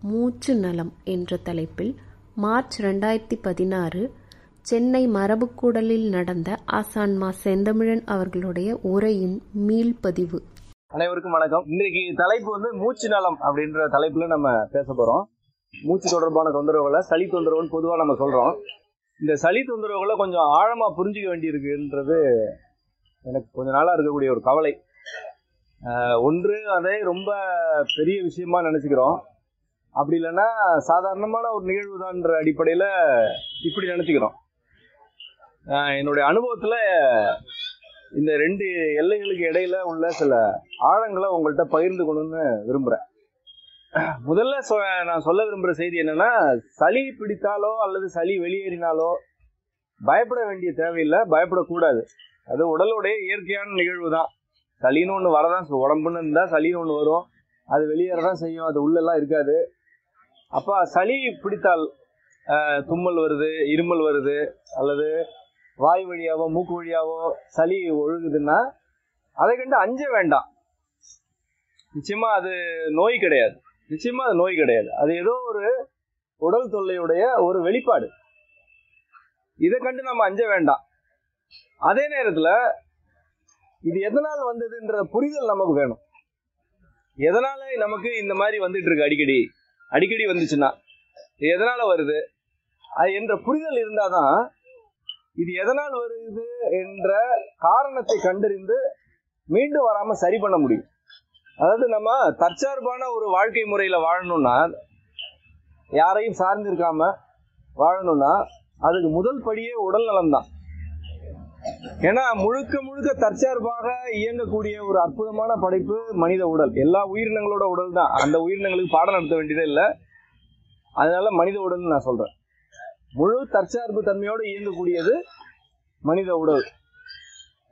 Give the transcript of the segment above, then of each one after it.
மூச்சு நலம் என்ற தலைப்பில் மார்ச் 2016 சென்னை மரபுக்கூடலில் நடந்த ஆசான் மா. செந்தமிழன் அவர்களுடைய உரையின் மீள்பதிவு. அனைவருக்கும் வணக்கம். இன்றைக்கு தலைப்பு மூச்சு நலம் அப்படின்ற தலைப்புல நம்ம பேச போறோம். மூச்சு தொடர்பான தொந்தரவுகளை சளி தொந்தரவுன்னு பொதுவா நம்ம சொல்றோம். இந்த சளி தொந்தரவுகளை கொஞ்சம் ஆழமா புரிஞ்சுக்க வேண்டியிருக்குன்றது எனக்கு கொஞ்ச நாளா இருக்கக்கூடிய ஒரு கவலை. ஒன்று, அதை ரொம்ப பெரிய விஷயமா நினைச்சுக்கிறோம். அப்படி இல்லைன்னா சாதாரணமான ஒரு நிகழ்வு தான்ன்ற அடிப்படையில் இப்படி நினச்சிக்கிறோம். என்னுடைய அனுபவத்தில் இந்த ரெண்டு எல்லைகளுக்கு இடையில உள்ள சில ஆழங்களை உங்கள்கிட்ட பகிர்ந்துக்கணும்னு விரும்புகிறேன். முதல்ல நான் சொல்ல விரும்புகிற செய்தி என்னென்னா, சளி பிடித்தாலோ அல்லது சளி வெளியேறினாலோ பயப்பட வேண்டிய தேவையில்லை, பயப்படக்கூடாது. அது உடலுடைய இயற்கையான நிகழ்வு தான். சளின்னு ஒன்று வரதான், உடம்புன்னு இருந்தால் சளின்னு ஒன்று வரும், அது வெளியேறதான் செய்யும், அது உள்ளெல்லாம் இருக்காது. அப்போ சளி பிடித்தால் தும்மல் வருது, இருமல் வருது, அல்லது வாய் வழியாவோ மூக்கு வழியாவோ சளி ஒழுகுதுன்னா அதை கண்டு அஞ்ச வேண்டாம். நிச்சயமா அது நோய் கிடையாது. நிச்சயமா அது நோய் கிடையாது. அது ஏதோ ஒரு உடல் தொல்லையுடைய ஒரு வெளிப்பாடு. இதை கண்டு நம்ம அஞ்ச வேண்டாம். அதே நேரத்தில் இது எதனால் வந்ததுன்ற புரிதல் நமக்கு வேணும். எதனால நமக்கு இந்த மாதிரி வந்துட்டு இருக்கு, அடிக்கடி வந்துச்சுன்னா எதனால வருது அது என்ற புரிதல் இருந்தாதான் இது எதனால் வருது என்ற காரணத்தை கண்டறிந்து மீண்டும் வராம சரி பண்ண முடியும். அதாவது நம்ம தற்சார்பான ஒரு வாழ்க்கை முறையில வாழணும்னா, யாரையும் சார்ந்திருக்காம வாழணும்னா அதுக்கு முதல் படியே உடல் நலம் தான். ஏன்னா முழுக்க முழுக்க தற்சார்பாக இயங்கக்கூடிய ஒரு அற்புதமான படைப்பு மனித உடல். எல்லா உயிரினங்களோட உடல் தான். அந்த உயிரினங்களுக்கு பாடம் நடத்த வேண்டியதே இல்லை. அதனால மனித உடல் நான் சொல்றேன். முழு தற்சார்பு தன்மையோடு இயங்கக்கூடியது மனித உடல்.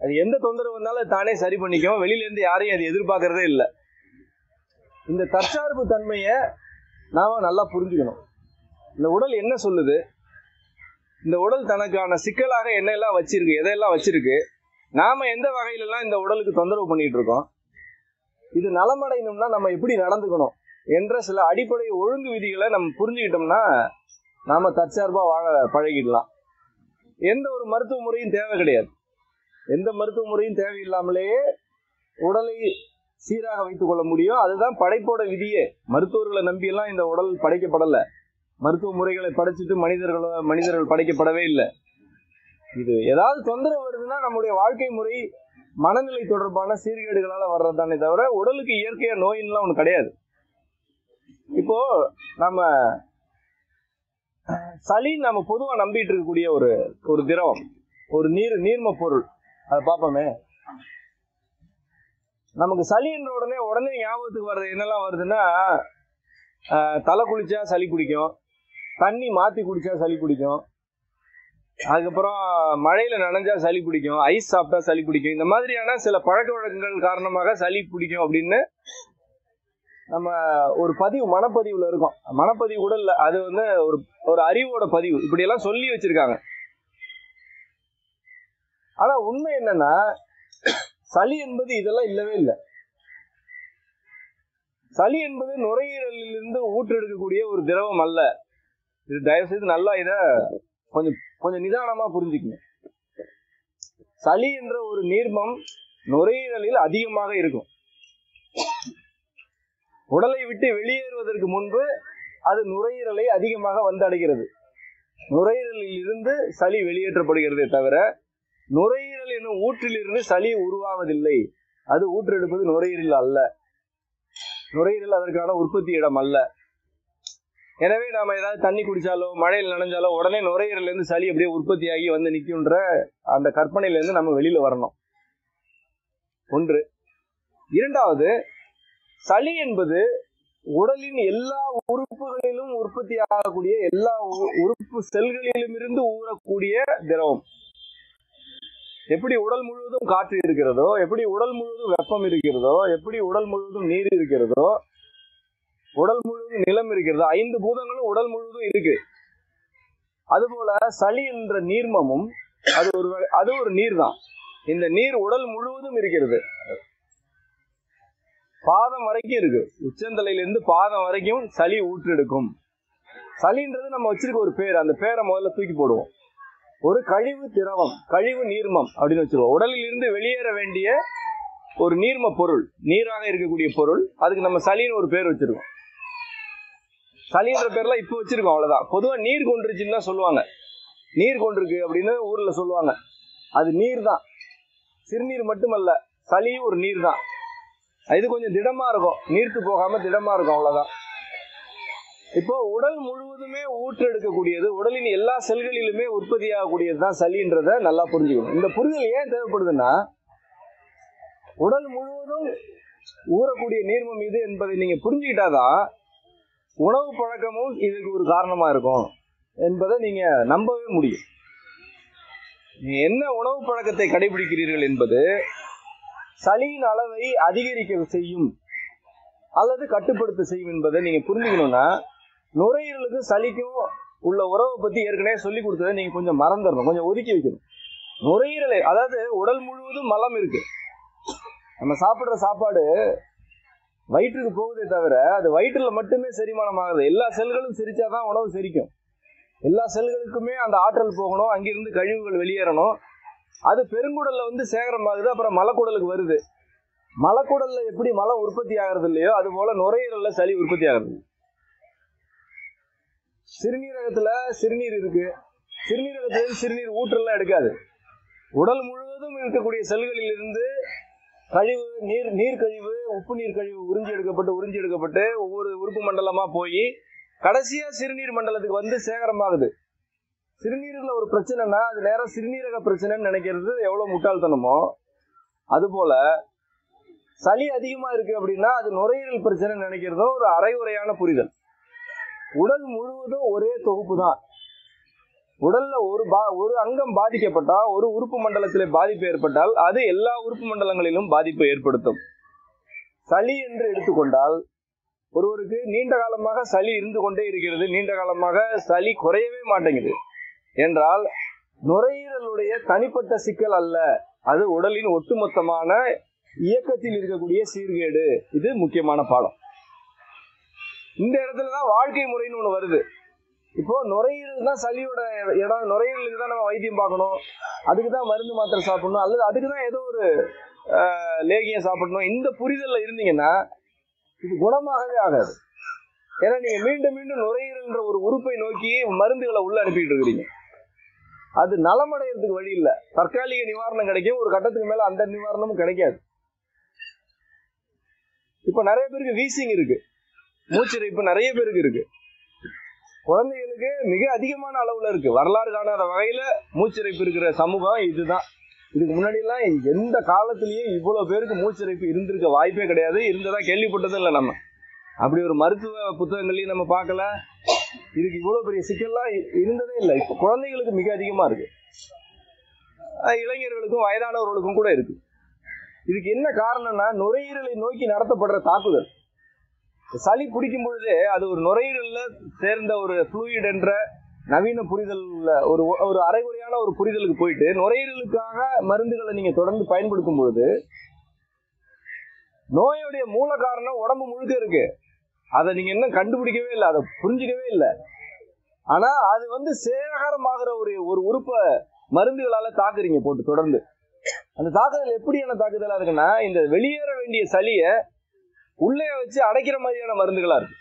அது எந்த தொந்தரவு வந்தாலும் தானே சரி பண்ணிக்கும். வெளியில இருந்து யாரையும் அது எதிர்பார்க்கறதே இல்லை. இந்த தற்சார்பு தன்மையை நாம நல்லா புரிஞ்சுக்கணும். இந்த உடல் என்ன சொல்லுது, இந்த உடல் தனக்கான சிக்கலாக என்னெல்லாம் வச்சிருக்கு, எதையெல்லாம் வச்சிருக்கு, நாம எந்த வகையிலெல்லாம் இந்த உடலுக்கு தொந்தரவு பண்ணிட்டு இருக்கோம், இது நலமடையணும்னா நம்ம எப்படி நடந்துக்கணும் என்ற சில அடிப்படை ஒழுங்கு விதிகளை நம்ம புரிஞ்சுக்கிட்டோம்னா நாம தற்சார்பா வாழ பழகிடலாம். எந்த ஒரு மருத்துவ முறையும் தேவை கிடையாது. எந்த மருத்துவ முறையும் தேவையில்லாமலேயே உடலை சீராக வைத்துக் கொள்ள முடியும். அதுதான் படைப்போட விதியே. மருத்துவர்களை நம்பியெல்லாம் இந்த உடல் படைக்கப்படலை. மருத்துவ முறைகளை படைச்சிட்டு மனிதர்கள் படைக்கப்படவே இல்லை. இது ஏதாவது தொந்தரவு வருதுன்னா நம்முடைய வாழ்க்கை முறை மனநிலை தொடர்பான சீர்கேடுகளால வர்றதுதானே தவிர உடலுக்கு இயற்கையா நோயின்லாம் ஒண்ணு கிடையாது. இப்போ நம்ம சளி நம்ம பொதுவா நம்பிட்டு இருக்கக்கூடிய ஒரு திரவம், ஒரு நீர்ம பொருள். அதை பார்ப்போமே. நமக்கு சளி என்ற உடனே ஞாபகத்துக்கு வர்றது என்னெல்லாம் வருதுன்னா, தலை குளிச்சா சளி பிடிக்கும், தண்ணி மாற்றி குடித்தா சளி பிடிக்கும், அதுக்கப்புறம் மழையில் நனைஞ்சா சளி பிடிக்கும், ஐஸ் சாப்பிட்டா சளி பிடிக்கும். இந்த மாதிரியான சில பழக்க வழக்கங்கள் காரணமாக சளி பிடிக்கும் அப்படின்னு நம்ம ஒரு பதிவு, மனப்பதிவில் இருக்கோம். மனப்பதிவு கூட இல்லை, அது ஒரு அறிவோட பதிவு. இப்படியெல்லாம் சொல்லி வச்சிருக்காங்க. ஆனால் உண்மை என்னன்னா, சளி என்பது இதெல்லாம் இல்லவே இல்லை. சளி என்பது நுரையீரலிலிருந்து ஊற்றெடுக்கக்கூடிய ஒரு திரவம் அல்ல. இது தயவு செய்து நல்லா இதை கொஞ்சம் நிதானமா புரிஞ்சுக்கங்க. சளி என்ற ஒரு நீர்மம் நுரையீரலில் அதிகமாக இருக்கும். உடலை விட்டு வெளியேறுவதற்கு முன்பு அது நுரையீரலை அதிகமாக வந்தடைகிறது. நுரையீரலில் இருந்து சளி வெளியேற்றப்படுகிறதே தவிர நுரையீரல் என்னும் ஊற்றிலிருந்து சளி உருவாவதில்லை. அது ஊற்றெடுப்பது நுரையீரல் அல்ல. நுரையீரல் அதற்கான உற்பத்தி இடம் அல்ல. எனவே நாம ஏதாவது தண்ணி குடிச்சாலோ மழையில் நனைஞ்சாலோ உடனே நுரையீரலேருந்து சளி அப்படியே உற்பத்தியாகி வந்து நிற்கின்ற அந்த கற்பனையிலேருந்து நம்ம வெளியில வரணும். ஒன்று. இரண்டாவது, சளி என்பது உடலின் எல்லா உறுப்புகளிலும் உற்பத்தி ஆகக்கூடிய, எல்லா உறுப்பு செல்களிலும் இருந்து ஊறக்கூடிய திரவம். எப்படி உடல் முழுவதும் காற்று இருக்கிறதோ, எப்படி உடல் முழுவதும் வெப்பம் இருக்கிறதோ, எப்படி உடல் முழுவதும் நீர் இருக்கிறதோ, உடல் முழுவதும் நிலம் இருக்கிறதோ, 5 பூதங்களும் உடல் முழுவதும் இருக்கு. அதுபோல சளி என்ற நீர்மமும் அது ஒரு நீர் தான். இந்த நீர் உடல் முழுவதும் இருக்கிறது. பாதம் வரைக்கும் இருக்கு. உச்சந்தலையிலிருந்து பாதம் வரைக்கும் சளி ஊற்றெடுக்கும். சளின்றது நம்ம வச்சிருக்க ஒரு பேர், அந்த பேரை முதல்ல தூக்கி போடுவோம். ஒரு கழிவு திரவம், கழிவு நீர்மம் அப்படின்னு வச்சிருவோம். உடலில் இருந்து வெளியேற வேண்டிய ஒரு நீர்ம பொருள், நீராக இருக்கக்கூடிய பொருள். அதுக்கு நம்ம சளின்னு ஒரு பேர் வச்சிருக்கோம். சளின்ற பேர்லாம் இப்போ வச்சிருக்கோம், அவ்வளவுதான். பொதுவா நீர் கொண்டுருச்சுன்னு தான் சொல்லுவாங்க. நீர் கொண்டிருக்கு அப்படின்னு ஊர்ல சொல்லுவாங்க. அது நீர் தான், சிறுநீர் மட்டுமல்ல, சளியும் ஒரு நீர் தான். இது கொஞ்சம் திடமா இருக்கும், நீர்த்து போகாம திடமா இருக்கும், அவ்வளவுதான். இப்போ உடல் முழுவதுமே ஊற்றெடுக்கக்கூடியது, உடலின் எல்லா செல்களிலுமே உற்பத்தி ஆகக்கூடியது தான் சளின்றத நல்லா புரிஞ்சுக்கணும். இந்த புரிதல் ஏன் தேவைப்படுதுன்னா, உடல் முழுவதும் ஊறக்கூடிய நீர்மம் இது என்பதை நீங்க புரிஞ்சுக்கிட்டாதான் உணவு பழக்கமும் இதுக்கு ஒரு காரணமா இருக்கும் என்பதை நீங்க நம்பவே முடியும். நீங்க என்ன உணவு பழக்கத்தை கடைபிடிக்கிறீர்கள் என்பது சளியின் அளவை அதிகரிக்க செய்யும் அல்லது கட்டுப்படுத்த செய்யும் என்பதை நீங்க புரிஞ்சுக்கணும்னா, நுரையீரலுக்கும் சளிக்கும் உள்ள உறவை பத்தி ஏற்கனவே சொல்லி கொடுத்ததை நீங்க கொஞ்சம் மறந்துடணும், கொஞ்சம் ஒதுக்கி வைக்கணும். நுரையீரலை, அதாவது உடல் முழுவதும் மலம் இருக்கு. நம்ம சாப்பிட்ற சாப்பாடு வயிற்றுக்கு போகுதே தவிர அது வயிற்றுல மட்டுமே செரிமானம் ஆகுது. எல்லா செல்களும் செரிச்சாதான் உணவு செரிக்கும். எல்லா செல்களுக்குமே அந்த ஆற்றல் போகணும், அங்கிருந்து கழிவுகள் வெளியேறணும். அது பெருங்குடல்ல வந்து சேகரமாகுது, அப்புறம் மலக்குடலுக்கு வருது. மலக்குடல்ல எப்படி மலம் உற்பத்தி ஆகிறது இல்லையோ அது போல நுரையீரல்ல சளி உற்பத்தி ஆகுது. சிறுநீரகத்துல சிறுநீர் இருக்கு, சிறுநீரகத்துல சிறுநீர் ஊற்றெல்லாம் எடுக்காது. உடல் முழுவதும் இருக்கக்கூடிய செல்களில் இருந்து கழிவு, நீர் கழிவு, உப்பு நீர் கழிவு உறிஞ்சி எடுக்கப்பட்டு ஒவ்வொரு உறுப்பு மண்டலமா போய் கடைசியா சிறுநீர் மண்டலத்துக்கு வந்து சேகரமாகுது. சிறுநீரில் ஒரு பிரச்சனைனா அது நேரம் சிறுநீரக பிரச்சனைன்னு நினைக்கிறது எவ்வளவு முட்டாள்தனமோ, அது போல சளி அதிகமா இருக்கு அப்படின்னா அது நுரையீரல் பிரச்சனை நினைக்கிறதும் ஒரு அரைகுறையான புரிதல். உடல் முழுவதும் ஒரே தொகுப்பு தான். உடல்ல ஒரு அங்கம் பாதிக்கப்பட்டா, ஒரு உறுப்பு மண்டலத்திலே பாதிப்பு ஏற்பட்டால் அது எல்லா உறுப்பு மண்டலங்களிலும் பாதிப்பை ஏற்படுத்தும். சளி என்று எடுத்துக்கொண்டால் ஒருவருக்கு நீண்ட காலமாக சளி இருந்து கொண்டே இருக்கிறது, நீண்ட காலமாக சளி குறையவே மாட்டேங்குது என்றால் நுரையீரலுடைய தனிப்பட்ட சிக்கல் அல்ல, அது உடலின் ஒட்டுமொத்தமான இயக்கத்தில் இருக்கக்கூடிய சீர்கேடு. இது முக்கியமான பாடம். இந்த இடத்துலதான் வாழ்க்கை முறைன்னு ஒண்ணு வருது. இப்போ நுரையீரல் தான் சளியோட இடம், நுரையீரலுக்கு தான் நம்ம வைத்தியம் பார்க்கணும், அதுக்கு தான் மருந்து மாத்திரை சாப்பிடணும், அல்லது அதுக்கு தான் ஏதோ ஒரு லேகியம் சாப்பிடணும். இந்த புரிதல்ல இருந்தீங்கன்னா இது குணமாகவே ஆகாது. ஏன்னா நீங்க மீண்டும் மீண்டும் நுரையீரல்ன்ற ஒரு உறுப்பை நோக்கி மருந்துகளை உள்ள அனுப்பிட்டு இருக்கிறீங்க. அது நலமடைகிறதுக்கு வழி இல்லை. தற்காலிக நிவாரணம் கிடைக்கும், ஒரு கட்டத்துக்கு மேல அந்த நிவாரணமும் கிடைக்காது. இப்ப நிறைய பேருக்கு வீசிங் இருக்கு, மூச்சிறைப்பு நிறைய பேருக்கு இருக்கு, குழந்தைகளுக்கு மிக அதிகமான அளவுல இருக்கு. வரலாறு காணாத வகையில மூச்சிறைப்பு இருக்கிற சமூகம் இதுதான். இதுக்கு முன்னாடி எல்லாம் எந்த காலத்திலயும் இவ்வளவு பேருக்கு மூச்சிறைப்பு இருந்திருக்க வாய்ப்பே கிடையாது, இருந்ததா கேள்விப்பட்டதும் இல்லை. நம்ம அப்படி ஒரு மருத்துவ புத்தகங்களையும் நம்ம பார்க்கல. இதுக்கு இவ்வளவு பெரிய சிக்கல்லாம் இருந்ததே இல்லை. இப்போ குழந்தைகளுக்கு மிக அதிகமா இருக்கு, இளைஞர்களுக்கும் வயதானவர்களுக்கும் கூட இருக்கு. இதுக்கு என்ன காரணம்னா நுரையீரலை நோக்கி நடத்தப்படுற தாக்குதல். சளி பிடிக்கும் பொழுதே அது ஒரு நுரையீரல்ல சேர்ந்த ஒரு ஃப்ளூயிட் என்ற நவீன புரிதல், ஒரு அரைகுறையான ஒரு புரிதலுக்கு போயிட்டு நுரையீரலுக்காக மருந்துகளை நீங்க தொடர்ந்து பயன்படுத்தும் பொழுது நோயுடைய மூல காரணம் உடம்பு முழுக்க இருக்கு. அதை நீங்க இன்னும் கண்டுபிடிக்கவே இல்லை, அதை புரிஞ்சிக்கவே இல்லை. ஆனா அது வந்து சேகரமாகிற ஒரு உறுப்பை மருந்துகளால தாக்குறீங்க போட்டு தொடர்ந்து. அந்த தாக்குதல் எப்படியான தாக்குதலா இருக்குன்னா, இந்த வெளியேற வேண்டிய சளிய உள்ளே வச்சு அடைக்கிற மாதிரியான மருந்துகளா இருக்கு.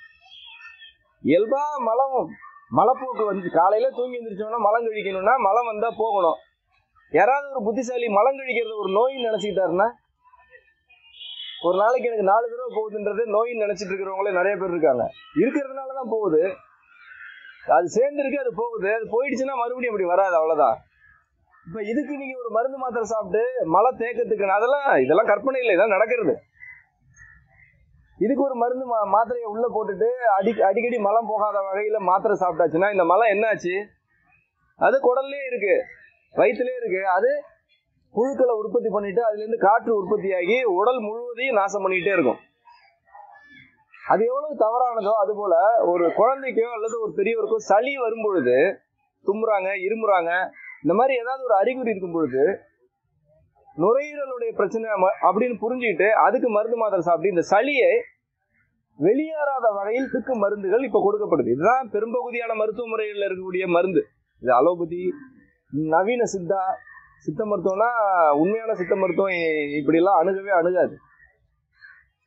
இயல்பா மலப்போக்கு வந்து காலையில தூங்கி எந்திரிச்சோம்னா மலம் கழிக்கணும்னா மலம் வந்தா போகணும். யாராவது ஒரு புத்திசாலி மலம் கழிக்கிறது ஒரு நோயின்னு நினைச்சுக்கிட்டாருன்னா, ஒரு நாளைக்கு எனக்கு 4 தடவை போகுதுன்றது நோயின்னு நினைச்சிட்டு இருக்கிறவங்களே நிறைய பேர் இருக்காங்க. இருக்கிறதுனாலதான் போகுது, அது சேர்ந்துருக்கு, அது போகுது. அது போயிடுச்சுன்னா மறுபடியும் அப்படி வராது, அவ்வளவுதான். இப்ப இதுக்கு நீங்க ஒரு மருந்து மாத்திரை சாப்பிட்டு மலை தேக்கத்துக்கு, இதெல்லாம் கற்பனை இல்லை, இதான் நடக்கிறது. இதுக்கு ஒரு மருந்து மாத்திரையை உள்ள போட்டுட்டு அடிக்கடி மலம் போகாத வகையில மாத்திரை சாப்பிட்டாச்சுன்னா இந்த மலம் என்ன ஆச்சு? அது குடல்லே இருக்கு, வயிற்றுலே இருக்கு. அது புழுக்களை உற்பத்தி பண்ணிட்டு அதுல இருந்து காற்று உற்பத்தியாகி உடல் முழுவதையும் நாசம் பண்ணிட்டே இருக்கும். அது எவ்வளவு தவறானதோ அது போல ஒரு குழந்தைக்கோ அல்லது ஒரு பெரியவருக்கோ சளி வரும் பொழுது, தும்புறாங்க, இருமுறாங்க, இந்த மாதிரி ஏதாவது ஒரு அறிகுறி இருக்கும் பொழுது நுரையீரலுடைய பிரச்சனை அப்படின்னு புரிஞ்சுக்கிட்டு அதுக்கு மருந்து மாத்திரை சாப்பிட்டு இந்த சளியை வெளியேறாத வகையில் திக்கு மருந்துகள் இப்ப கொடுக்கப்படுது. இதுதான் பெரும்பகுதியான மருத்துவ முறைகளில் இருக்கக்கூடிய மருந்து. இது அலோபதி, நவீன சித்த மருத்துவம்னா உண்மையான சித்த மருத்துவம் இப்படிலாம் அணுகாது.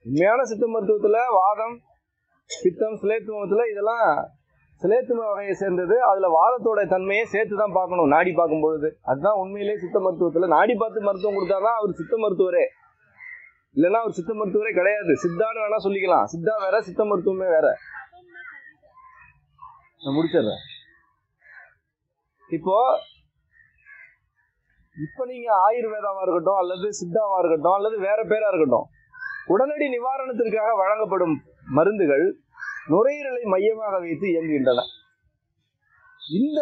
உண்மையான சித்த மருத்துவத்துல வாதம், பித்தம், சிலேத்துவத்துல இதெல்லாம் சிலேத்துவ வகையை சேர்ந்தது. அதுல வாதத்தோட தன்மையை சேர்த்து தான் பார்க்கணும் நாடி பார்க்கும் பொழுது. அதுதான் உண்மையிலே சித்த மருத்துவத்துல. நாடி பார்த்து மருத்துவம் கொடுத்தாதான் அவர் சித்த மருத்துவரே, இல்லைன்னா அவர் சித்த மருத்துவரே கிடையாது. சித்தான்னு வேணா சொல்லிக்கலாம். சித்தா வேற, சித்த மருத்துவமே வேற. நான் முடிச்சிடுறேன். இப்ப நீங்க ஆயுர்வேதாவா இருக்கட்டும், அல்லது சித்தாவா இருக்கட்டும், அல்லது வேற பேரா இருக்கட்டும், உடனடி நிவாரணத்திற்காக வழங்கப்படும் மருந்துகள் நுரையீரலை மையமாக வைத்து இயங்குகின்றன. இந்த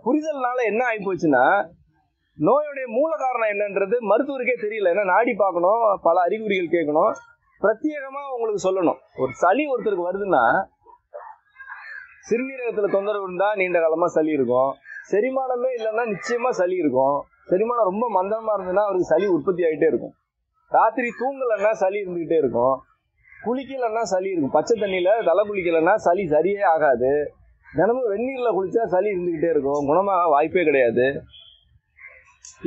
புரிதல்னால என்ன ஆகி போச்சுன்னா, நோயுடைய மூல காரணம் என்னன்றது மருத்துவருக்கே தெரியல. ஏன்னா நாடி பார்க்கணும், பல அறிகுறிகள் கேட்கணும், பிரத்யேகமா உங்களுக்கு சொல்லணும். ஒரு சளி ஒருத்தருக்கு வருதுன்னா, சிறுநீரகத்துல தொந்தரவு இருந்தா நீண்ட காலமா சளி இருக்கும். செரிமானமே இல்லைன்னா நிச்சயமா சளி இருக்கும். செரிமானம் ரொம்ப மந்தமா இருந்ததுன்னா அவருக்கு சளி உற்பத்தி ஆகிட்டே இருக்கும். ராத்திரி தூங்கலைன்னா சளி இருந்துகிட்டே இருக்கும். குளிக்கலன்னா சளி இருக்கும். பச்சை தண்ணியில தலை குளிக்கலன்னா சளி சரியே ஆகாது. தினமும் வெந்நீர்ல குளிச்சா சளி இருந்துகிட்டே இருக்கும். குணமாக வாய்ப்பே கிடையாது.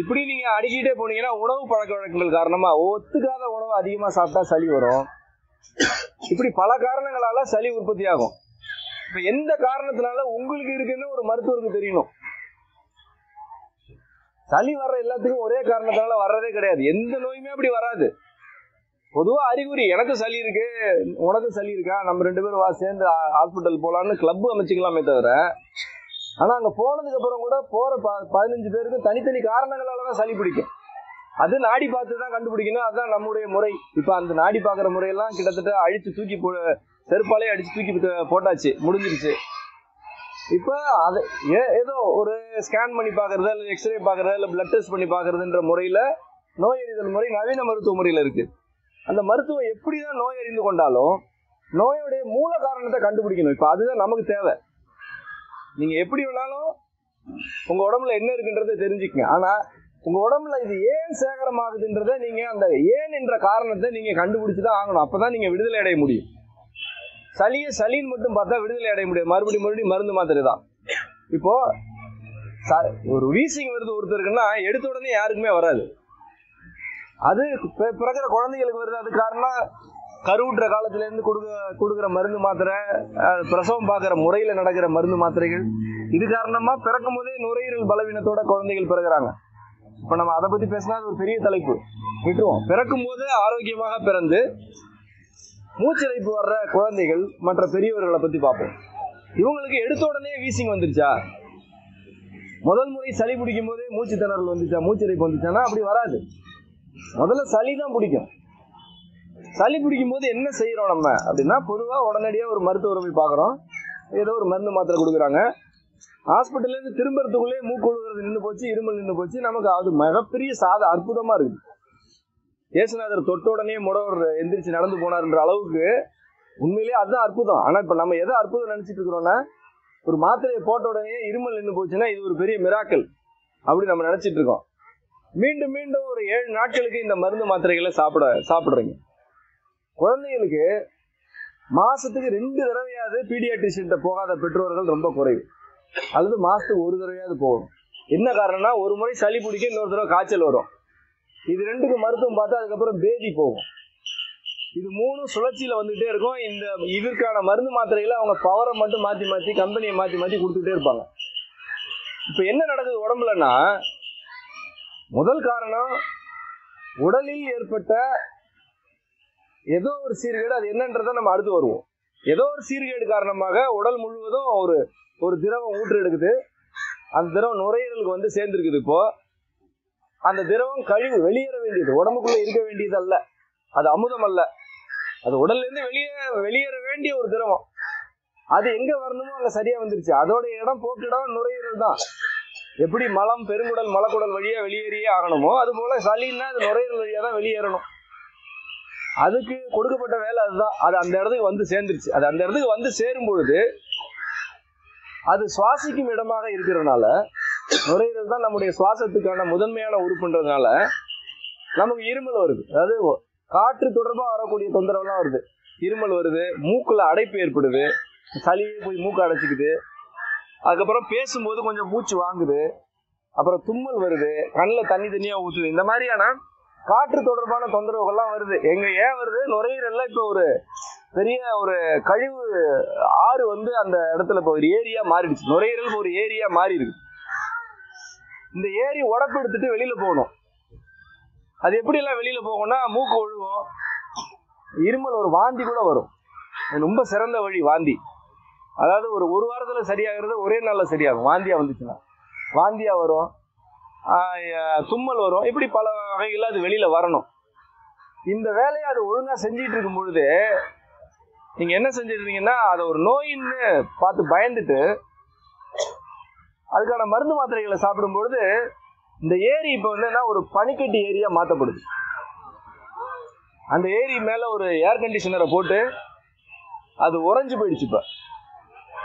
இப்படி நீங்க அடிக்கிட்டே போனீங்கன்னா உணவு பழக்க வழக்கங்கள் காரணமா ஒத்துக்காத உணவு அதிகமா சாப்பிட்டா சளி வரும். இப்படி பல காரணங்களால சளி உற்பத்தி ஆகும். இப்ப எந்த காரணத்தினால உங்களுக்கு இருக்குன்னு ஒரு மருத்துவருக்கு தெரியணும். சளி வர்ற எல்லாத்துக்கும் ஒரே காரணத்தினால வர்றதே கிடையாது. எந்த நோயுமே அப்படி வராது. பொதுவா அறிகுறி, எனக்கு சளி இருக்கு, உனக்கு சளி இருக்கா, நம்ம 2 பேரும் சேர்ந்து ஹாஸ்பிட்டல் போலான்னு கிளப் அமைச்சிக்கலாமே தவிர, ஆனா அங்க போனதுக்கு அப்புறம் கூட போற 15 பேருக்கு தனித்தனி காரணங்களாலதான் சளி பிடிக்கும். அது நாடி பார்த்து தான் கண்டுபிடிக்கணும். அதுதான் நம்முடைய முறை. இப்ப அந்த நாடி பார்க்குற முறையெல்லாம் கிட்டத்தட்ட அழிச்சு தூக்கி செருப்பாலே அடிச்சு தூக்கி போட்டாச்சு, முடிஞ்சிருச்சு. இப்ப அது ஏதோ ஒரு ஸ்கேன் பண்ணி பாக்குறது, இல்ல எக்ஸ்ரே பாக்குறது, இல்ல பிளட் டெஸ்ட் பண்ணி பாக்குறதுன்ற முறையில நோய் அறிதல் முறை நவீன மருத்துவ முறையில இருக்கு. அந்த மருத்துவம் எப்படிதான் நோய் அறிந்து கொண்டாலும் நோயுடைய மூல காரணத்தை கண்டுபிடிக்கணும். இப்ப அதுதான் நமக்கு தேவை. நீங்க எப்படி வேணாலும் உங்க உடம்புல என்ன இருக்குன்றதை தெரிஞ்சுக்கங்க. ஆனா உங்க உடம்புல இது ஏன் சேகரமாகுதுன்றத நீங்க அந்த ஏன் என்ற காரணத்தை நீங்க கண்டுபிடிச்சுதான் ஆகணும். அப்பதான் நீங்க விடுதலை அடைய முடியும். சளின்னு மட்டும் பார்த்தா விடுதலை அடைய முடியாது. மறுபடியும் மருந்து மாத்திரை தான். இப்போ ஒரு வீசிங் வருது ஒருத்தருக்குன்னா எடுத்த உடனே யாருக்குமே வராது. அது பிறகுற குழந்தைகளுக்கு வருது. அது காரணம் கருவுற்ற காலத்துல இருந்து கொடுக்குற மருந்து மாத்திரை, பிரசவம் பார்க்குற முறையில நடக்கிற மருந்து மாத்திரைகள். இது காரணமா பிறக்கும் போதே நுரையீரல் பலவீனத்தோட குழந்தைகள் பிறகுறாங்க. இப்ப நம்ம அதை பத்தி பேசினா அது ஒரு பெரிய தலைப்பு, விட்டுருவோம். பிறக்கும் போது ஆரோக்கியமாக பிறந்து மூச்சிறைப்பு வர்ற குழந்தைகள் மற்ற பெரியவர்களை பத்தி பார்ப்போம். இவங்களுக்கு எடுத்த உடனே வீசிங் வந்துருச்சா, முதல் முறை சளி பிடிக்கும் போதே மூச்சு திணறல் வந்துச்சா, மூச்சிறைப்பு வந்துச்சானா அப்படி வராது. முதல்ல சளி தான் பிடிக்கும். சளி பிடிக்கும் போது என்ன செய்யறோம் நம்ம அப்படின்னா, பொதுவா உடனடியாக ஒரு மருத்துவரை போய் பார்க்குறோம். ஏதோ ஒரு மருந்து மாத்திரை கொடுக்குறாங்க. ஹாஸ்பிட்டல்ல இருந்து திரும்புறதுக்குள்ளே மூக்கு ஒழுகிறது நின்று போச்சு, இருமல் நின்று போச்சு. நமக்கு அது மிகப்பெரிய அற்புதமா இருக்குது. இயேசுநாதர் தொட்ட உடனே முடவர் எந்திரிச்சு நடந்து போனார்ன்ற அளவுக்கு உண்மையிலேயே அதுதான் அற்புதம். ஆனா இப்ப நம்ம எதை அற்புதம் நினைச்சிட்டு இருக்கிறோம்னா, ஒரு மாத்திரையை போட்ட உடனே இருமல் நின்று போச்சுன்னா இது ஒரு பெரிய மிராக்கல் அப்படி நம்ம நினைச்சிட்டு இருக்கோம். மீண்டும் மீண்டும் ஒரு 7 நாட்களுக்கு இந்த மருந்து மாத்திரைகளை சாப்பிடுறீங்க. குழந்தைகளுக்கு மாசத்துக்கு 2 தடவையாவது பீடியாட்ரிஷியன்ட்ட போகாத பெற்றோர்கள் ரொம்ப குறைவு. அல்லது மாசத்துக்கு 1 தடவையாவது போகணும். என்ன காரணம்னா, ஒரு முறை சளி பிடிக்க, இன்னொரு தடவை காய்ச்சல் வரும். இது 2க்கு மருத்துவம் பார்த்தா அதுக்கப்புறம் பேதி போகும். இது 3 சுழற்சியில வந்துட்டே இருக்கும். இதற்கான மருந்து மாத்திரைகளை அவங்க பவரை மட்டும் மாத்தி கம்பெனியை மாத்தி கொடுத்துட்டே இருப்பாங்க. இப்ப என்ன நடக்குது உடம்புலன்னா, முதல் காரணம் உடலில் ஏற்பட்ட ஏதோ ஒரு சீர்கேடு. அது என்னன்றதை நம்ம அடுத்து வருவோம். ஏதோ ஒரு சீர்கேடு காரணமாக உடல் முழுவதும் ஒரு திரவம் ஊற்று எடுக்குது. அந்த திரவம் நுரையீரலுக்கு வந்து சேர்ந்துருக்குது. இப்போ அந்த திரவம் கழிவு வெளியேற வேண்டியது, உடம்புக்குள்ள இருக்க வேண்டியது அல்ல. அது அமுதம் அல்ல. அது உடல்ல இருந்து வெளியேற வேண்டிய ஒரு திரவம். அது எங்க வரணுமோ அங்க சரியா வந்துருச்சு. அதோட இடம் போக்கிடம் நுரையீரல் தான். எப்படி மலம் பெருங்குடல் மலக்குடல் வழியா வெளியேறியே ஆகணுமோ, அது போல சளின்னா அது நுரையீரல் வழியா தான் வெளியேறணும். அதுக்கு கொடுக்கப்பட்ட வேலை அதுதான். அது அந்த இடத்துக்கு வந்து சேர்ந்துருச்சு. அது அந்த இடத்துக்கு வந்து சேரும் பொழுது அது சுவாசிக்கும் இடமாக இருக்கிறதுனால, நுரையீரல் தான் நம்முடைய சுவாசத்துக்கான முதன்மையான உறுப்புன்றதுனால நமக்கு இருமல் வருது. அதாவது காற்று தொடர்பாக வரக்கூடிய தொந்தரவுலாம் வருது. இருமல் வருது, மூக்குல அடைப்பு ஏற்படுது, சளியே போய் மூக்கு அடைச்சிக்குது. அதுக்கப்புறம் பேசும்போது கொஞ்சம் மூச்சு வாங்குது, அப்புறம் தும்மல் வருது, கண்ணில் தண்ணியா ஊற்றுது. இந்த மாதிரியான காற்று தொடர்பான தொந்தரவுகள்லாம் வருது. ஏன் வருது? நுரையீரல்ல இப்போ ஒரு பெரிய ஒரு கழிவு ஆறு அந்த இடத்துல இப்போ ஒரு ஏரியா மாறிடுச்சு. நுரையீரல் ஒரு ஏரியா மாறி இருக்கு. இந்த ஏரி உடப்பு எடுத்துட்டு வெளியில போகணும். அது எப்படி எல்லாம் வெளியில போகும்னா, மூக்கு ஒழுகும், இருமல் ஒரு வாந்தி கூட வரும். ரொம்ப சிறந்த வழி வாந்தி. அதாவது ஒரு வாரத்துல சரியாகிறது ஒரே நாள்ல சரியாகும். வாந்தியா வந்துச்சுன்னா வாந்தியா வரும், தும்மல் வரும், இப்படி பல வகைகள் அது வெளியில வரணும். இந்த வேலையை அது ஒழுங்கா செஞ்சிட்டு இருக்கும் பொழுது நீங்க என்ன செஞ்சிருந்தீங்கன்னா, அதை ஒரு நோயின்னு பார்த்து பயந்துட்டு அதுக்கான மருந்து மாத்திரைகளை சாப்பிடும் பொழுது இந்த ஏரி இப்ப ஒரு பனிக்கட்டி ஏரியா மாற்றப்படுது. அந்த ஏரி மேல ஒரு ஏர் கண்டிஷனரை போட்டு அது உறைஞ்சு போயிடுச்சு. இப்ப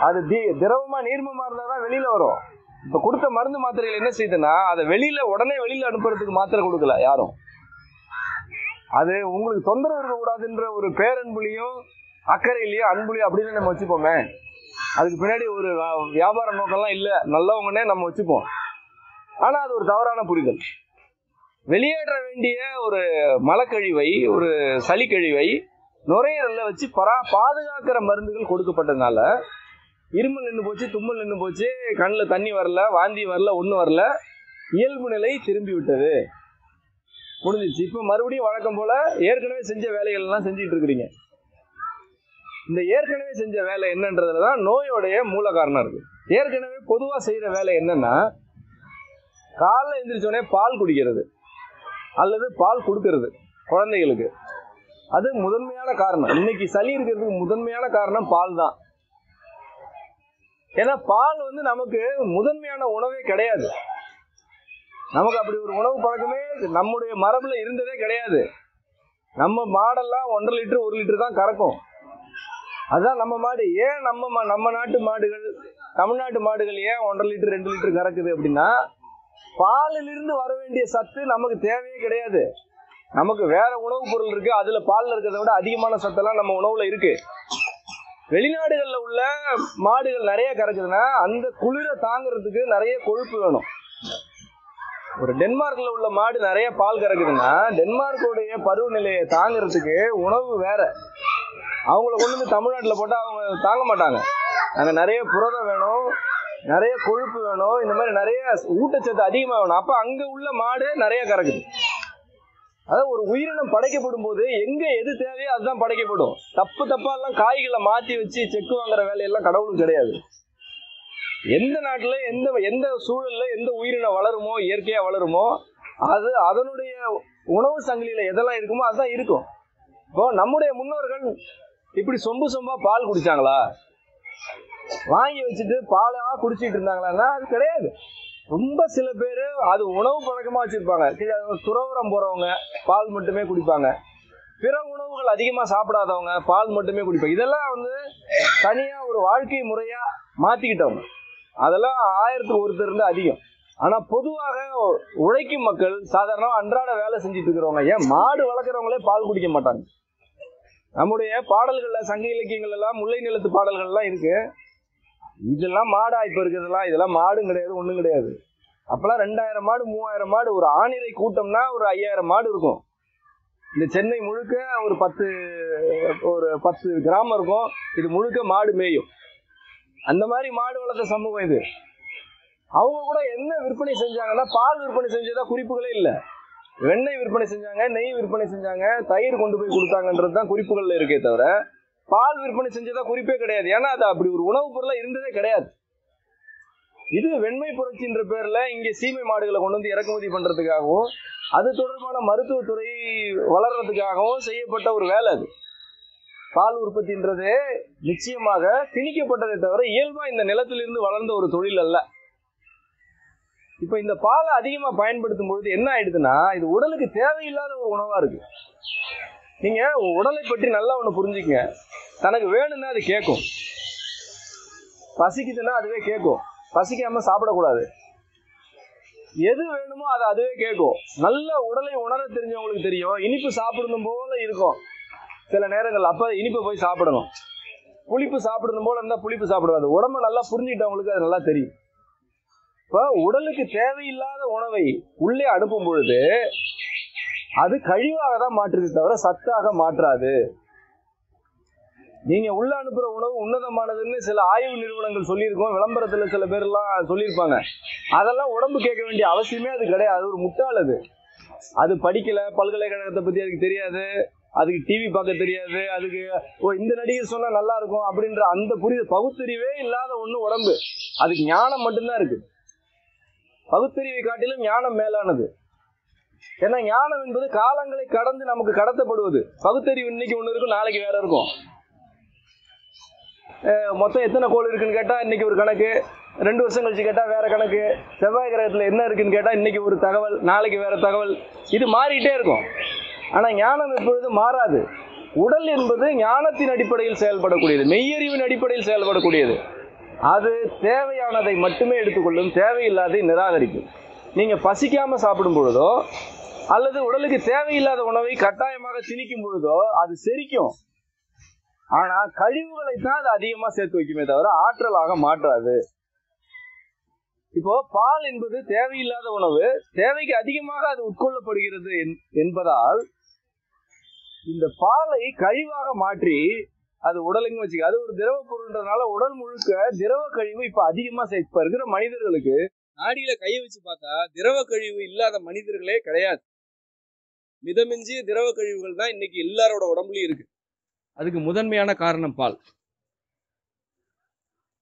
அது திரவமா நீர்மமா இருந்தாதான் வெளியில வரும். இப்ப கொடுத்த மருந்து மாத்திரைகள் என்ன செய்யுதுன்னா, அதை உடனே வெளியில அனுப்புறதுக்கு மாத்திரை கொடுக்கல யாரும். அது உங்களுக்கு தொந்தரவு இருக்கக்கூடாதுன்ற ஒரு பேரன்புலையும் அக்கறையிலையும் அன்புலையும் அப்படின்னு நம்ம வச்சுப்போமே. அதுக்கு பின்னாடி ஒரு வியாபார நோக்கம்லாம் இல்லை, நல்லவங்கன்னே நம்ம வச்சுப்போம். ஆனா அது ஒரு தவறான புரிதல். வெளியேற்ற வேண்டிய ஒரு மலக்கழிவை, ஒரு சளி கழிவை நுரையீரல்ல வச்சு பாதுகாக்கிற மருந்துகள் கொடுக்கப்பட்டதுனால இருமல் நின்று போச்சு, தும்மல் நின்று போச்சு, கண்ணில் தண்ணி வரல, வாந்தி வரல, ஒன்றும் வரல, இயல்பு நிலை திரும்பி விட்டது, முடிஞ்சிச்சு. இப்போ மறுபடியும் வழக்கம் போல ஏற்கனவே செஞ்ச வேலைகள் எல்லாம் செஞ்சுட்டு இருக்கிறீங்க. இந்த ஏற்கனவே செஞ்ச வேலை என்னன்றதுலதான் நோயோடைய மூல காரணம் இருக்கு. ஏற்கனவே பொதுவா செய்யற வேலை என்னன்னா, காலைல எந்திரிச்சோடனே பால் குடிக்கிறது அல்லது பால் கொடுக்கறது குழந்தைகளுக்கு. அது முதன்மையான காரணம். இன்னைக்கு சளி இருக்கிறதுக்கு முதன்மையான காரணம் பால் தான். ஏன்னா பால் நமக்கு முதன்மையான உணவே கிடையாது. நமக்கு அப்படி ஒரு உணவு பழக்கமே நம்முடைய மரபுல இருந்ததே கிடையாது. நம்ம மாடெல்லாம் 1.5 லிட்டர் 1 லிட்டர் தான் கறக்கும். அதுதான் நம்ம மாடு. ஏன் நம்ம நாட்டு மாடுகள், தமிழ்நாட்டு மாடுகள் ஏன் 1.5 லிட்டர் 2 லிட்டர் கறக்குது அப்படின்னா, பாலிலிருந்து வர வேண்டிய சத்து நமக்கு தேவையே கிடையாது. நமக்கு வேற உணவுப் பொருள் இருக்கு, அதுல பால்ல இருக்கிறத விட அதிகமான சத்தெல்லாம் நம்ம உணவுல இருக்கு. வெளிநாடுகள்ல உள்ள மாடுகள் நிறைய கறக்குதுன்னா அந்த குளிரை தாங்கிறதுக்கு நிறைய கொழுப்பு வேணும். ஒரு டென்மார்க்ல உள்ள மாடு நிறைய பால் கறக்குதுன்னா டென்மார்க்குடைய பருவநிலையை தாங்கிறதுக்கு உணவு வேற. அவங்கள கொண்டு தமிழ்நாட்டில் போட்டால் அவங்க தாங்க மாட்டாங்க. அங்கே நிறைய புரதம் வேணும், நிறைய கொழுப்பு வேணும், இந்த மாதிரி நிறைய ஊட்டச்சத்து அதிகமாக வேணும். அப்போ அங்கே உள்ள மாடு நிறைய கறக்குது. அதாவது ஒரு உயிரினம் படைக்கப்படும் போது எங்க எது தேவையோ அதுதான் படைக்கப்படும். தப்பாலாம் காய்களை மாற்றி வச்சு செக்கு வாங்குற வேலையெல்லாம் கடவுளுக்கு கிடையாது. எந்த நாட்டுல எந்த சூழல்ல எந்த உயிரினம் வளருமோ, இயற்கையா வளருமோ, அது அதனுடைய உணவு சங்கிலியில எதெல்லாம் இருக்குமோ அதுதான் இருக்கும். இப்போ நம்முடைய முன்னோர்கள் இப்படி சொம்பா பால் குடிச்சாங்களா? வாங்கி வச்சுட்டு பாலா குடிச்சிட்டு இருந்தாங்களா? அது கிடையாது. ரொம்ப சில பேர் அது உணவு பழக்கமா வச்சிருப்பாங்க. துறவரம் போறவங்க பால் மட்டுமே குடிப்பாங்க. பிற உணவுகள் அதிகமா சாப்பிடாதவங்க பால் மட்டுமே குடிப்பாங்க. இதெல்லாம் தனியா ஒரு வாழ்க்கை முறையா மாத்திக்கிட்டவங்க. அதெல்லாம் 1000க்கு ஒருத்தர் இருந்து அதிகம். ஆனா பொதுவாக உழைக்கும் மக்கள், சாதாரண அன்றாட வேலை செஞ்சுட்டு இருக்கிறவங்க, ஏன் மாடு வளர்க்குறவங்களே பால் குடிக்க மாட்டாங்க. நம்முடைய பாடல்கள்ல, சங்க இலக்கியங்கள் எல்லாம் முல்லை நிலத்து பாடல்கள் எல்லாம் இருக்கு. இதெல்லாம் மாடா இப்ப இருக்கிறதெல்லாம்? இதெல்லாம் மாடும் கிடையாது, ஒண்ணும் கிடையாது. அப்பெல்லாம் 2000 மாடு 3000 மாடு, ஒரு ஆணிரை கூட்டம்னா ஒரு 5000 மாடு இருக்கும். இந்த சென்னை முழுக்க ஒரு 10 கிராமம் இருக்கும். இது முழுக்க மாடு மேயும். அந்த மாதிரி மாடு வளர்த்த சமூகம் இது. அவங்க கூட என்ன விற்பனை செஞ்சாங்கன்னா, பால் விற்பனை செஞ்சதா குறிப்புகளே இல்லை. வெண்ணெய் விற்பனை செஞ்சாங்க, நெய் விற்பனை செஞ்சாங்க, தயிர் கொண்டு போய் கொடுத்தாங்கன்றது தான் குறிப்புகள்ல இருக்கே தவிர பால் விற்பனை செஞ்சதா குறிப்பே கிடையாது. ஏன்னா அது அப்படி ஒரு உணவுப் பொருளா இருந்ததே கிடையாது. இது வெண்மை புரட்சின்ற பேர்ல இங்க சீமை மாடுகளை கொண்டு வந்து இறக்குமதி பண்றதுக்காகவும் அது தொடர்பான மருத்துவத்துறை வளர்றதுக்காகவும் செய்யப்பட்ட ஒரு வேலை. அது பால் உற்பத்தின்றது நிச்சயமாக திணிக்கப்பட்டதை தவிர இயல்பா இந்த நிலத்திலிருந்து வளர்ந்த ஒரு தொழில் அல்ல. இப்ப இந்த பாலை அதிகமா பயன்படுத்தும் பொழுது என்ன ஆயிடுதுன்னா, இது உடலுக்கு தேவையில்லாத ஒரு உணவா இருக்கு. நீங்க உடலை பற்றி நல்லா ஒண்ணு புரிஞ்சுக்கங்க. தனக்கு வேணும்னா அது கேட்கும், பசிக்குதுன்னா அதுவே கேட்கும். பசிக்காம சாப்பிடக்கூடாது. எது வேணுமோ அதை அதுவே கேட்கும். நல்ல உடலை உணர தெரிஞ்சவங்களுக்கு தெரியும், இனிப்பு சாப்பிடணும் போல இருக்கும் சில நேரங்கள், அப்ப இனிப்பை போய் சாப்பிடணும். புளிப்பு சாப்பிடணும் போல இருந்தா புளிப்பு சாப்பிடாது. உடம்ப நல்லா புரிஞ்சுக்கிட்டவங்களுக்கு அது நல்லா தெரியும். இப்ப உடலுக்கு தேவையில்லாத உணவை உள்ளே அனுப்பும் பொழுது அது கழிவாக தான் மாற்றுது தவிர சத்தாக மாற்றாது. நீங்க உள்ள அனுப்புற உணவு உன்னதமானதுன்னு சில ஆய்வு நிறுவனங்கள் சொல்லியிருக்கோம், விளம்பரத்துல சில பேர் எல்லாம் சொல்லியிருப்பாங்க. அதெல்லாம் உடம்பு கேட்க வேண்டிய அவசியமே அது கிடையாது. அது ஒரு முட்டாள். அது படிக்கல, பல்கலைக்கழகத்தை பத்தி அதுக்கு தெரியாது, அதுக்கு டிவி பார்க்க தெரியாது, அதுக்கு இந்த நடிகர் சொன்னா நல்லா இருக்கும் அப்படின்ற அந்த புரிதல் பகுத்தறிவே இல்லாத ஒண்ணு உடம்பு. அதுக்கு ஞானம் மட்டும்தான் இருக்கு. பகுத்தறிவை காட்டிலும் ஞானம் மேலானது. ஏன்னா ஞானம் என்பது காலங்களை கடந்து நமக்கு கடத்தப்படுவது. பகுத்தறிவு இன்னைக்கு ஒண்ணு இருக்கும், நாளைக்கு வேற இருக்கும். மொத்தம் எத்தனை கோள் இருக்குன்னு கேட்டா இன்னைக்கு ஒரு கணக்கு, 2 வருஷம் கழிச்சு கேட்டா வேற கணக்கு. செவ்வாய் கிரகத்துல என்ன இருக்குன்னு கேட்டா இன்னைக்கு ஒரு தகவல், நாளைக்கு வேற தகவல். இது மாறிட்டே இருக்கும். ஆனா ஞானம் எப்பொழுது மாறாது. உடல் என்பது ஞானத்தின் அடிப்படையில் செயல்படக்கூடியது, மெய்யறிவின் அடிப்படையில் செயல்படக்கூடியது. அது தேவையானதை மட்டுமே எடுத்துக்கொள்ளும், தேவையில்லாதை நிராகரிக்கும். நீங்க பசிக்காம சாப்பிடும் பொழுதோ அல்லது உடலுக்கு தேவையில்லாத உணவை கட்டாயமாக திணிக்கும் பொழுதோ அது செரிக்கும். ஆனா கழிவுகளை தான் அது அதிகமா சேர்த்து வைக்குமே தவிர ஆற்றலாக மாற்றாது. இப்போ பால் என்பது தேவையில்லாத உணவு, தேவைக்கு அதிகமாக அது உட்கொள்ளப்படுகிறது என்பதால் இந்த பாலை கழிவாக மாற்றி அது உடலுங்க வச்சுக்க. அது ஒரு திரவ பொருள்ன்றதுனால உடல் முழுக்க திரவ கழிவு இப்ப அதிகமா இப்ப இருக்கிற மனிதர்களுக்கு நாடியில கையை வச்சு பார்த்தா திரவ கழிவு இல்லாத மனிதர்களே கிடையாது. மிதமிஞ்சிய திரவ கழிவுகள் தான் இன்னைக்கு எல்லாரோட உடம்புலயும் இருக்கு. அதுக்கு முதன்மையான காரணம் பால்.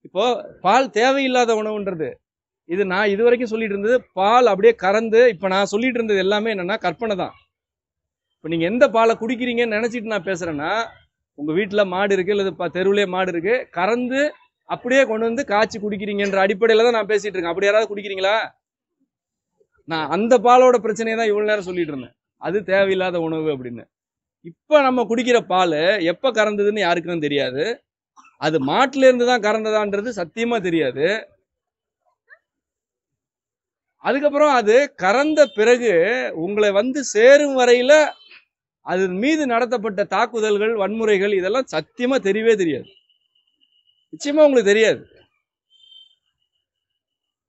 இப்போ பால் தேவையில்லாத உணவுன்றது இது நான் இதுவரைக்கும் சொல்லிட்டு இருந்தது. பால் அப்படியே கறந்து, இப்ப நான் சொல்லிட்டு இருந்தது எல்லாமே என்னன்னா கற்பனை தான். இப்ப நீங்க எந்த பாலை குடிக்கிறீங்கன்னு நினைச்சிட்டு நான் பேசுறேன்னா, உங்க வீட்டுல மாடு இருக்கு அல்லது தெருவிலே மாடு இருக்கு, கறந்து அப்படியே கொண்டு வந்து காய்ச்சி குடிக்கிறீங்கன்ற அடிப்படையில தான் நான் பேசிட்டு இருக்கேன். அப்படி யாராவது குடிக்கிறீங்களா? நான் அந்த பாலோட பிரச்சனையை தான் இவ்வளவு நேரம் சொல்லிட்டு இருந்தேன், அது தேவையில்லாத உணவு அப்படின்னு. இப்ப நம்ம குடிக்கிற பால் எப்ப கறந்ததுன்னு யாருக்கும் தெரியாது. அது மாட்டுல இருந்து தான் கறந்ததான்றது சத்தியமா தெரியாது. அதுக்கப்புறம் அது கறந்த பிறகு உங்களை வந்து சேரும் வரையில அது மீது நடத்தப்பட்ட தாக்குதல்கள், வன்முறைகள் இதெல்லாம் சத்தியமா தெரியவே தெரியாது. நிச்சயமா உங்களுக்கு தெரியாது.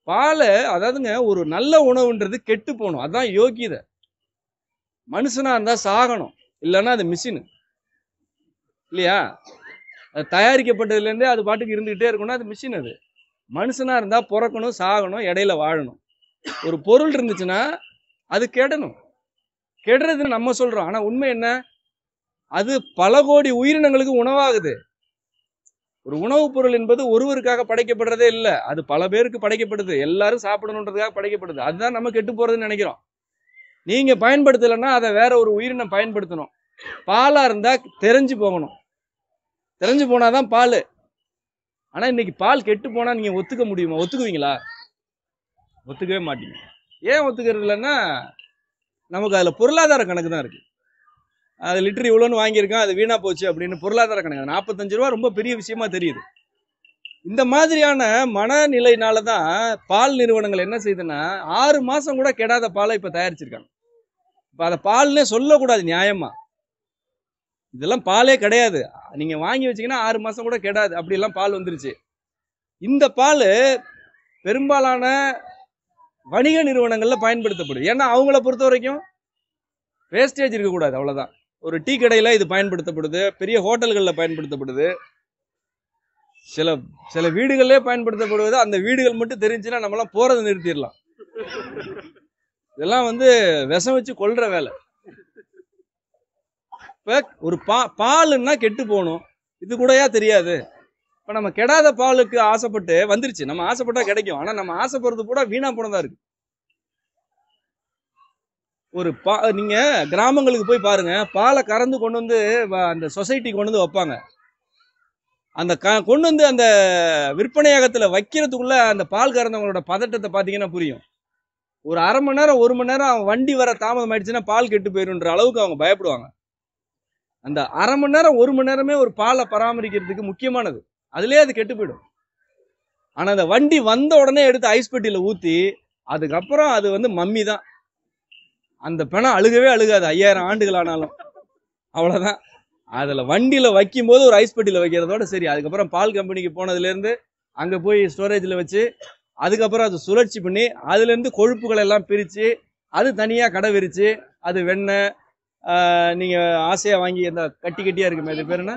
பாலை அதாவதுங்க ஒரு நல்ல உணவுன்றது கெட்டு போகணும், அதான் யோகியதை. மனுஷனா இருந்தா சாகணும், இல்லைன்னா அது மிஷின் இல்லையா? அது தயாரிக்கப்பட்டதுல இருந்தே அது பாட்டுக்கு இருந்துகிட்டே இருக்கணும், அது மிஷின். அது மனுஷனா இருந்தா பிறக்கணும், சாகணும், இடையில வாழணும். ஒரு பொருள் இருந்துச்சுன்னா அது கெடணும். கெடுறதுன்னு நம்ம சொல்றோம், ஆனா உண்மை என்ன? அது பல கோடி உயிரினங்களுக்கு உணவாகுது. ஒரு உணவுப் பொருள் என்பது ஒருவருக்காக படைக்கப்படுறதே இல்லை, அது பல பேருக்கு படைக்கப்படுது, எல்லாரும் சாப்பிடணுன்றதுக்காக படைக்கப்படுது. அதுதான் நம்ம கெட்டு போறதுன்னு நினைக்கிறோம். நீங்க பயன்படுத்தலைன்னா அதை வேற ஒரு உயிரினம் பயன்படுத்தணும். பாலா இருந்தா தெரிஞ்சு போகணும், தெரிஞ்சு போனாதான் பால். ஆனா இன்னைக்கு பால் கெட்டு போனா நீங்க ஒத்துக்க முடியுமா? ஒத்துக்குவீங்களா? ஒத்துக்கவே மாட்டீங்க. ஏன் ஒத்துக்கிறது இல்லைன்னா, நமக்கு அதுல பொருளாதார கணக்கு தான் இருக்கு. அது லிட்டர் இவ்வளோன்னு வாங்கியிருக்கான், அது வீணா போச்சு அப்படின்னு பொருளாதார கணக்கு. 45 ரூபா ரொம்ப பெரிய விஷயமா தெரியுது. இந்த மாதிரியான மனநிலையினாலதான் பால் நிறுவனங்கள் என்ன செய்யுதுன்னா 6 மாசம் கூட கெடாத பாலை இப்ப தயாரிச்சிருக்காங்க. இப்ப அதை பால்னே சொல்லக்கூடாது நியாயமா. இதெல்லாம் பாலே கிடையாது, நீங்க வாங்கி வச்சீங்கன்னா 6 மாசம் கூட கெடாது, அப்படி எல்லாம் பால் வந்துருச்சு. இந்த பால் பெரும்பாலான வணிக நிறுவனங்கள்ல பயன்படுத்தப்படுது. ஏன்னா அவங்கள பொறுத்த வரைக்கும் வேஸ்டேஜ் இருக்கக்கூடாது, அவ்வளவுதான். ஒரு டீ கடையில இது பயன்படுத்தப்படுது, பெரிய ஹோட்டல்கள்ல பயன்படுத்தப்படுது, சில வீடுகளே பயன்படுத்தப்படுவது. அந்த வீடுகள் மட்டும் தெரிஞ்சுன்னா நம்மளாம் போறதை நிறுத்திடலாம். இதெல்லாம் வந்து விஷம் வச்சு கொல்ற வேலை. இப்ப ஒரு பாலுன்னா கெட்டு போகணும், இது கூடயா தெரியாது? இப்ப நம்ம கெடாத பாலுக்கு ஆசைப்பட்டு வந்துருச்சு, நம்ம ஆசைப்பட்டா கிடைக்கும், ஆனா நம்ம ஆசைப்படுறது கூட வீணா போனதா இருக்கு. ஒரு நீங்க கிராமங்களுக்கு போய் பாருங்க, பாலை கறந்து கொண்டு வந்து அந்த சொசைட்டி கொண்டு வந்து வைப்பாங்க. அந்த கொண்டு வந்து அந்த விற்பனையகத்துல வைக்கிறதுக்குள்ள அந்த பால் கறந்தவங்களோட பதட்டத்தை பாத்தீங்கன்னா புரியும். ஒரு அரை மணி நேரம் 1 மணி நேரம் வண்டி வர தாமதம் ஆயிடுச்சுன்னா பால் கெட்டு போயிருன்ற அளவுக்கு அவங்க பயப்படுவாங்க. அந்த அரை மணி நேரம் 1 மணி நேரமே ஒரு பாலை பராமரிக்கிறதுக்கு முக்கியமானது, அதுலயே அது கெட்டு போயிடும். ஆனா அந்த வண்டி வந்த உடனே எடுத்து ஐஸ் பெட்டியில ஊத்தி அதுக்கப்புறம் அது வந்து மம்மி தான். அந்த பிணம் அழுகவே அழுகாது 5000 ஆண்டுகள் ஆனாலும். அவ்வளவுதான். அதுல வண்டியில வைக்கும் போது ஒரு ஐஸ் பெட்டியில வைக்கிறதோட சரி. அதுக்கப்புறம் பால் கம்பெனிக்கு போனதுல இருந்து அங்க போய் ஸ்டோரேஜ்ல வச்சு அதுக்கப்புறம் அது சுழற்சி பண்ணி அதுல இருந்து கொழுப்புகளை எல்லாம் பிரிச்சு அது தனியா கடை விரிச்சு அது வெண்ணெய், நீங்க ஆசையா வாங்கி இந்த கட்டி கட்டியா இருக்குமே அது பேர் என்ன,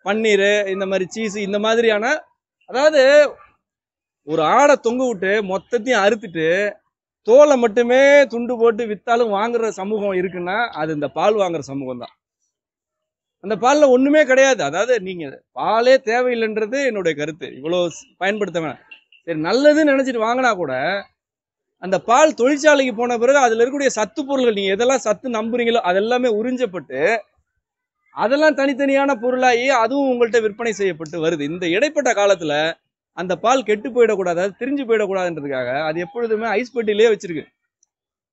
பன்னீர், இந்த மாதிரி சீஸ், இந்த மாதிரியான, அதாவது ஒரு ஆடை தொங்க விட்டு மொத்தத்தையும் அறுத்துட்டு தோலை மட்டுமே துண்டு போட்டு வித்தாலும் வாங்குற சமூகம் இருக்குன்னா அது இந்த பால் வாங்குற சமூகம் தான். அந்த பால்ல ஒண்ணுமே கிடையாது. அதாவது நீங்க பாலே தேவையில்லைன்றது என்னுடைய கருத்து. இவ்வளவு பயன்படுத்த வேணாம். சரி, நல்லதுன்னு நினைச்சிட்டு வாங்கினா கூட அந்த பால் தொழிற்சாலைக்கு போன பிறகு அதுல இருக்கக்கூடிய சத்து பொருள்கள், நீங்க எதெல்லாம் சத்து நம்புறீங்களோ அதெல்லாமே உறிஞ்சப்பட்டு அதெல்லாம் தனித்தனியான பொருளாகி அதுவும் உங்கள்கிட்ட விற்பனை செய்யப்பட்டு வருது. இந்த இடைப்பட்ட காலத்துல அந்த பால் கெட்டு போயிடக்கூடாது, அது திரிஞ்சு போயிடக்கூடாதுன்றதுக்காக அது எப்பொழுதுமே ஐஸ் பெட்டிலே வச்சிருக்கு.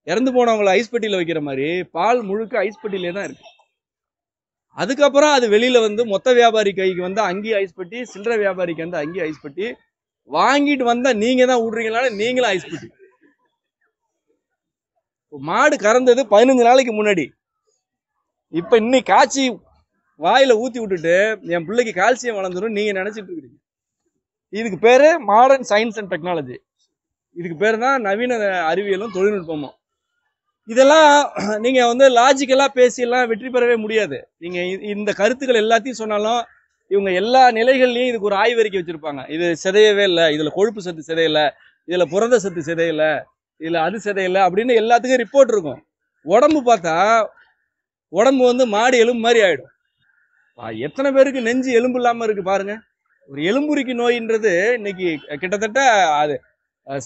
இறந்து போனவங்களை ஐஸ் பெட்டியில வைக்கிற மாதிரி பால் முழுக்க ஐஸ் பெட்டிலே தான் இருக்கு. அதுக்கப்புறம் அது வெளியில வந்து மொத்த வியாபாரி கைக்கு வந்து அங்கேயும் ஐஸ் பெட்டி, சில்லறை வியாபாரிக்கு வந்து அங்கேயும் ஐஸ் பெட்டி, வாங்கிட்டு வந்தா நீங்க தான் விடுறீங்களான்னு நீங்களும் ஐஸ் பெட்டி. மாடு கறந்தது 15 நாளைக்கு முன்னாடி, இப்ப இன்னைக்கு காய்ச்சி வாயில ஊத்தி விட்டுட்டு என் பிள்ளைக்கு கால்சியம் வளர்ந்துடும் நீங்க நினைச்சிட்டு இருக்கீங்க. இதுக்கு பேரு மாடர்ன் சயின்ஸ் அண்ட் டெக்னாலஜி. இதுக்கு பேரு தான் நவீன அறிவியலும் தொழில்நுட்பமும். இதெல்லாம் நீங்க வந்து லாஜிக்கலா பேசியெல்லாம் வெற்றி பெறவே முடியாது. நீங்க இந்த கருத்துக்கள் எல்லாத்தையும் சொன்னாலும் இவங்க எல்லா நிலைகள்லயும் இதுக்கு ஒரு ஆய்வறிக்கை வச்சிருப்பாங்க. இது சிதையவே இல்லை, இதுல கொழுப்பு சத்து சிதையல, இதுல புரத சத்து சிதையல, இதுல அது சிதையல அப்படின்னு எல்லாத்துக்கும் ரிப்போர்ட் இருக்கும். உடம்பு பார்த்தா உடம்பு வந்து மாடு எலும்பு மாதிரி ஆயிடும். எத்தனை பேருக்கு நெஞ்சு எலும்பு இல்லாம இருக்கு பாருங்க. ஒரு எலும்புரிக்கு நோயின்றது இன்னைக்கு கிட்டத்தட்ட அது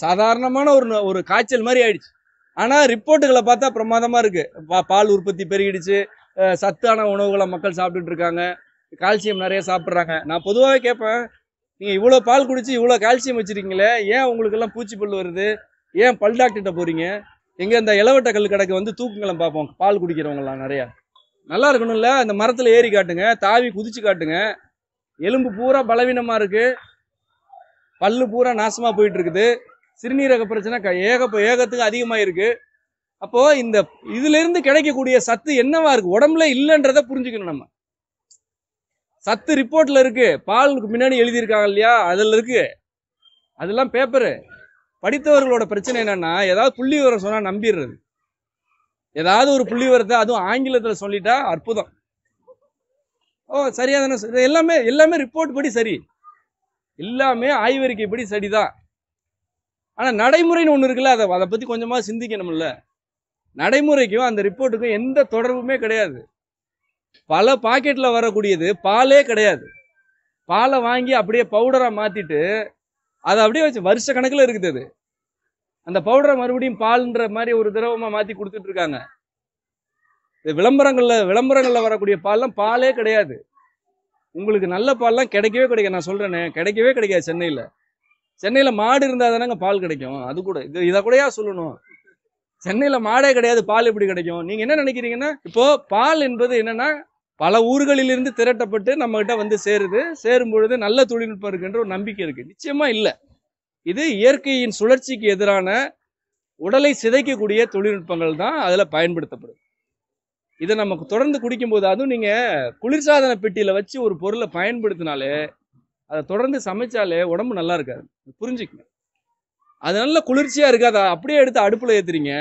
சாதாரணமான ஒரு காய்ச்சல் மாதிரி ஆயிடுச்சு. ஆனா ரிப்போர்ட்டுகளை பார்த்தா பிரமாதமா இருக்கு. பால் உற்பத்தி பெருகிடுச்சு, சத்தான உணவுகளை மக்கள் சாப்பிட்டுட்டு இருக்காங்க, கால்சியம் நிறைய சாப்பிட்றாங்க. நான் பொதுவாகவே கேட்பேன், நீங்க இவ்வளவு பால் குடிச்சு இவ்வளவு கால்சியம் வச்சிருக்கீங்களே, ஏன் உங்களுக்கு எல்லாம் பூச்சி பல் வருது, ஏன் பல் டாக்டர்கிட்ட போறீங்க? எங்க இந்த இளவட்ட கல் கடைக்கு வந்து தூக்குங்களம் பார்ப்போம். பால் குடிக்கிறவங்க எல்லாம் நிறைய நல்லா இருக்கணும்ல, அந்த மரத்துல ஏறி காட்டுங்க, தாவி குதிச்சு காட்டுங்க. எலும்பு பூரா பலவீனமா இருக்கு, பல்லு பூரா நாசமா போயிட்டு இருக்குது, சிறுநீரக பிரச்சனை ஏகத்துக்கு அதிகமா இருக்கு. அப்போ இந்த இதுல இருந்து கிடைக்கக்கூடிய சத்து என்னவா இருக்கு, உடம்புல இல்லைன்றத புரிஞ்சுக்கணும். நம்ம சத்து ரிப்போர்ட்ல இருக்கு, பாலுக்கு முன்னாடி எழுதியிருக்காங்க இல்லையா, அதுல இருக்கு. அதெல்லாம் பேப்பரு. படித்தவர்களோட பிரச்சனை என்னன்னா, ஏதாவது புள்ளி விவரம் சொன்னா நம்பிடுறது. ஏதாவது ஒரு புள்ளி விவரத்தை அதுவும் ஆங்கிலத்துல சொல்லிட்டா அற்புதம், சரியா தானே. எல்லாமே ரிப்போர்ட் படி சரி, எல்லாமே ஆய்வறிக்கை படி சரிதான். ஆனா நடைமுறைன்னு ஒண்ணு இருக்குல்ல, அதை பத்தி கொஞ்சமா சிந்திக்கணும்ல. நடைமுறைக்கும் அந்த ரிப்போர்ட்டுக்கும் எந்த தொடர்புமே கிடையாது. பல பாக்கெட்ல வரக்கூடியது பாலே கிடையாது. பாலை வாங்கி அப்படியே பவுடரா மாத்திட்டு அதை அப்படியே வச்சு வருஷ கணக்குல இருக்குது. அது அந்த பவுடரை மறுபடியும் பால்ன்ற மாதிரி ஒரு திரவமா மாத்தி கொடுத்துட்டு இருக்காங்க. விளம்பரங்கள்ல வரக்கூடிய பால்லாம் பாலே கிடையாது. உங்களுக்கு நல்ல பால்லாம் கிடைக்கவே கிடைக்காது. நான் சொல்றேனே, கிடைக்கவே கிடைக்காது. சென்னையில மாடு இருந்தா தானங்க பால் கிடைக்கும். அது கூட இதை கூடயா சொல்லணும்? சென்னையில மாடே கிடையாது, பால் எப்படி கிடைக்கும்? நீங்க என்ன நினைக்கிறீங்கன்னா, இப்போ பால் என்பது என்னன்னா பல ஊர்களிலிருந்து திரட்டப்பட்டு நம்ம கிட்ட வந்து சேரும் பொழுது நல்ல தொழில்நுட்பம் இருக்குன்ற ஒரு நம்பிக்கை இருக்கு. நிச்சயமா இல்ல. இது இயற்கையின் சுழற்சிக்கு எதிரான உடலை சிதைக்கக்கூடிய தொழில்நுட்பங்கள் தான் அதுல பயன்படுத்தப்படுது. இதை நமக்கு தொடர்ந்து குடிக்கும் போது, அதுவும் நீங்க குளிர்சாதன பெட்டியில வச்சு ஒரு பொருளை பயன்படுத்தினாலே, அதை தொடர்ந்து சமைச்சாலே உடம்பு நல்லா இருக்காது. புரிஞ்சுக்கங்க. அது நல்ல குளிர்ச்சியா இருக்கு, அதை அப்படியே எடுத்து அடுப்புல ஏத்துறீங்க.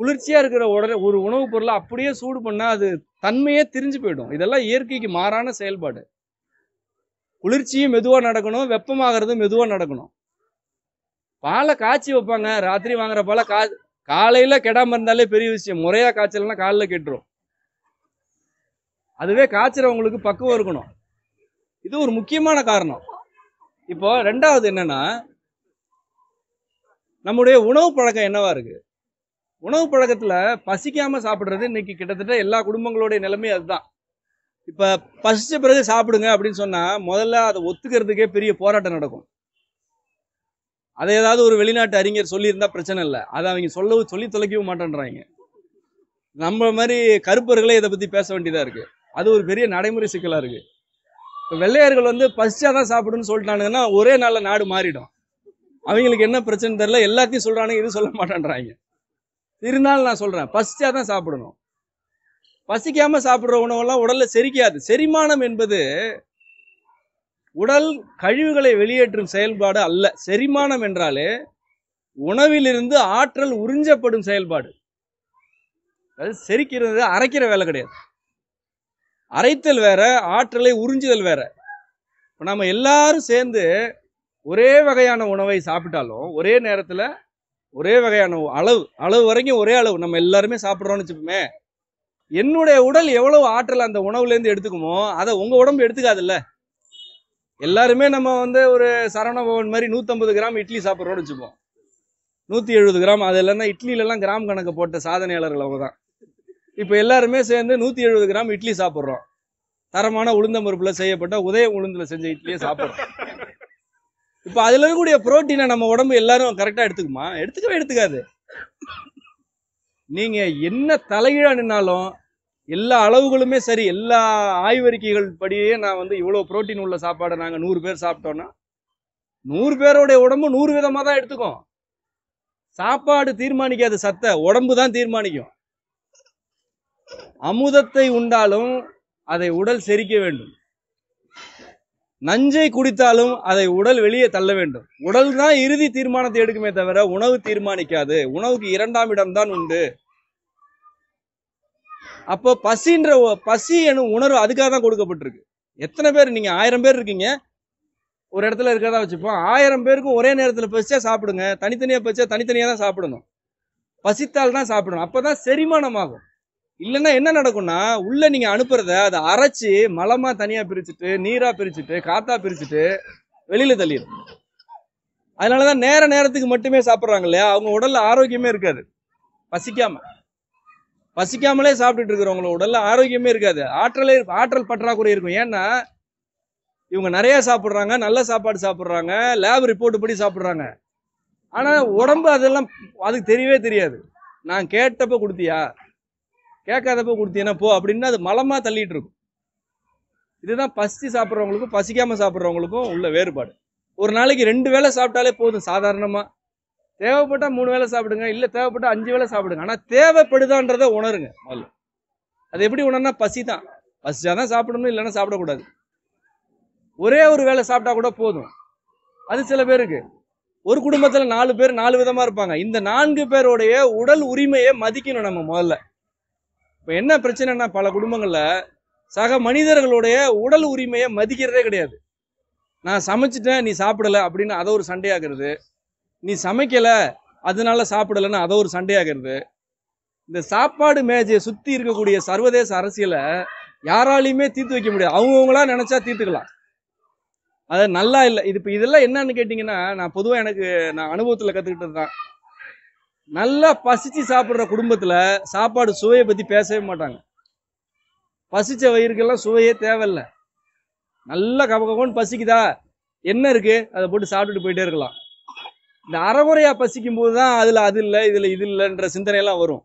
குளிர்ச்சியா இருக்கிற ஒரு உணவுப் பொருளை அப்படியே சூடு பண்ணா அது தன்மையே திரிஞ்சு போயிடும். இதெல்லாம் இயற்கைக்கு மாறான செயல்பாடு. குளிர்ச்சியும் மெதுவா நடக்கணும், வெப்பமாகறதும் மெதுவா நடக்கணும். பாலை காய்ச்சி வைப்பாங்க, ராத்திரி வாங்குற பாலை காலையில கெடாம இருந்தாலே பெரிய விஷயம். முறையா காய்ச்சல்னா காலைல கெட்டுரும். அதுவே காய்ச்சறவங்களுக்கு பக்குவம் இருக்கணும். இது ஒரு முக்கியமான காரணம். இப்போ ரெண்டாவது என்னன்னா, நம்முடைய உணவு பழக்கம் என்னவா இருக்கு? உணவு பழக்கத்துல பசிக்காம சாப்பிடுறது இன்னைக்கு கிட்டத்தட்ட எல்லா குடும்பங்களுடைய நிலைமை அதுதான். இப்ப பசிச்ச பிறகு சாப்பிடுங்க அப்படின்னு சொன்னா முதல்ல அதை ஒத்துக்கிறதுக்கே பெரிய போராட்டம் நடக்கும். அதை ஏதாவது ஒரு வெளிநாட்டு அறிஞர் சொல்லியிருந்தா பிரச்சனை இல்லை, அதை அவங்க சொல்லி தொலைக்கவும் மாட்டேன்றாங்க. நம்ம மாதிரி கருப்பர்களே இதை பத்தி பேச வேண்டியதா இருக்கு. அது ஒரு பெரிய நடைமுறை சிக்கலா இருக்கு. இப்ப வெள்ளையர்கள் வந்து பசிச்சாதான் சாப்பிடுன்னு சொல்லிட்டானுங்கன்னா ஒரே நாள்ல நாடு மாறிடும். அவங்களுக்கு என்ன பிரச்சனை தெரியல, எல்லாத்தையும் சொல்றானுங்க, இது சொல்ல மாட்டேன்றாங்க. இருந்தாலும் நான் சொல்றேன், பசிச்சாதான் சாப்பிடணும். பசிக்காம சாப்பிடுற உணவெல்லாம் உடல்ல செரிக்காது. செரிமானம் என்பது உடல் கழிவுகளை வெளியேற்றும் செயல்பாடு அல்ல. செரிமானம் என்றாலே உணவிலிருந்து ஆற்றல் உறிஞ்சப்படும் செயல்பாடு. அது செரிக்கிறது அரைக்கிற வேலை கிடையாது. அரைத்தல் வேற, ஆற்றலை உறிஞ்சுதல் வேற. இப்போ நம்ம எல்லாரும் சேர்ந்து ஒரே வகையான உணவை சாப்பிட்டாலும் ஒரே நேரத்துல ஒரே வகையான அளவு வரைக்கும் ஒரே அளவு நம்ம எல்லாருமே சாப்பிட்றோம்னு வச்சுப்போமே, என்னுடைய உடல் எவ்வளவு ஆற்றல் அந்த உணவுல இருந்து எடுத்துக்குமோ அதை உங்க உடம்பு எடுத்துக்காதுல்ல. எல்லாருமே நம்ம ஒரு சரவணபவன் மாதிரி 150 கிராம் இட்லி சாப்பிட்றோம்னு வச்சுப்போம், 170 கிராம், அது இல்லைன்னா இட்லியிலலாம் கிராம் கணக்கு போட்ட சாதனையாளர்கள் அவங்க தான். இப்போ எல்லாருமே சேர்ந்து 170 கிராம் இட்லி சாப்பிட்றோம். தரமான உளுந்தம்பருப்புல செய்யப்பட்ட உதய உளுந்துல செஞ்ச இட்லியே சாப்பிட்றோம். இப்போ அதுல இருக்கக்கூடிய புரோட்டீனை நம்ம உடம்பு எல்லாரும் கரெக்டா எடுத்துக்குமா? எடுத்துக்காது. நீங்க என்ன தலைகீழா நின்னாலும் எல்லா அளவுகளுமே சரி, எல்லா ஆய்வறிக்கைகள் படியே நான் இவ்வளவு புரோட்டீன் உள்ள சாப்பாடை நாங்க 100 பேர் சாப்பிட்டோம்னா 100 பேருடைய உடம்பு 100 விதமா தான் எடுத்துக்கும். சாப்பாடு தீர்மானிக்காது சத்தை, உடம்பு தான் தீர்மானிக்கும். அமுதத்தை உண்டாலும் அதை உடல் செரிக்க வேண்டும். நஞ்சை குடித்தாலும் அதை உடல் வெளியே தள்ள வேண்டும். உடல் தான் இறுதி தீர்மானத்தை எடுக்குமே தவிர உணவு தீர்மானிக்காது. உணவுக்கு 2ஆம் இடம் தான் உண்டு. அப்போ பசி எனும் உணர்வு அதுக்காக தான் கொடுக்கப்பட்டிருக்கு. எத்தனை பேர், நீங்க 1000 பேர் இருக்கீங்க, ஒரு இடத்துல இருக்கிறதா வச்சுப்போம், 1000 பேருக்கும் ஒரே நேரத்தில் பசிச்சா சாப்பிடுங்க. தனித்தனியா பசிச்சா தனித்தனியா தான் சாப்பிடணும். பசித்தால் தான் சாப்பிடணும். அப்பதான் செரிமானம் ஆகும். இல்லைன்னா என்ன நடக்கும்னா, உள்ள நீங்க அனுப்புறத அதை அரைச்சு மலமா தனியா பிரிச்சுட்டு, நீரா பிரிச்சுட்டு, காத்தா பிரிச்சுட்டு வெளியில தள்ளிடும். அதனாலதான் நேரத்துக்கு மட்டுமே சாப்பிட்றாங்க இல்லையா, அவங்க உடல்ல ஆரோக்கியமே இருக்காது. பசிக்காமலே சாப்பிட்டுட்டு இருக்கிறவங்கள உடல்ல ஆரோக்கியமே இருக்காது. ஆற்றல் பற்றாக்குறை இருக்கும். ஏன்னா இவங்க நிறைய சாப்பிட்றாங்க, நல்ல சாப்பாடு சாப்பிட்றாங்க, லேப் ரிப்போர்ட் படி சாப்பிட்றாங்க. ஆனா உடம்பு அதெல்லாம் அதுக்கு தெரியவே தெரியாது. நான் கேட்டப்ப கொடுத்தியா, கேட்காதப்ப கொடுத்தீங்கன்னா போ அப்படின்னு அது மலமா தள்ளிட்டு இருக்கும். இதுதான் பசி சாப்பிட்றவங்களுக்கும் பசிக்காம சாப்பிட்றவங்களுக்கும் உள்ள வேறுபாடு. ஒரு நாளைக்கு 2 வேளை சாப்பிட்டாலே போதும். சாதாரணமா தேவைப்பட்டா 3 வேளை சாப்பிடுங்க, இல்ல தேவைப்பட்டா 5 வேளை சாப்பிடுங்க. ஆனா தேவைப்படுதான்றத உணருங்க முதல்ல. அது எப்படி உணர்னா, பசி தான். பசிச்சாதான் சாப்பிடணும், இல்லைன்னா சாப்பிடக்கூடாது. ஒரே ஒரு வேளை சாப்பிட்டா கூட போதும். அது சில பேருக்கு. ஒரு குடும்பத்துல 4 பேர் 4 விதமா இருப்பாங்க. இந்த 4 பேருடைய உடல் உரிமையை மதிக்கணும் நம்ம முதல்ல. இப்ப என்ன பிரச்சனைனா, பல குடும்பங்கள்ல சக மனிதர்களுடைய உடல் உரிமையை மதிக்கிறதே கிடையாது. நான் சமைச்சிட்டேன் நீ சாப்பிடல அப்படின்னு அதை ஒரு சண்டையாகிறது, நீ சமைக்கல அதனால சாப்பிடலன்னு அதை ஒரு சண்டையாகிறது. இந்த சாப்பாடு மேஜையை சுத்தி இருக்கக்கூடிய சர்வதேச அரசியலை யாராலையுமே தீர்த்து வைக்க முடியாது. அவங்கவுங்களா நினைச்சா தீர்த்துக்கலாம். அது நல்லா இல்லை. இதெல்லாம் என்னன்னு கேட்டீங்கன்னா, நான் அனுபவத்துல கத்துக்கிட்டது தான். நல்லா பசிச்சு சாப்பிடுற குடும்பத்துல சாப்பாடு சுவையை பத்தி பேசவே மாட்டாங்க. பசிச்ச வயிறுக்கெல்லாம் சுவையே தேவையில்லை. நல்லா கபகபன்னு பசிக்குதா, என்ன இருக்கு அதை போட்டு சாப்பிட்டுட்டு போயிட்டே இருக்கலாம். இந்த அறகுறையா பசிக்கும் போதுதான் அதுல அது இல்லை இதுல இது இல்லைன்ற சிந்தனையெல்லாம் வரும்.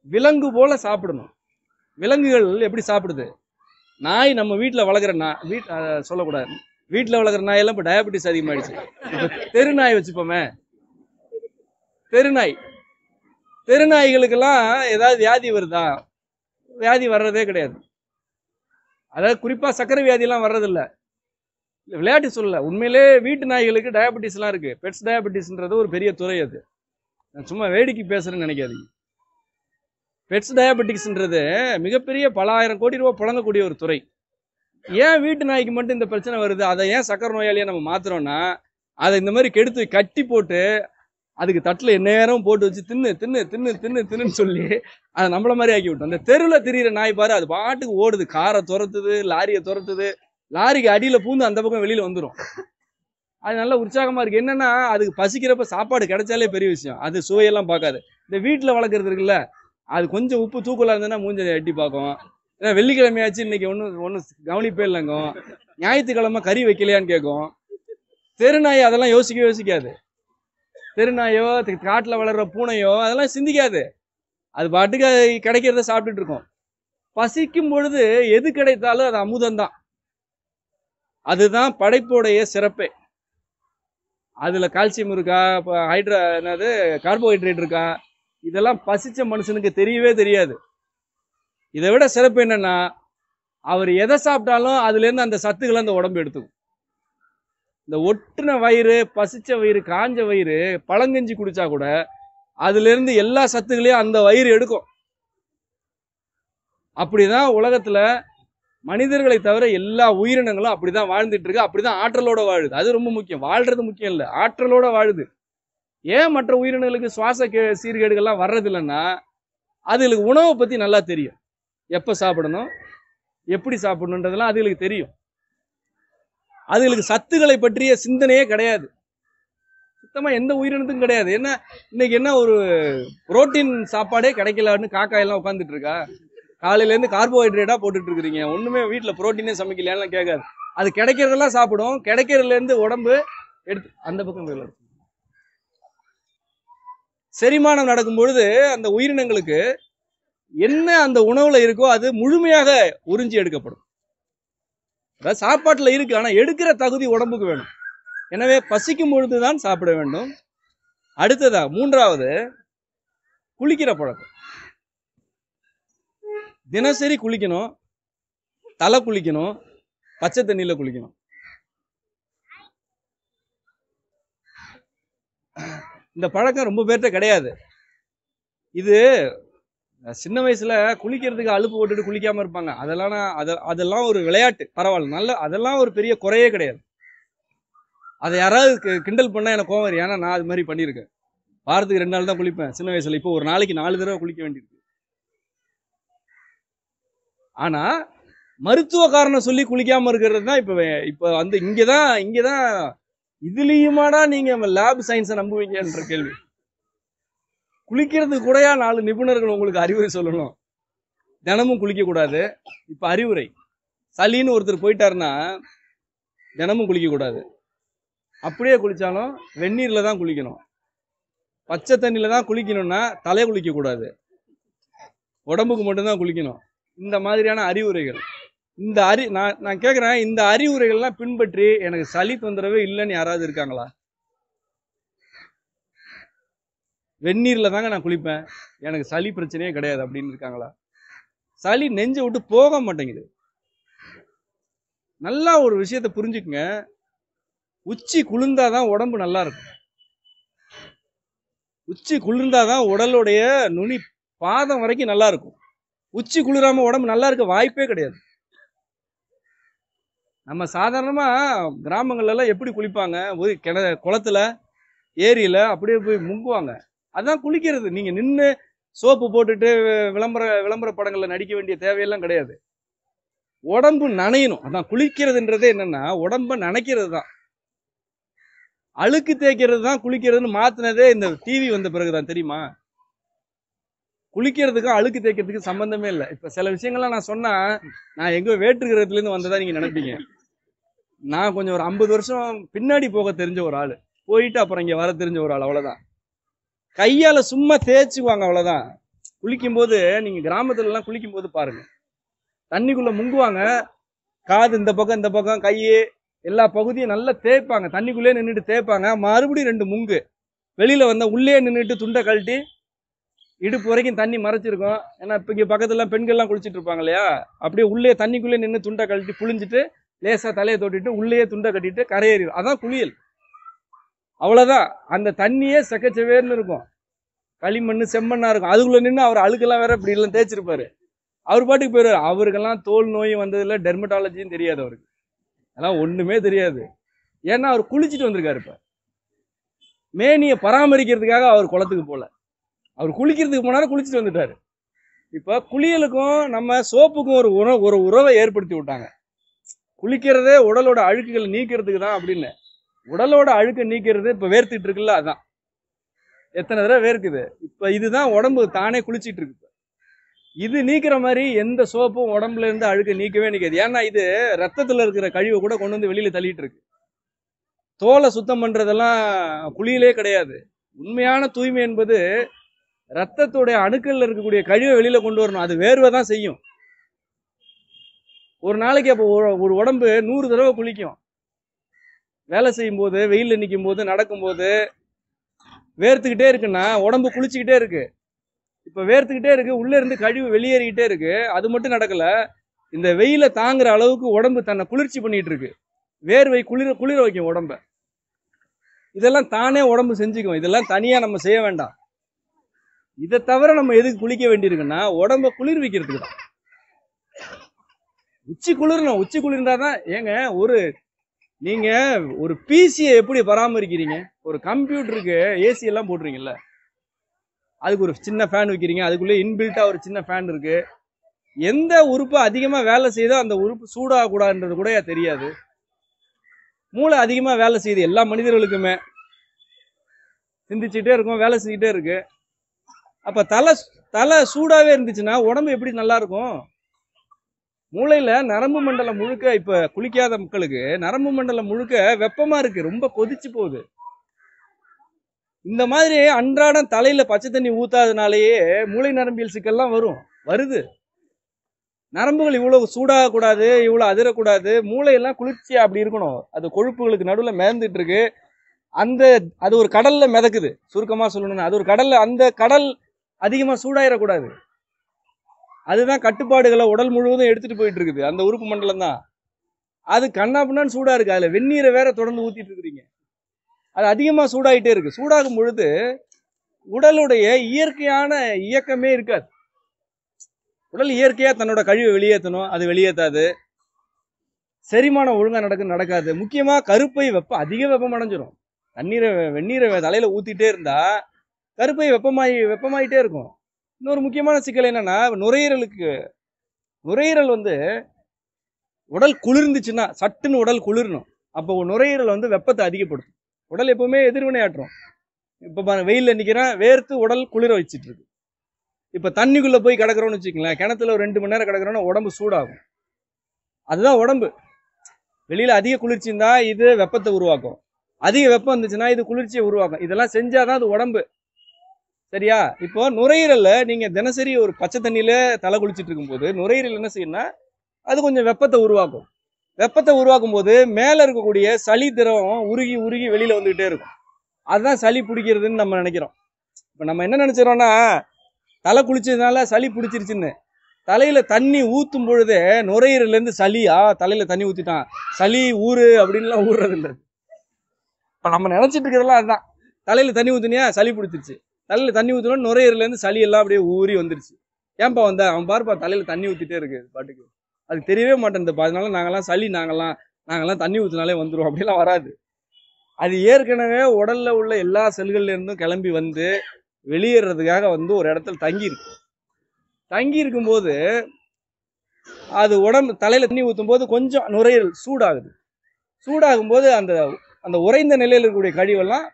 விலங்கு போல சாப்பிடணும். விலங்குகள் எப்படி சாப்பிடுது? நாய், நம்ம வீட்டுல வளர்க்குற சொல்லக்கூடாது, வீட்டுல வளர்க்குற நாயெல்லாம் இப்ப டயபெட்டிஸ் அதிகமாயிடுச்சு. இப்ப தெருநாய் வச்சுப்போமே, தெருநாய்களுக்கெல்லாம் ஏதாவது வியாதி வருதா? வியாதி வர்றதே கிடையாது. அதாவது குறிப்பா சக்கரை வியாதி எல்லாம் வர்றதில்ல. விளையாட்டு சொல்லல, உண்மையிலே வீட்டு நாய்களுக்கு டயபெட்டிஸ் எல்லாம் இருக்கு. பெட்ஸ் டயபெட்டிஸ்ன்றது ஒரு பெரிய துறை. அது நான் சும்மா வேடிக்கை பேசுறேன்னு நினைக்காதீங்க. பெட்ஸ் டயபெட்டிக்ஸ்ன்றது மிகப்பெரிய பல 1000 கோடி ரூபாய் புழங்கக்கூடிய ஒரு துறை. ஏன் வீட்டு நாய்க்கு மட்டும் இந்த பிரச்சனை வருது? அதை ஏன் சக்கரை நோயாளியா நம்ம மாத்துறோம்னா, அதை இந்த மாதிரி கெடுத்து கட்டி போட்டு அதுக்கு தட்டுல நேரம் போட்டு வச்சு தின்னு தின்னு தின்னு தின்னு தின்னு சொல்லி அதை நம்மள மாதிரி ஆக்கி விட்டோம். அந்த தெருவில் திரியிற நாய் பாரு, அது பாட்டுக்கு ஓடுது, காரை துரத்துது, லாரியை துரத்துது, லாரிக்கு அடியில பூந்து அந்த பக்கம் வெளியில வந்துடும். அது நல்ல உற்சாகமா இருக்கு. என்னன்னா, அதுக்கு பசிக்கிறப்ப சாப்பாடு கிடைச்சாலே பெரிய விஷயம். அது சுவையெல்லாம் பார்க்காது. இந்த வீட்டுல வளர்க்கறது இருக்குல்ல, அது கொஞ்சம் உப்பு தூக்கலா இருந்ததுன்னா மூஞ்ச எட்டி பார்க்கும். ஏன்னா வெள்ளிக்கிழமையாச்சு இன்னைக்கு ஒன்னும் கவனிப்பே இல்லைங்கும். ஞாயிற்றுக்கிழமை கறி வைக்கலையான்னு கேட்கும். தெருநாய் அதெல்லாம் யோசிக்காது. தெருநாயோ காட்டுல வளர்ற பூனையோ அதெல்லாம் சிந்திக்காது. அது பாட்டுக்கு கிடைக்கிறத சாப்பிட்டுட்டு இருக்கும். பசிக்கும் பொழுது எது கிடைத்தாலும் அது அமுதம் தான். அதுதான் படைப்புடைய சிறப்பே. அதுல கால்சியம் இருக்கா, என்னது கார்போஹைட்ரேட் இருக்கா, இதெல்லாம் பசிச்ச மனுஷனுக்கு தெரியவே தெரியாது. இதை விட சிறப்பு என்னன்னா, அவர் எதை சாப்பிட்டாலும் அதுல இருந்து அந்த சத்துக்களை அந்த உடம்பு எடுத்துக்கும். இந்த ஒட்டுன வயிறு, பசிச்ச வயிறு, காஞ்ச வயிறு பழங்கஞ்சி குடிச்சா கூட அதுல இருந்து எல்லா சத்துக்களையும் அந்த வயிறு எடுக்கும். அப்படிதான் உலகத்துல மனிதர்களை தவிர எல்லா உயிரினங்களும் அப்படிதான் வாழ்ந்துட்டு இருக்கு. அப்படிதான் ஆற்றலோட வாழுது. அது ரொம்ப முக்கியம். வாழ்றது முக்கியம் இல்ல, ஆற்றலோட வாழுது. ஏன் மற்ற உயிரினங்களுக்கு சுவாச சீர்கேடுகள்லாம் வர்றது இல்லைன்னா, அதுகளுக்கு உணவை பத்தி நல்லா தெரியும். எப்ப சாப்பிடணும், எப்படி சாப்பிடணுன்றதெல்லாம் அதுகளுக்கு தெரியும். அதுகளுக்கு சத்துக்களை பற்றிய சிந்தனையே கிடையாது. சுத்தமா எந்த உயிரினத்துக்கும் கிடையாது. என்ன இன்னைக்கு என்ன ஒரு புரோட்டீன் சாப்பாடே கிடைக்கலன்னு காக்கா எல்லாம் உட்காந்துட்டு இருக்கா? காலையில இருந்து கார்போஹைட்ரேட்டா போட்டுட்டு இருக்கிறீங்க, ஒண்ணுமே வீட்டுல புரோட்டீனே சமைக்கலையான்னு கேட்காது. அது கிடைக்கிறதெல்லாம் சாப்பிடும். கிடைக்கிறதுல இருந்து உடம்பு எடுத்து அந்த பக்கம் செரிமானம் நடக்கும் பொழுது அந்த உயிரினங்களுக்கு என்ன அந்த உணவுல இருக்கோ அது முழுமையாக உறிஞ்சி எடுக்கப்படும். அதாவது சாப்பாட்டுல இருக்கு, ஆனா எடுக்கிற தகுதி உடம்புக்கு வேணும். எனவே பசிக்கும் பொழுதுதான் சாப்பிட வேண்டும். அடுத்ததா மூன்றாவது, குளிக்கிற பழக்கம். தினசரி குளிக்கணும், தலை குளிக்கணும், பச்சை தண்ணியில குளிக்கணும். இந்த பழக்கம் ரொம்ப பேர்ட்ட கிடையாது. இது சின்ன வயசுல குளிக்கிறதுக்கு அலுப்பு போட்டுட்டு குளிக்காம இருப்பாங்க. அதெல்லாம் ஒரு விளையாட்டு, பரவாயில்ல, நல்ல, அதெல்லாம் ஒரு பெரிய குறையே கிடையாது. அதை யாராவது கிண்டல் பண்ணா எனக்கு கோவம் வரும். ஏன்னா நான் அது மாதிரி பண்ணியிருக்கேன். வாரத்துக்கு 2 நாள் தான் குளிப்பேன் சின்ன வயசுல. இப்போ ஒரு நாளைக்கு 4 தடவை குளிக்க வேண்டியிருக்கு. ஆனா மருத்துவ காரணம் சொல்லி குளிக்காம இருக்கிறது தான் இப்ப வந்து இங்கதான் இதுலயுமாடா நீங்க லேப் சயின்ஸை நம்புவீங்கன்ற கேள்வி. குளிக்கிறதுக்கு கூடயா 4 நிபுணர்கள் உங்களுக்கு அறிவுரை சொல்லணும்? தினமும் குளிக்க கூடாது. இப்ப அறிவுரை, சளின்னு ஒருத்தர் போயிட்டாருன்னா தினமும் குளிக்க கூடாது. அப்படியே குளிச்சாலும் வெந்நீர்ல தான் குளிக்கணும். பச்சை தண்ணியில தான் குளிக்கணும்னா தலை குளிக்க கூடாது, உடம்புக்கு மட்டும்தான் குளிக்கணும். இந்த மாதிரியான அறிவுரைகள், இந்த நான் கேட்கிறேன், இந்த அறிவுரைகள்லாம் பின்பற்றி எனக்கு சளி தொந்தரவே இல்லைன்னு யாராவது இருக்காங்களா? வெந்நீர்ல தாங்க நான் குளிப்பேன், எனக்கு சளி பிரச்சனையே கிடையாது அப்படின்னு இருக்காங்களா? சளி நெஞ்சை விட்டு போக மாட்டேங்குது. நல்லா ஒரு விஷயத்தை புரிஞ்சுக்குங்க, உச்சி குளிர்ந்தாதான் உடம்பு நல்லா இருக்கும். உச்சி குளிர்ந்தாதான் உடலுடைய நுனி பாதம் வரைக்கும் நல்லா இருக்கும். உச்சி குளிராம உடம்பு நல்லா இருக்க வாய்ப்பே கிடையாது. நம்ம சாதாரணமா கிராமங்கள்ல எல்லாம் எப்படி குளிப்பாங்க? ஒரு குளத்துல, ஏரியில அப்படியே போய் முங்குவாங்க. அதான் குளிக்கிறது. நீங்க நின்று சோப்பு போட்டுட்டு விளம்பர படங்கள்ல நடிக்க வேண்டிய தேவையெல்லாம் கிடையாது. உடம்பு நனையணும். அதான் குளிக்கிறதுன்றது. என்னன்னா உடம்ப நனைக்கிறது தான். அழுக்கு தேய்க்கிறது தான் குளிக்கிறதுன்னு மாத்தினதே இந்த டிவி வந்த பிறகுதான், தெரியுமா? குளிக்கிறதுக்கும் அழுக்கு தேய்க்கிறதுக்கு சம்பந்தமே இல்லை. இப்ப சில விஷயங்கள்லாம் நான் சொன்னா நான் எங்க வேற்றுக்கிறதுல இருந்து வந்ததா நீங்க நினைப்பீங்க. நான் கொஞ்சம் ஒரு 50 வருஷம் பின்னாடி போக தெரிஞ்ச ஒரு ஆளு, போயிட்டு அப்புறம் இங்க வர தெரிஞ்ச ஒரு ஆள், அவ்வளவுதான். கையால சும்மா தேய்ச்சுக்குவாங்க, அவ்வளவுதான். குளிக்கும் போது நீங்க கிராமத்துல எல்லாம் குளிக்கும் போது பாருங்க, தண்ணிக்குள்ள முங்குவாங்க, காது இந்த பக்கம் கையே எல்லா பகுதியும் நல்லா தேய்ப்பாங்க. தண்ணிக்குள்ளே நின்றுட்டு தேய்ப்பாங்க, மறுபடியும் 2 முங்கு. வெளியில வந்தா உள்ளே நின்றுட்டு துண்டை கழட்டி இடுப்பு வரைக்கும் தண்ணி மறைச்சிருக்கும். ஏன்னா இப்ப இங்க பக்கத்துல பெண்கள்லாம் குளிச்சுட்டு இருப்பாங்க இல்லையா, அப்படியே உள்ளே தண்ணிக்குள்ளே நின்று துண்டை கழட்டி புளிஞ்சிட்டு லேசா தலையை தொட்டிட்டு உள்ளே துண்டை கட்டிட்டு கரையேறிடும். அதான் குளியல், அவ்வளவுதான். அந்த தண்ணியே செக்கச்சவேர்னு இருக்கும், களிமண்ணு செம்மண்ணா இருக்கும். அதுக்குள்ள நின்று அவர் அழுக்கெல்லாம் வேற இப்படி எல்லாம் தேய்ச்சிருப்பாரு. அவர் பாட்டுக்கு போயிருவாரு. அவருக்கெல்லாம் தோல் நோய் வந்ததுல டெர்மட்டாலஜியும் தெரியாது, அவருக்கு அதெல்லாம் ஒண்ணுமே தெரியாது. ஏன்னா அவர் குளிச்சுட்டு வந்திருக்காரு. இப்ப மேனியை பராமரிக்கிறதுக்காக அவர் குளத்துக்கு போல, அவர் குளிக்கிறதுக்கு போனாலும் குளிச்சுட்டு வந்துட்டாரு. இப்ப குளியலுக்கும் நம்ம சோப்புக்கும் ஒரு உறவை ஏற்படுத்தி விட்டாங்க. குளிக்கிறதே உடலோட அழுக்குகளை நீக்கிறதுக்கு தான் அப்படின்னு. உடலோட அழுக்க நீக்கிறது இப்ப வேர்த்திட்டு இருக்குல்ல, அதான் எத்தனை தடவை வேர்க்குது. இப்ப இதுதான் உடம்பு தானே குளிச்சிட்டு இருக்கு. இது நீக்கிற மாதிரி எந்த சோப்பும் உடம்புல இருந்து அழுக்க நீக்கவே நீக்காது. ஏன்னா இது ரத்தத்துல இருக்கிற கழிவை கூட கொண்டு வந்து வெளியில தள்ளிட்டு இருக்கு. தோலை சுத்தம் பண்றதெல்லாம் குளியலே கிடையாது. உண்மையான தூய்மை என்பது ரத்தத்துடைய அணுக்கள்ல இருக்கக்கூடிய கழிவை வெளியில கொண்டு வரணும். அது வேர்வை தான் செய்யும். ஒரு நாளைக்கு அப்போ ஒரு உடம்பு 100 தடவை குளிக்கும். வேலை செய்யும் போது, வெயில்ல நிற்கும் போது, நடக்கும்போது வேர்த்துக்கிட்டே இருக்குன்னா உடம்பு குளிச்சுக்கிட்டே இருக்கு. இப்ப வேர்த்துக்கிட்டே இருக்கு, உள்ள இருந்து கழிவு வெளியேறிக்கிட்டே இருக்கு. அது மட்டும் நடக்கல, இந்த வெயில தாங்குற அளவுக்கு உடம்பு தன்னை குளிர்ச்சி பண்ணிட்டு இருக்கு. வேர்வை குளிர வைக்கும் உடம்ப. இதெல்லாம் தானே உடம்பு செஞ்சுக்கும். இதெல்லாம் தனியா நம்ம செய்ய வேண்டாம். இதை தவிர நம்ம எதுக்கு குளிக்க வேண்டியிருக்குன்னா உடம்ப குளிர்விக்கிறதுக்கு தான். உச்சி குளிரணும். உச்சி குளிர்ந்தாதான் ஏங்க நீங்க ஒரு பிசியை எப்படி பராமரிக்கிறீங்க? ஒரு கம்ப்யூட்டருக்கு ஏசி எல்லாம் போடுறீங்கல்ல, அதுக்கு ஒரு சின்ன ஃபேன் வைக்கிறீங்க, அதுக்குள்ளே இன்பில்ட்டா ஒரு சின்ன ஃபேன் இருக்கு. எந்த உறுப்பு அதிகமா வேலை செய்தோ அந்த உறுப்பு சூடாகக்கூடாதுன்றது கூட தெரியாது. மூளை அதிகமா வேலை செய்யுது எல்லா மனிதர்களுக்குமே. சிந்திச்சுட்டே இருக்கும், வேலை செஞ்சுட்டே இருக்கு. அப்ப தலை சூடாவே இருந்துச்சுன்னா உடம்பு எப்படி நல்லா இருக்கும்? மூளையில நரம்பு மண்டலம் முழுக்க, இப்ப குளிக்காத மக்களுக்கு நரம்பு மண்டலம் முழுக்க வெப்பமா இருக்கு, ரொம்ப கொதிச்சு போகுது. இந்த மாதிரி அன்றாடம் தலையில பச்சை தண்ணி ஊத்தாதனாலேயே மூளை நரம்பியல் சிக்கல்லாம் வருது. நரம்புகள் இவ்வளவு சூடாக கூடாது, இவ்வளவு அதிரக்கூடாது. மூளையெல்லாம் குளிர்ச்சியா அப்படி இருக்கணும். அது கொழுப்புகளுக்கு நடுவில் மிதந்துட்டு இருக்கு. அது ஒரு கடல்ல மிதக்குது. சுருக்கமா சொல்லணும்னா அது ஒரு கடல்ல, அந்த கடல் அதிகமா சூடாயிடக்கூடாது. அதுதான் கட்டுப்பாடுகளை உடல் முழுவதும் எடுத்துட்டு போயிட்டு இருக்குது. அந்த உறுப்பு மண்டலம் தான். அது கண்ணாப்புண்ணான்னு சூடா இருக்கு. அதுல வெந்நீரை வேற தொடர்ந்து ஊத்திட்டு இருக்கிறீங்க. அது அதிகமா சூடாயிட்டே இருக்கு. சூடாகும் பொழுது உடலுடைய இயற்கையான இயக்கமே இருக்காது. உடல் இயற்கையா தன்னோட கழிவை வெளியேற்றணும், அது வெளியேற்றாது. செரிமானம் ஒழுங்கா நடக்காது. முக்கியமா கருப்பை அதிக வெப்பம் அடைஞ்சிரும். வெந்நீரை தலையில ஊத்திட்டே இருந்தா கருப்பை வெப்பமாயிட்டே இருக்கும். இன்னொரு முக்கியமான சிக்கல் என்னன்னா, நுரையீரல் உடல் குளிர்ந்துச்சுன்னா, சட்டுன்னு உடல் குளிரணும். அப்போ நுரையீரல் வெப்பத்தை அதிகப்படுத்தும். உடல் எப்பவுமே எதிர்வினையாற்றும். இப்ப வெயில்ல நிக்கிறேன், வேர்த்து உடல் குளிர வச்சிட்டு இருக்கு. இப்ப தண்ணிக்குள்ள போய் கிடக்குறோம்னு வச்சுக்கங்களேன், கிணத்துல ஒரு 2 மணி நேரம் கிடக்குறோம்னா உடம்பு சூடாகும். அதுதான் உடம்பு. வெளியில அதிக குளிர்ச்சி இருந்தா இது வெப்பத்தை உருவாக்கும், அதிக வெப்பம் இருந்துச்சுன்னா இது குளிர்ச்சியை உருவாக்கும். இதெல்லாம் செஞ்சாதான் அது உடம்பு. சரியா? இப்போ நுரையீரல்ல நீங்க தினசரி ஒரு பச்சை தண்ணியில தலை குளிச்சுட்டு இருக்கும் போது நுரையீரல் என்ன செய்யணும்னா அது கொஞ்சம் வெப்பத்தை உருவாக்கும். வெப்பத்தை உருவாக்கும் போது மேல இருக்கக்கூடிய சளி திரவம் உருகி உருகி வெளியில வந்துகிட்டே இருக்கும். அதுதான் சளி பிடிக்கிறதுன்னு நம்ம நினைக்கிறோம். இப்ப நம்ம என்ன நினைச்சிடறோம்னா, தலை குளிச்சதுனால சளி பிடிச்சிருச்சுன்னு. தலையில தண்ணி ஊத்தும் பொழுதே நுரையீரல்ல இருந்து தலையில தண்ணி ஊத்திட்டான், சளி ஊறு அப்படின்லாம் ஊறுறது இல்லை. இப்ப நம்ம நினைச்சிட்டு இருக்கிறதெல்லாம் அதுதான். தலையில தண்ணி ஊத்துனியா சளி பிடிச்சிருச்சு, தலையில தண்ணி ஊத்தணும், நுரையீரல்ல இருந்து சளி எல்லாம் அப்படியே ஊறி வந்துருச்சு. ஏன்பா அவன் பாருப்பா தலையில தண்ணி ஊத்திட்டே இருக்கு பாட்டுக்கு, அது தெரியவே மாட்டேன். அதனால நாங்கெல்லாம் தண்ணி ஊத்தினாலே வந்துடும் அப்படிலாம் வராது. அது ஏற்கனவே உடல்ல உள்ள எல்லா செல்கள்ல இருந்தும் கிளம்பி வந்து வெளியேறதுக்காக ஒரு இடத்துல தங்கி இருக்கும்போது அது உடம்பு தலையில தண்ணி ஊத்தும் போது கொஞ்சம் நுரையீரல் சூடாகும் போது அந்த உறைந்த நிலையில் இருக்கக்கூடிய கழிவெல்லாம்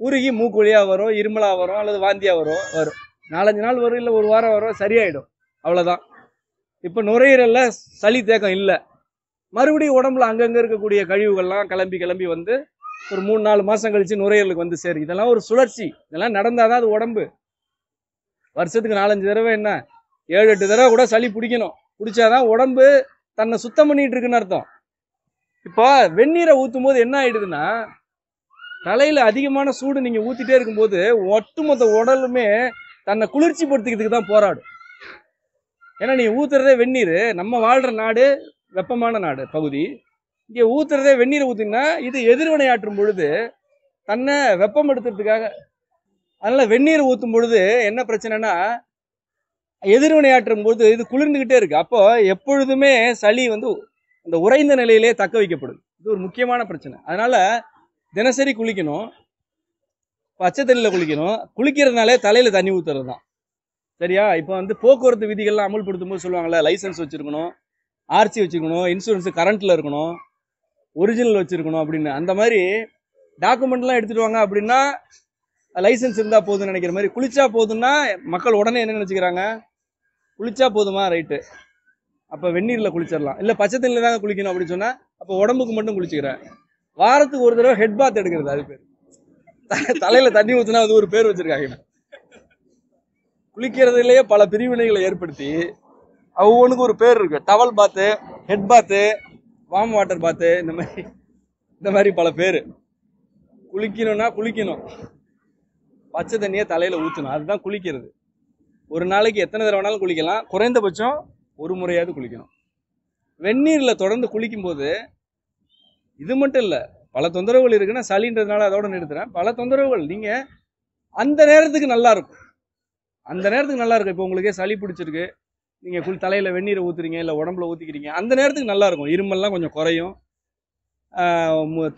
உருகி மூக்கு வழியா வரும், இருமலா வரும், அல்லது வாந்தியா வரும். 4-5 நாள் வரும், இல்லை 1 வாரம் வரும், சரியாயிடும். அவ்வளவுதான். இப்ப நுரையீரல்ல சளி தேக்கம் இல்லை. மறுபடியும் உடம்புல அங்கங்க இருக்கக்கூடிய கழிவுகள்லாம் கிளம்பி வந்து ஒரு 3-4 மாசம் கழிச்சு நுரையீரலுக்கு சரி. இதெல்லாம் ஒரு சுழற்சி. இதெல்லாம் நடந்தாதான் அது உடம்பு. வருஷத்துக்கு 4-5 தடவை என்ன 7-8 தடவை கூட சளி பிடிச்சாதான் உடம்பு தன்னை சுத்தம் பண்ணிட்டு இருக்குன்னு அர்த்தம். இப்போ வெந்நீரை ஊத்தும் போது என்ன ஆயிடுதுன்னா, தலையில அதிகமான சூடு நீங்க ஊத்திட்டே இருக்கும்போது ஒட்டுமொத்த உடலுமே தன்னை குளிர்ச்சி படுத்திக்கிறதுக்கு தான் போராடும். ஏன்னா நீங்க ஊத்துறதே வெந்நீர். நம்ம வாழ்ற நாடு வெப்பமான நாடு பகுதி. இங்க ஊத்துறதே வெந்நீரை ஊத்தினா இது எதிர்வினையாற்றும் பொழுது தன்னை வெப்பம் எடுத்துறதுக்காக. அதனால வெந்நீர் ஊத்தும் பொழுது என்ன பிரச்சனைனா, எதிர்வினையாற்றும் போது இது குளிர்ந்துகிட்டே இருக்கு. அப்போ எப்பொழுதுமே சளி அந்த உறைந்த நிலையிலே தக்க வைக்கப்படுது. இது ஒரு முக்கியமான பிரச்சனை. அதனால தினசரி குளிக்கணும், பச்சை தண்ணியில குளிக்கணும். குளிக்கிறதுனாலே தலையில தண்ணி ஊத்துறது தான். சரியா? இப்போ போக்குவரத்து விதிகள்லாம் அமல்படுத்தும் போது சொல்லுவாங்கல்ல, லைசன்ஸ் வச்சிருக்கணும், ஆர்சி வச்சிருக்கணும், இன்சூரன்ஸ் கரண்ட்ல இருக்கணும், ஒரிஜினல் வச்சிருக்கணும் அப்படின்னு. அந்த மாதிரி டாக்குமெண்ட்லாம் எடுத்துட்டு வாங்க அப்படின்னா லைசன்ஸ் இருந்தா போதும்னு நினைக்கிற மாதிரி, குளிச்சா போதும்னா மக்கள் உடனே என்ன நினைச்சுக்கிறாங்க, குளிச்சா போதுமா ரைட்டு, அப்ப வெந்நீர்ல குளிச்சிடலாம், இல்ல பச்சை தண்ணியில தாங்க குளிக்கணும் அப்படின்னு சொன்னா அப்ப உடம்புக்கு மட்டும் குளிச்சுக்கிறேன். வாரத்துக்கு ஒரு தடவை ஹெட் பாத் எடுக்கிறது, அது பேர். தலையில தண்ணி ஊத்துனா அது ஒரு பேர் வச்சிருக்காங்க. குளிக்கிறதுலயே பல பிரிவினைகளை ஏற்படுத்தி ஒவ்வொன்றுக்கும் ஒரு பேர் இருக்கு. டவல் பாத்து, ஹெட் பாத்து, வார்ம் வாட்டர் பாத்து, இந்த இந்த மாதிரி பல பேர். குளிக்கணும்னா குளிக்கணும், பச்சை தண்ணியை தலையில ஊற்றணும், அதுதான் குளிக்கிறது. ஒரு நாளைக்கு எத்தனை தடவை வேணாலும் குளிக்கலாம், குறைந்தபட்சம் ஒரு முறையாவது குளிக்கணும். வெந்நீரில் தொடர்ந்து குளிக்கும்போது இது மட்டும் இல்லை, பல தொந்தரவுகள் இருக்குன்னா சளின்றதுனால அதோட நிறுத்துறேன். பல தொந்தரவுகள் நீங்கள் அந்த நேரத்துக்கு நல்லா இருக்கும், அந்த நேரத்துக்கு நல்லா இருக்கும். இப்போ உங்களுக்கே சளி பிடிச்சிருக்கு, நீங்கள் தலையில் வெந்நீரை ஊற்றுறீங்க, இல்லை உடம்புல ஊற்றிக்கிறீங்க, அந்த நேரத்துக்கு நல்லா இருக்கும். இருமல்லாம் கொஞ்சம் குறையும்,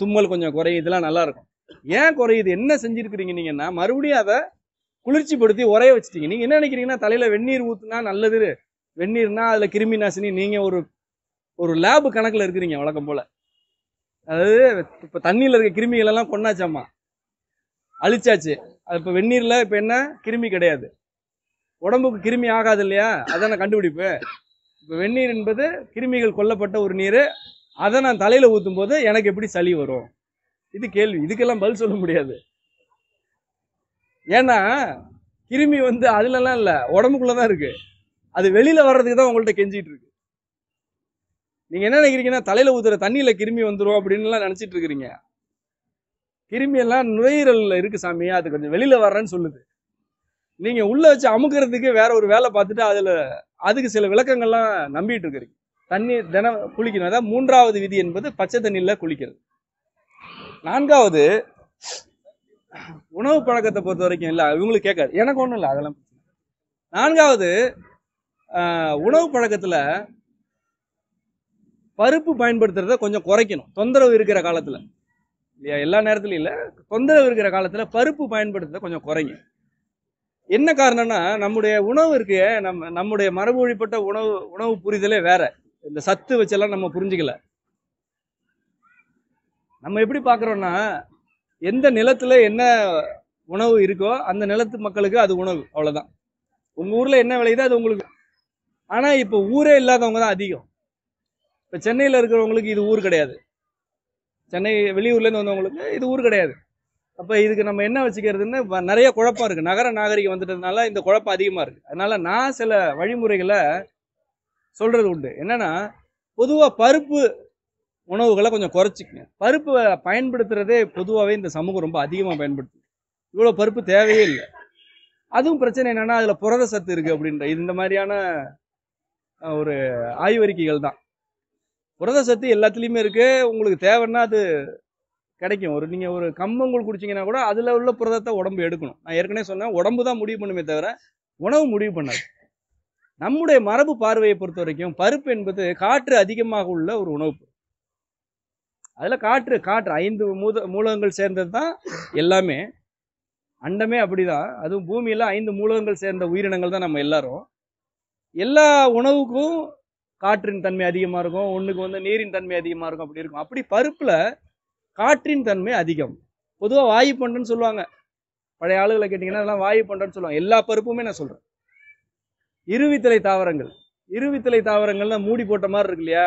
தும்மல் கொஞ்சம் குறையும், இதெல்லாம் நல்லா இருக்கும். ஏன் குறையுது, என்ன செஞ்சுருக்கிறீங்க நீங்கன்னா, மறுபடியும் அதை குளிர்ச்சிப்படுத்தி உரைய வச்சுட்டீங்க. நீங்கள் என்ன நினைக்கிறீங்கன்னா, தலையில் வெந்நீர் ஊற்றுனா நல்லது, வெந்நீர்னா அதில் கிருமி நாசினி, நீங்கள் ஒரு லேபு கணக்கில் இருக்கிறீங்க வழக்கம் போல். அதாவது இப்போ தண்ணியில் இருக்க கிருமிகள் எல்லாம் கொண்டாச்சாம்மா, அழிச்சாச்சு. அது இப்போ வெந்நீரில் இப்போ என்ன கிருமி கிடையாது, உடம்புக்கு கிருமி ஆகாது இல்லையா, அதான கண்டுபிடிப்பு. இப்போ வெந்நீர் என்பது கிருமிகள் கொல்லப்பட்ட ஒரு நீர், அதை நான் தலையில் ஊற்றும் போது எனக்கு எப்படி சளி வரும், இது கேள்வி. இதுக்கெல்லாம் பதில் சொல்ல முடியாது. ஏன்னா கிருமி அதுலலாம் இல்லை, உடம்புக்குள்ளதான் இருக்கு. அது வெளியில வர்றதுக்கு தான் உங்கள்கிட்ட கெஞ்சிட்டு இருக்கு. நீங்க என்ன நினைக்கிறீங்கன்னா, தலையில ஊத்துற தண்ணியில கிருமி வந்துடும் அப்படின்னு நினைச்சிட்டு இருக்கிறீங்க. கிருமி எல்லாம் நுரையீரல்ல இருக்கு சாமி, அது கொஞ்சம் வெளியில வர்றேன்னு சொல்லுது. நீங்க உள்ள வச்சு அமுக்கிறதுக்கு வேற ஒரு வேலை பார்த்துட்டு அதுக்கு சில விளக்கங்கள்லாம் நம்பிட்டு இருக்கிறீங்க. தண்ணி தினம் குளிக்கணும். அதான் 3வது விதி என்பது பச்சை தண்ணியில குளிக்கிறது. 4வது உணவு பழக்கத்தை பொறுத்த வரைக்கும் இல்லை, இவங்களுக்கு கேட்காது, எனக்கு ஒன்றும் இல்லை அதெல்லாம். 4வது உணவு பழக்கத்துல பருப்பு பயன்படுத்துறத கொஞ்சம் குறைக்கணும். தொந்தரவு இருக்கிற காலத்துல இல்லையா, எல்லா நேரத்துலையும் இல்லை, தொந்தரவு இருக்கிற காலத்துல பருப்பு பயன்படுத்துறத கொஞ்சம் குறைங்க. என்ன காரணம்னா, நம்முடைய உணவு இருக்கு, நம்முடைய மரபு வழிபட்ட உணவு புரிதலே வேற. இந்த சத்து வச்செல்லாம் நம்ம புரிஞ்சுக்கல. நம்ம எப்படி பார்க்குறோம்னா, எந்த நிலத்துல என்ன உணவு இருக்கோ அந்த நிலத்து மக்களுக்கு அது உணவு, அவ்வளோதான். உங்கள் ஊரில் என்ன விளையுதோ அது உங்களுக்கு. ஆனால் இப்போ ஊரே இல்லாதவங்க தான் அதிகம். இப்போ சென்னையில் இருக்கிறவங்களுக்கு இது ஊர் கிடையாது, சென்னை வெளியூர்லேருந்து வந்தவங்களுக்கு இது ஊர் கிடையாது. அப்போ இதுக்கு நம்ம என்ன வச்சுக்கிறதுன்னு நிறைய குழப்பம் இருக்குது. நகர நாகரிகம் வந்துட்டதுனால இந்த குழப்பம் அதிகமாக இருக்குது. அதனால் நான் சில வழிமுறைகளை சொல்கிறது உண்டு. என்னென்னா, பொதுவாக பருப்பு உணவுகளை கொஞ்சம் குறைச்சிக்கங்க. பருப்பு பயன்படுத்துறதே பொதுவாகவே இந்த சமூகம் ரொம்ப அதிகமாக பயன்படுத்துது. இவ்வளோ பருப்பு தேவையே இல்லை. அதுவும் பிரச்சனை என்னென்னா, அதில் புரத சத்து இருக்குது அப்படின்ற இந்த மாதிரியான ஒரு ஆய்வறிக்கைகள் தான். புரத சத்து எல்லாத்துலேயுமே இருக்குது, உங்களுக்கு தேவைன்னா அது கிடைக்கும். நீங்கள் ஒரு கம்மங்கூழ் குடிச்சிங்கன்னா கூட அதில் உள்ள புரதத்தை உடம்பு எடுக்கணும். நான் ஏற்கனவே சொன்னேன், உடம்பு தான் முடிவு பண்ணுமே தவிர உணவு முடிவு பண்ணாது. நம்முடைய மரபு பார்வையை பொறுத்த வரைக்கும் பருப்பு என்பது காற்று அதிகமாக உள்ள ஒரு உணவு. அதில் காற்று 5 மூலகங்கள் சேர்ந்தது தான் எல்லாமே. அண்டமே அப்படிதான், அதுவும் பூமியில் 5 மூலகங்கள் சேர்ந்த உயிரினங்கள் தான் நம்ம எல்லாரும். எல்லா உணவுக்கும் காற்றின் தன்மை அதிகமாக இருக்கும், ஒன்றுக்கு நீரின் தன்மை அதிகமாக இருக்கும், அப்படி இருக்கும். அப்படி பருப்பில் காற்றின் தன்மை அதிகம். பொதுவாக வாயு பண்டன்னு சொல்லுவாங்க. பழைய ஆளுகளை கேட்டிங்கன்னா அதெல்லாம் வாயு பண்டன்னு சொல்லுவாங்க. எல்லா பருப்புமே நான் சொல்கிறேன். இருவித்தலை தாவரங்கள்னா மூடி போட்ட மாதிரி இருக்கு இல்லையா,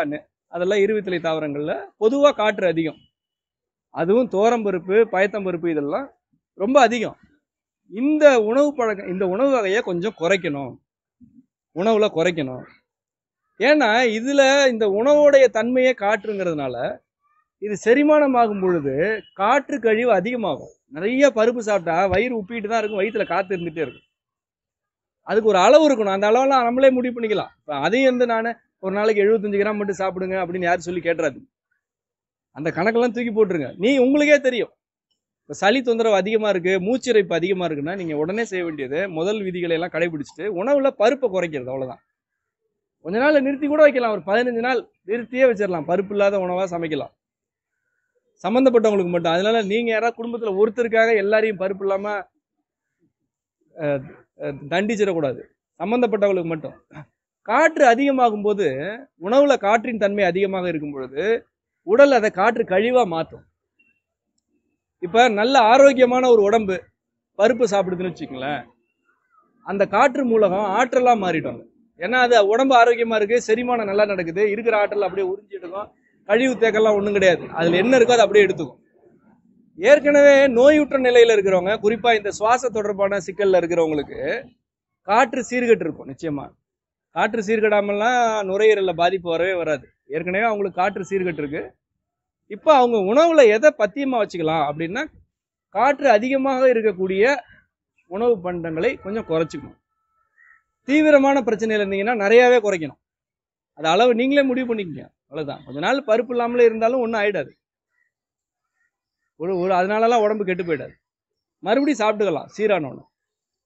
அதெல்லாம் இருவித்தலை தாவரங்கள்ல பொதுவாக காற்று அதிகம். அதுவும் தோரம்பருப்பு, பயத்தம்பருப்பு இதெல்லாம் ரொம்ப அதிகம். இந்த உணவு வகையை கொஞ்சம் குறைக்கணும், உணவுல குறைக்கணும். ஏன்னா இதுல இந்த உணவோடைய தன்மையே காற்றுங்கிறதுனால இது செரிமானம் ஆகும் பொழுது காற்று கழிவு அதிகமாகும். நிறைய பருப்பு சாப்பிட்டா வயிறு உப்பிட்டு தான் இருக்கும், வயிற்றுல காற்று இருந்துகிட்டே இருக்கும். அதுக்கு ஒரு அளவு இருக்கணும், அந்த அளவெல்லாம் நம்மளே முடிவு பண்ணிக்கலாம். இப்போ அதையும் நான் ஒரு நாளைக்கு 75 கிராம் மட்டும் சாப்பிடுங்க அப்படின்னு யாரும் சொல்லி கேட்டுறாது. அந்த கணக்கெல்லாம் தூக்கி போட்டுருங்க. உங்களுக்கே தெரியும், இப்போ சளி தொந்தரவு அதிகமாக இருக்குது, மூச்சிறைப்பு அதிகமாக இருக்குன்னா நீங்கள் உடனே செய்ய வேண்டியது முதல் விதிகளை எல்லாம் கடைபிடிச்சிட்டு உணவுல பருப்பை குறைக்கிறது, அவ்வளோதான். கொஞ்ச நாள் நிறுத்தி கூட வைக்கலாம், ஒரு 15 நாள் நிறுத்தியே வச்சிடலாம், பருப்பு இல்லாத உணவாக சமைக்கலாம் சம்மந்தப்பட்டவங்களுக்கு மட்டும். அதனால நீங்கள் யாராவது குடும்பத்தில் ஒருத்தருக்காக எல்லாரையும் பருப்பு இல்லாமல் தண்டிச்சிடக்கூடாது, சம்மந்தப்பட்டவங்களுக்கு மட்டும். காற்று அதிகமாகும் போது உணவுல காற்றின் தன்மை அதிகமாக இருக்கும் பொழுது உடல் அதை காற்று கழிவா மாற்றும். இப்ப நல்ல ஆரோக்கியமான ஒரு உடம்பு பருப்பு சாப்பிடுதுன்னு வச்சுக்கங்களேன், அந்த காற்று மூலகம் ஆற்றலா மாறிடும். ஏன்னா அது உடம்பு ஆரோக்கியமா இருக்கு, செரிமானம் நல்லா நடக்குது, இருக்கிற ஆற்றல் அப்படியே உறிஞ்சி எடுக்கும், கழிவு தேக்கெல்லாம் ஒன்றும் கிடையாது, அதுல என்ன இருக்கோ அதை அப்படியே எடுத்துக்கும். ஏற்கனவே நோயுற்ற நிலையில இருக்கிறவங்க, குறிப்பா இந்த சுவாச தொடர்பான சிக்கல்ல இருக்கிறவங்களுக்கு காற்று சீர்கட்டு இருக்கும். நிச்சயமா காற்று சீர்கடாமல்லாம் நுரையீரல்ல பாதிப்பு வரவே வராது. ஏற்கனவே அவங்களுக்கு காற்று சீர்கட்டு இருக்கு, இப்போ அவங்க உணவுல எதை பத்தியமா வச்சுக்கலாம் அப்படின்னா, காற்று அதிகமாக இருக்கக்கூடிய உணவு பண்டங்களை கொஞ்சம் குறைச்சிக்கணும். தீவிரமான பிரச்சனையில் இருந்தீங்கன்னா நிறையாவே குறைக்கணும். அது அளவு நீங்களே முடிவு பண்ணிக்கங்க, அவ்வளவுதான். கொஞ்ச நாள் பருப்பு இல்லாமலே இருந்தாலும் ஒன்றும் ஆயிடாது. ஒரு அதனாலலாம் உடம்பு கெட்டு போயிடாது. மறுபடியும் சாப்பிட்டுக்கலாம் சீரான ஒன்று.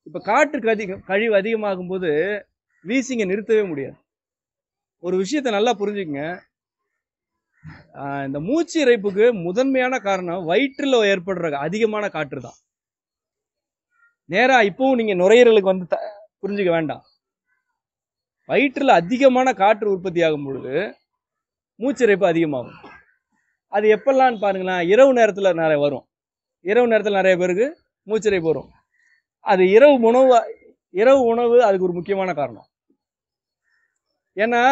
இப்போ காற்றுக்கு கழிவு அதிகமாகும் போது வீசிங்க நிறுத்தவே முடியாது. ஒரு விஷயத்த நல்லா புரிஞ்சுக்கங்க. இந்த மூச்சு இறைப்புக்கு முதன்மையான காரணம் வயிற்றில் ஏற்படுற அதிகமான காற்று தான். நேரா இப்பவும் நீங்க நுரையீரலுக்கு வந்து புரிஞ்சுக்க வேண்டாம். வயிற்றில் அதிகமான காற்று உற்பத்தி ஆகும் பொழுது மூச்சிறைப்பு அதிகமாகும். அது எப்பெல்லாம் பாருங்களேன், இரவு நேரத்தில் நிறைய வரும். இரவு நேரத்தில் நிறைய பேருக்கு மூச்சிறைப்பு வரும். அது இரவு உணவு அதுக்கு ஒரு முக்கியமான காரணம். ஏன்னா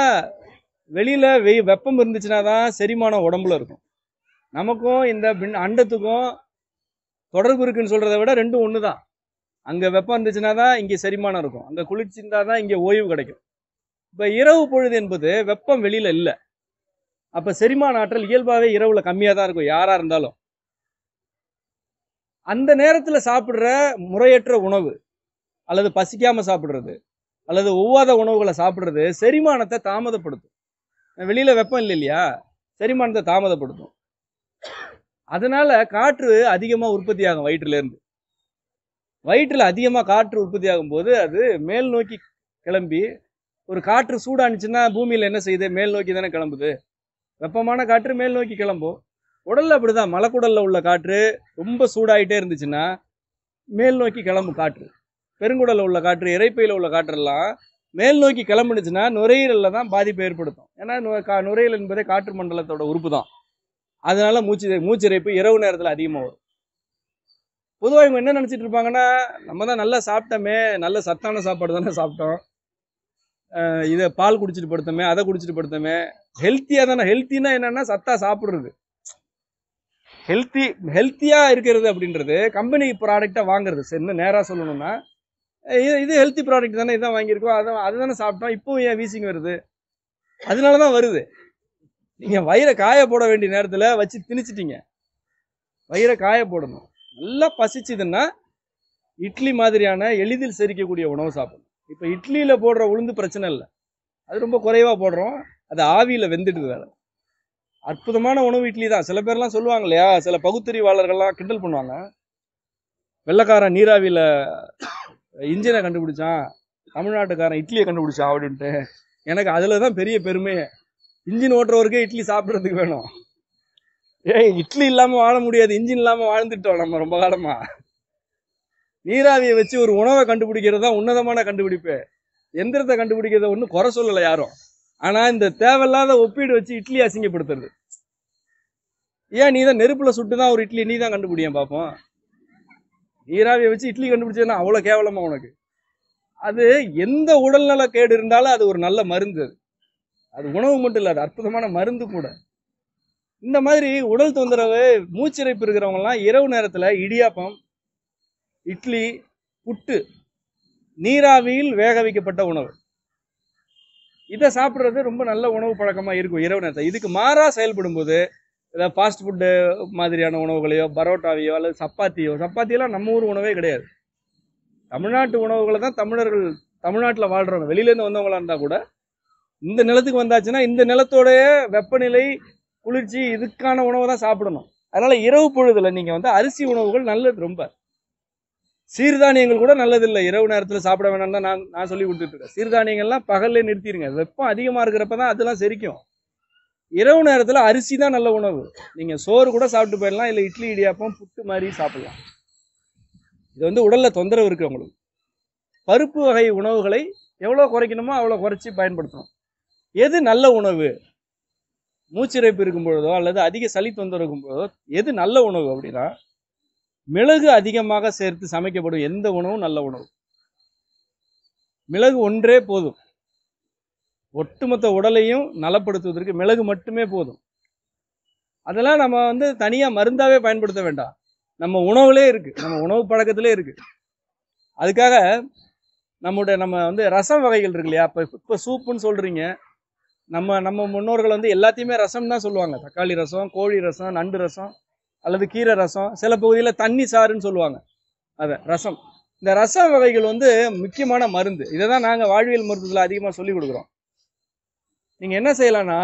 வெளியில வெப்பம் இருந்துச்சுன்னா தான் செரிமானம் உடம்புல இருக்கும். நமக்கும் இந்த அண்டத்துக்கும் தொடர்பு இருக்குன்னு சொல்றதை விட ரெண்டும் ஒன்று தான். அங்க வெப்பம் இருந்துச்சுன்னா தான் இங்கே செரிமானம் இருக்கும், அங்க குளிர்ச்சி இருந்தா தான் இங்கே ஓய்வு கிடைக்கும். இப்ப இரவு பொழுது என்பது வெப்பம் வெளியில இல்லை. அப்ப செரிமான ஆற்றல் இயல்பாவே இரவுல கம்மியா தான் இருக்கும் யாரா இருந்தாலும். அந்த நேரத்துல சாப்பிடுற முறையற்ற உணவு அல்லது பசிக்காம சாப்பிடுறது அல்லது ஒவ்வாத உணவுகளை சாப்பிடுறது செரிமானத்தை தாமதப்படுத்தும். வெளியில வெப்பம் இல்லை இல்லையா, செரிமானத்தை தாமதப்படுத்தும். அதனால காற்று அதிகமா உற்பத்தி ஆகும் வயிற்றுல இருந்து. வயிற்றுல அதிகமா காற்று உற்பத்தி ஆகும் போது அது மேல் நோக்கி கிளம்பி, ஒரு காற்று சூடானுச்சுன்னா பூமியில என்ன செய்யுது, மேல் நோக்கி தானே கிளம்புது. வெப்பமான காற்று மேல் நோக்கி கிளம்பும். உடல்ல அப்படிதான், மலைக்குடல்ல உள்ள காற்று ரொம்ப சூடாயிட்டே இருந்துச்சுன்னா மேல் நோக்கி கிளம்பும் காற்று. பெருங்குடல்ல உள்ள காற்று, இறைப்பையில உள்ள காற்றெல்லாம் மேல் நோக்கி கிளம்புனுச்சுன்னா நுரையீரல்ல தான் பாதிப்பை ஏற்படுத்தும். ஏன்னா நுரையீரல் என்பதே காற்று மண்டலத்தோட உறுப்பு தான். அதனால மூச்சிறைப்பு இரவு நேரத்தில் அதிகமாக வரும். பொதுவாக இவங்க என்ன நினைச்சிட்டு இருப்பாங்கன்னா, நம்ம தான் நல்லா சாப்பிட்டோமே, நல்ல சத்தான சாப்பாடு தானே சாப்பிட்டோம், இதை பால் குடிச்சிட்டு படுத்தோமே, அதை குடிச்சிட்டு படுத்தோமே, ஹெல்த்தியா தானே. ஹெல்த்தினா என்னன்னா சத்தா சாப்பிடுறது. ஹெல்த்தியா இருக்கிறது அப்படின்றது கம்பெனி ப்ராடக்டா வாங்குறது. இன்னும் நேரா சொல்லணும்னா இது ஹெல்த்தி ப்ராடக்ட் தானே, இதான் வாங்கியிருக்கோம், அதுதானே சாப்பிட்டோம், இப்பவும் ஏன் வீசிங் வருது? அதனாலதான் வருது. நீங்க வயிறை காய போட வேண்டிய நேரத்துல வச்சு திணிச்சிட்டீங்க. வயிறை காய போடணும். நல்லா பசிச்சுதுன்னா இட்லி மாதிரியான எளிதில் செரிக்கக்கூடிய உணவு சாப்பிடணும். இப்ப இட்லியில போடுற உளுந்து பிரச்சனை இல்லை, அது ரொம்ப குறைவா போடுறோம், அது ஆவியில வெந்துடுது. வேலை அற்புதமான உணவு இட்லி தான். சில பேர்லாம் சொல்லுவாங்க இல்லையா, சில பகுத்தறிவாளர்கள்லாம் கிண்டல் பண்ணுவாங்க, வெள்ளைக்காரன் நீராவியில இன்ஜினை கண்டுபிடிச்சான், தமிழ்நாட்டுக்காரன் இட்லியை கண்டுபிடிச்சான் அப்படின்ட்டு. எனக்கு அதுலதான் பெரிய பெருமை. இன்ஜின் ஓட்டுறவருக்கே இட்லி சாப்பிட்றதுக்கு வேணும். இட்லி இல்லாம வாழ முடியாது, இன்ஜின் இல்லாம வாழ்ந்துட்டோம் நம்ம ரொம்ப காலமா. நீராவியை வச்சு ஒரு உணவை கண்டுபிடிக்கிறது தான் உன்னதமான கண்டுபிடிப்பு. எந்திரத்தை கண்டுபிடிக்கிறத ஒன்றும் குறை சொல்லலை யாரும். ஆனா இந்த தேவையில்லாத ஒப்பீடு வச்சு இட்லி அசிங்கப்படுத்துறது. ஏன் நீ தான் நெருப்புல சுட்டுதான் ஒரு இட்லி நீ தான் கண்டுபிடியேன் பார்ப்போம். நீராவியை வச்சு இட்லி கண்டுபிடிச்சதுன்னா அவ்வளவு கேவலமா உனக்கு? அது எந்த உடல்நல கேடு இருந்தாலும் அது ஒரு நல்ல மருந்து. அது உணவு மட்டும் இல்லை, அது அற்புதமான மருந்து கூட. இந்த மாதிரி உடல் தொந்தரவு, மூச்சிறைப்பு இருக்கிறவங்க எல்லாம் இரவு நேரத்துல இடியாப்பம், இட்லி, புட்டு, நீராவியில் வேக வைக்கப்பட்ட உணவு, இதை சாப்பிட்றது ரொம்ப நல்ல உணவு பழக்கமா இருக்கும் இரவு நேரத்தில். இதுக்கு மாறா செயல்படும் போது ஏதாவது ஃபாஸ்ட் ஃபுட்டு மாதிரியான உணவுகளையோ, பரோட்டாவையோ அல்லது சப்பாத்தியெல்லாம் நம்ம ஊர் உணவே கிடையாது. தமிழ்நாட்டு உணவுகளை தான் தமிழர்கள் தமிழ்நாட்டில் வாழ்றவங்க வெளியிலேருந்து வந்தவங்களா இருந்தா கூட இந்த நிலத்துக்கு வந்தாச்சுன்னா இந்த நிலத்தோடைய வெப்பநிலை, குளிர்ச்சி, இதுக்கான உணவை தான் சாப்பிடணும். அதனால இரவு பொழுதுல நீங்க வந்து அரிசி உணவுகள் நல்லது. ரொம்ப சீர்தானியங்கள் கூட நல்லதில்லை, இரவு நேரத்தில் சாப்பிட வேணாம் தான் நான் சொல்லி கொடுத்துட்டு இருக்கேன். சீர்தானியங்கள்லாம் பகல்ல நிறுத்திடுங்க, வெப்பம் அதிகமா இருக்கிறப்ப தான் அதெல்லாம் செரிக்கும். இரவு நேரத்தில் அரிசி தான் நல்ல உணவு. நீங்க சோறு கூட சாப்பிட்டு போயிடலாம், இல்லை இட்லி, இடியாப்பம், புட்டு மாதிரி சாப்பிடலாம். இது வந்து உடல்ல தொந்தரவு இருக்கு உங்களுக்கு. பருப்பு வகை உணவுகளை எவ்வளோ குறைக்கணுமோ அவ்வளோ குறைச்சி பயன்படுத்தணும். எது நல்ல உணவு? மூச்சிறைப்பு இருக்கும் பொழுதோ அல்லது அதிக சளி தொந்தரவு இருக்கும் பொழுதோ எது நல்ல உணவு அப்படின்னா, மிளகு அதிகமாக சேர்த்து சமைக்கப்படும் எந்த உணவும் நல்ல உணவு. மிளகு ஒன்றே போதும், ஒட்டுமொத்த உடலையும் நலப்படுத்துவதற்கு மிளகு மட்டுமே போதும். அதெல்லாம் நம்ம வந்து தனியா மருந்தாவே பயன்படுத்த வேண்டாம், நம்ம உணவுலே இருக்கு, நம்ம உணவு பழக்கத்திலே இருக்கு. அதுக்காக நம்ம வந்து ரசம் வகைகள் இருக்கு இல்லையா, இப்போ சூப்புன்னு சொல்றீங்க, நம்ம முன்னோர்கள் வந்து எல்லாத்தையுமே ரசம் தான் சொல்லுவாங்க. தக்காளி ரசம், கோழி ரசம், நண்டு ரசம் அல்லது கீரை ரசம், சில பகுதியில் தண்ணி சாறுன்னு சொல்லுவாங்க. அதை ரசம். இந்த ரச வகைகள் வந்து முக்கியமான மருந்து. இதை தான் நாங்கள் வாழ்வியல் மருத்துவத்தில் அதிகமாக சொல்லி கொடுக்குறோம். நீங்கள் என்ன செய்யலாம்னா,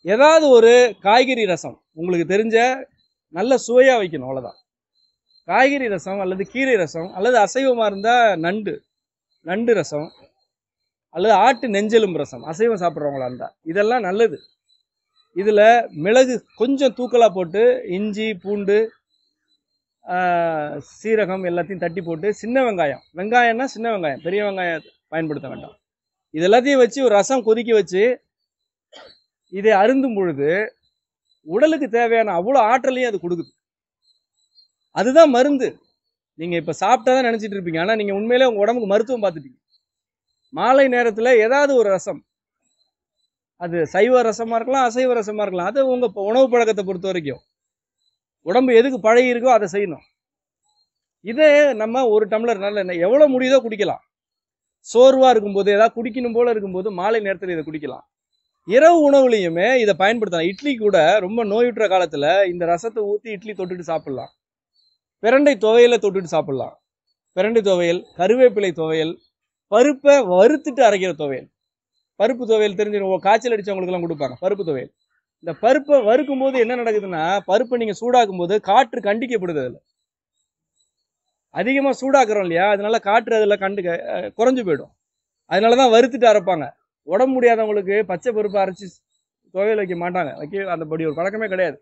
ஏதாவது ஒரு காய்கறி ரசம் உங்களுக்கு தெரிஞ்ச நல்ல சுவையாக வைக்கணும், அவ்வளோதான். காய்கறி ரசம் அல்லது கீரை ரசம் அல்லது அசைவமாக இருந்தால் நண்டு ரசம் அல்லது ஆட்டு நெஞ்செலும்பு ரசம், அசைவம் சாப்பிட்றவங்களா இருந்தால் இதெல்லாம் நல்லது. இதில் மிளகு கொஞ்சம் தூக்கலாக போட்டு, இஞ்சி பூண்டு சீரகம் எல்லாத்தையும் தட்டி போட்டு, சின்ன வெங்காயம்னா சின்ன வெங்காயம், பெரிய வெங்காயம் பயன்படுத்த வேண்டாம். இது எல்லாத்தையும் வச்சு ஒரு ரசம் கொதிக்க வச்சு இதை அருந்தும் பொழுது உடலுக்கு தேவையான அவ்வளோ ஆற்றலையும் அது கொடுக்குது. அதுதான் மருந்து. நீங்கள் இப்போ சாப்பிட்டா தான் நினச்சிட்டு இருப்பீங்க, ஆனால் நீங்கள் உண்மையிலே உங்கள் உடம்புக்கு மருத்துவம் பார்த்துட்டீங்க. மாலை நேரத்தில் ஏதாவது ஒரு ரசம், அது சைவ ரசமாக இருக்கலாம், அசைவ ரசமாக இருக்கலாம், அது உங்கள் உணவு பழக்கத்தை பொறுத்த வரைக்கும் உடம்பு எதுக்கு பழகி இருக்கோ அதை செய்யணும். இதே நம்ம ஒரு டம்ளர் நல்ல எவ்வளோ முடியுதோ குடிக்கலாம். சோர்வாக இருக்கும்போது, ஏதாவது குடிக்கணும் போல இருக்கும்போது மாலை நேரத்தில் இதை குடிக்கலாம். இரவு உணவுலையுமே இதை பயன்படுத்தலாம். இட்லி கூட ரொம்ப நோயுற்ற காலத்தில் இந்த ரசத்தை ஊற்றி இட்லி தொட்டுட்டு சாப்பிடலாம். பிரண்டை துவையலை தொட்டுட்டு சாப்பிடலாம். பிரண்டை துவையல், கருவேப்பிலை துவையல், பருப்பை வறுத்துட்டு அரைக்கிற துவையல். பருப்பு துவையல் தெரிஞ்சு காய்ச்சல் அடித்தவங்களுக்குலாம் கொடுப்பாங்க பருப்பு துவையல். இந்த பருப்பை வறுக்கும் போது என்ன நடக்குதுன்னா, பருப்பை நீங்கள் சூடாக்கும் போது காற்று கண்டிக்கப்படுது. அதில் அதிகமாக சூடாக்குறோம் இல்லையா, அதனால காற்று அதில் குறைஞ்சு போயிடும். அதனால தான் வறுத்துட்டு அரைப்பாங்க. உடம்பு முடியாதவங்களுக்கு பச்சை பருப்பு அரைச்சி துவையல் வைக்க மாட்டாங்க, அந்தபடி ஒரு பழக்கமே கிடையாது.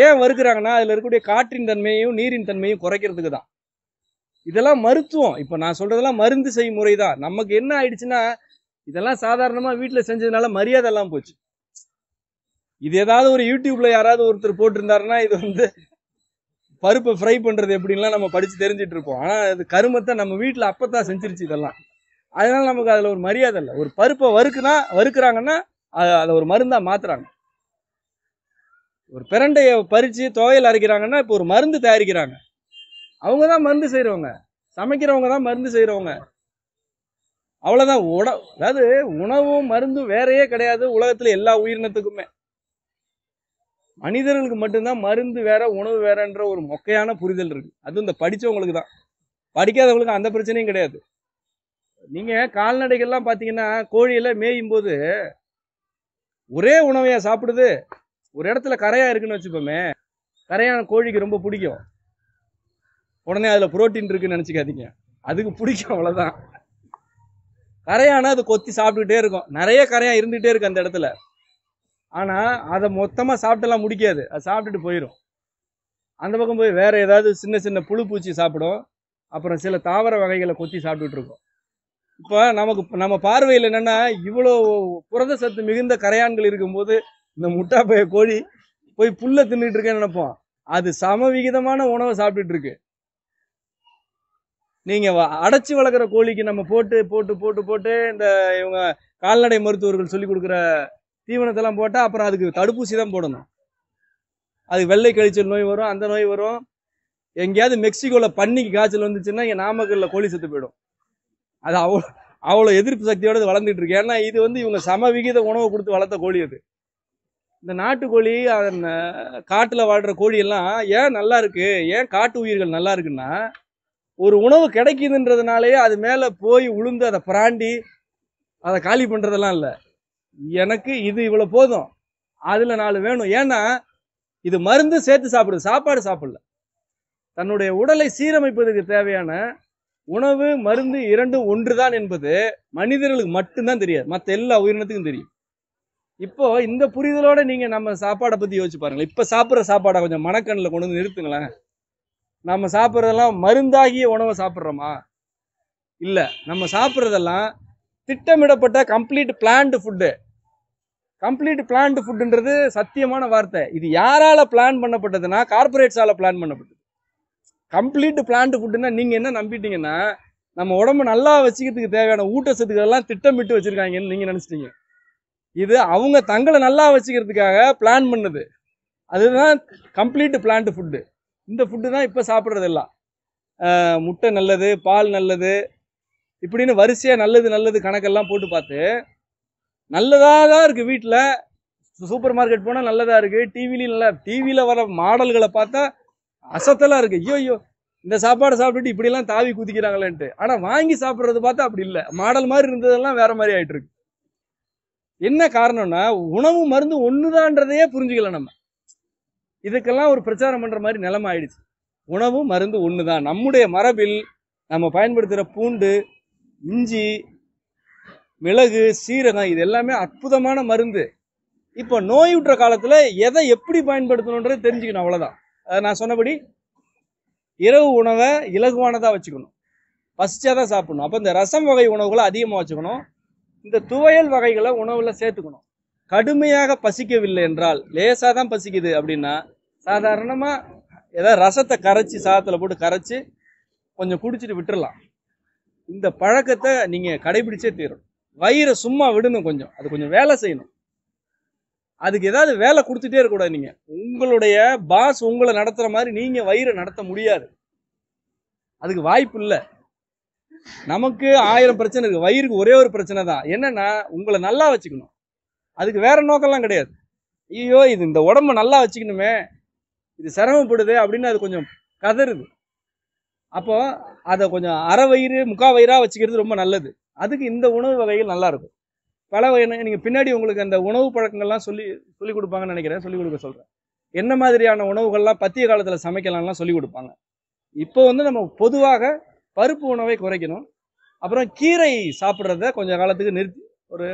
ஏன் வறுக்கிறாங்கன்னா, அதில் இருக்கக்கூடிய காற்றின் தன்மையும் நீரின் தன்மையும் குறைக்கிறதுக்கு தான். இதெல்லாம் மருத்துவம். இப்போ நான் சொல்றதெல்லாம் மருந்து செய்யும் முறை தான். நமக்கு என்ன ஆயிடுச்சுன்னா, இதெல்லாம் சாதாரணமாக வீட்டில் செஞ்சதுனால மரியாதை எல்லாம் போச்சு. இது ஏதாவது ஒரு யூடியூப்ல யாராவது ஒருத்தர் போட்டிருந்தாருன்னா, இது வந்து பருப்பை ஃப்ரை பண்றது எப்படின்லாம் நம்ம படிச்சு தெரிஞ்சுட்டு இருப்போம். ஆனால் அது கருமத்தை நம்ம வீட்டில் அப்பத்தான் செஞ்சிருச்சு இதெல்லாம். அதனால நமக்கு அதில் ஒரு மரியாதை இல்லை. ஒரு பருப்பை வறுக்கிறாங்கன்னா அதை ஒரு மருந்தா மாத்துறாங்க. ஒரு பிரண்டையை பறிச்சு துவையல் அரைக்கிறாங்கன்னா இப்போ ஒரு மருந்து தயாரிக்கிறாங்க. அவங்க தான் மருந்து செய்யறவங்க, சமைக்கிறவங்க தான் மருந்து செய்யறவங்க. அவ்வளவுதான். அதாவது உணவும் மருந்தும் வேறையே கிடையாது உலகத்துல எல்லா உயிரினத்துக்குமே. மனிதர்களுக்கு மட்டும்தான் மருந்து வேற உணவு வேறன்ற ஒரு மொக்கையான புரிதல் இருக்கு. அதுவும் இந்த படிச்சவங்களுக்கு தான். படிக்காதவங்களுக்கு அந்த பிரச்சனையும் கிடையாது. நீங்க கால்நடைகள்லாம் பாத்தீங்கன்னா, கோழியெல்லாம் மேயும் போது ஒரே உணவையா சாப்பிடுது. ஒரு இடத்துல கரையா இருக்குன்னு வச்சுப்போமே, கரையான கோழிக்கு ரொம்ப பிடிக்கும். உடனே அதுல புரோட்டீன் இருக்குன்னு நினைச்சுக்காதீங்க, அதுக்கு பிடிக்கும், அவ்வளவுதான். கரையானா அது கொத்தி சாப்பிட்டுக்கிட்டே இருக்கும். நிறைய கரையா இருந்துகிட்டே இருக்கு அந்த இடத்துல. ஆனா அதை மொத்தமா சாப்பிட்டெல்லாம் முடிக்காது, அது சாப்பிட்டுட்டு போயிடும். அந்த பக்கம் போய் வேற ஏதாவது சின்ன சின்ன புழு பூச்சி சாப்பிடும். அப்புறம் சில தாவர வகைகளை கொத்தி சாப்பிட்டுட்டு இருக்கும். இப்போ நம்ம பார்வையில் என்னன்னா, இவ்வளோ புரத சத்து மிகுந்த கரையான்கள் இருக்கும்போது இந்த முட்டாப்பைய கோழி போய் புல்ல தின்னுட்டு இருக்கேன்னு நினைப்போம். அது சமவிகிதமான உணவை சாப்பிட்டுட்டு இருக்கு. நீங்க அடைச்சி வளர்க்குற கோழிக்கு நம்ம போட்டு போட்டு போட்டு போட்டு இந்த இவங்க கால்நடை மருத்துவர்கள் சொல்லி கொடுக்குற தீவனத்தெல்லாம் போட்டா அப்புறம் அதுக்கு தடுப்பூசி தான் போடணும். அது வெள்ளை கழிச்சல் நோய் வரும், அந்த நோய் வரும். எங்கேயாவது மெக்சிகோல பன்னிக்கு காய்ச்சல் வந்துச்சுன்னா இங்க நாமக்கல்ல கோழி செத்து போயிடும். அது அவ்வளோ எதிர்ப்பு சக்தியோட வளர்ந்துட்டு இருக்கு. ஏன்னா இது வந்து இவங்க சமவிகித உணவு கொடுத்து வளர்த்த கோழி. அது இந்த நாட்டுக்கோழி, காட்டுல வாழ்ற கோழி எல்லாம் ஏன் நல்லா இருக்கு, ஏன் காட்டு உயிர்கள் நல்லா இருக்குன்னா, ஒரு உணவு கிடைக்குதுன்றதுனாலேயே அது மேல போய் உளுந்து அதை பிராண்டி அதை காலி பண்றதெல்லாம் இல்லை. எனக்கு இது இவ்வளவு போதும், அதுல 4 வேணும். ஏன்னா இது மருந்து சேர்த்து சாப்பிடுது, சாப்பாடு சாப்பிடல. தன்னுடைய உடலை சீரமைப்பதற்கு தேவையான உணவு மருந்து இரண்டும் ஒன்றுதான் என்பது மனிதர்களுக்கு மட்டும்தான் தெரியாது, மற்ற எல்லா உயிரினத்துக்கும் தெரியும். இப்போ இந்த புரிதலோட நீங்க நம்ம சாப்பாடை பத்தி யோசிச்சு பாருங்களேன். இப்ப சாப்பிட்ற சாப்பாடை கொஞ்சம் மனக்கண்ணில் கொண்டு வந்து நிறுத்துங்களேன். நம்ம சாப்பிட்றதெல்லாம் மருந்தாகிய உணவை சாப்பிட்றோமா? இல்ல. நம்ம சாப்பிட்றதெல்லாம் திட்டமிடப்பட்ட complete planned food. Complete planned ஃபுட்டுன்றது சத்தியமான வார்த்தை. இது யாரால பிளான் பண்ணப்பட்டதுன்னா, கார்பரேட்ஸால பிளான் பண்ணப்பட்டது. கம்ப்ளீட் பிளான்டு ஃபுட்டுன்னா நீங்க என்ன நம்பிட்டீங்கன்னா, நம்ம உடம்பு நல்லா வச்சுக்கிறதுக்கு தேவையான ஊட்டச்சத்துக்கள் எல்லாம் திட்டமிட்டு வச்சிருக்காங்கன்னு நீங்க நினைச்சிட்டீங்க. இது அவங்க தங்களை நல்லா வச்சுக்கிறதுக்காக பிளான் பண்ணது. அதுதான் கம்ப்ளீட் பிளான்டு ஃபுட்டு. இந்த ஃபுட்டு தான் இப்போ சாப்பிட்றது எல்லாம். முட்டை நல்லது, பால் நல்லது, இப்படின்னு வரிசையாக நல்லது நல்லது கணக்கெல்லாம் போட்டு பார்த்து நல்லதாக தான் இருக்குது. வீட்டில் சூப்பர் மார்க்கெட் போனால் நல்லதாக இருக்குது. டிவிலையும் நல்லா, டிவியில் வர மாடல்களை பார்த்தா அசத்தலாக இருக்குது. ஐயோ ஐயோ இந்த சாப்பாடு சாப்பிட்டுட்டு இப்படிலாம் தாவி குதிக்கிறாங்களேன்ட்டு. ஆனால் வாங்கி சாப்பிட்றது பார்த்தா அப்படி இல்லை. மாடல் மாதிரி இருந்ததெல்லாம் வேற மாதிரி ஆகிட்டு இருக்கு. என்ன காரணம்னா உணவு மருந்து ஒண்ணுதான்றதையே புரிஞ்சுக்கல நம்ம. இதுக்கெல்லாம் ஒரு பிரச்சாரம் பண்ற மாதிரி நிலைமை ஆயிடுச்சு. உணவு மருந்து ஒண்ணுதான். நம்முடைய மரபில் நம்ம பயன்படுத்துகிற பூண்டு, இஞ்சி, மிளகு, சீரகம் இது எல்லாமே அற்புதமான மருந்து. இப்போ நோயுற்ற காலத்துல எதை எப்படி பயன்படுத்தணுன்றது தெரிஞ்சுக்கணும், அவ்வளவுதான். நான் சொன்னபடி இரவு உணவை இலகுவானதா வச்சுக்கணும், பசிச்சாதான் சாப்பிடணும். அப்போ இந்த ரசம் வகை உணவுகளை அதிகமாக வச்சுக்கணும். இந்த துவையல் வகைகளை உணவுல சேர்த்துக்கணும். கடுமையாக பசிக்கவில்லை என்றால், லேசாக தான் பசிக்குது அப்படின்னா சாதாரணமா ஏதாவது ரசத்தை கரைச்சி சாதத்தில் போட்டு கரைச்சி கொஞ்சம் குடிச்சிட்டு விட்டுறலாம். இந்த பழக்கத்தை நீங்க கடைபிடிச்சே தீரும். வயிறை சும்மா விடணும், கொஞ்சம் அது கொஞ்சம் வேலை செய்யணும். அதுக்கு ஏதாவது வேலை கொடுத்துட்டே இருக்கக்கூடாது. நீங்க உங்களுடைய பாஸ் உங்களை நடத்துற மாதிரி நீங்க வயிறை நடத்த முடியாது, அதுக்கு வாய்ப்பு இல்லை. நமக்கு 1000 பிரச்சனை இருக்கு, வயிறுக்கு ஒரே ஒரு பிரச்சனை தான். என்னன்னா உங்களை நல்லா வச்சுக்கணும். அதுக்கு வேற நோக்கம்லாம் கிடையாது. ஐயோ இது இந்த உடம்ப நல்லா வச்சுக்கணுமே, இது சிரமப்படுது அப்படின்னு அது கொஞ்சம் கதறுது. அப்போ அதை கொஞ்சம் அரை வயிறு முக்கா வயிறா வச்சுக்கிறது ரொம்ப நல்லது. அதுக்கு இந்த உணவு வகைகள் நல்லா இருக்கும். பல வகை நீங்க பின்னாடி உங்களுக்கு அந்த உணவு பழக்கங்கள்லாம் சொல்லி கொடுப்பாங்கன்னு நினைக்கிறேன். சொல்லி கொடுக்க சொல்றேன். என்ன மாதிரியான உணவுகள்லாம் பத்திய காலத்துல சமைக்கலாம்லாம் சொல்லி கொடுப்பாங்க. இப்போ நம்ம பொதுவாக பருப்பு உணவை குறைக்கணும். அப்புறம் கீரை சாப்பிட்றத கொஞ்சம் காலத்துக்கு நிறுத்தி, ஒரு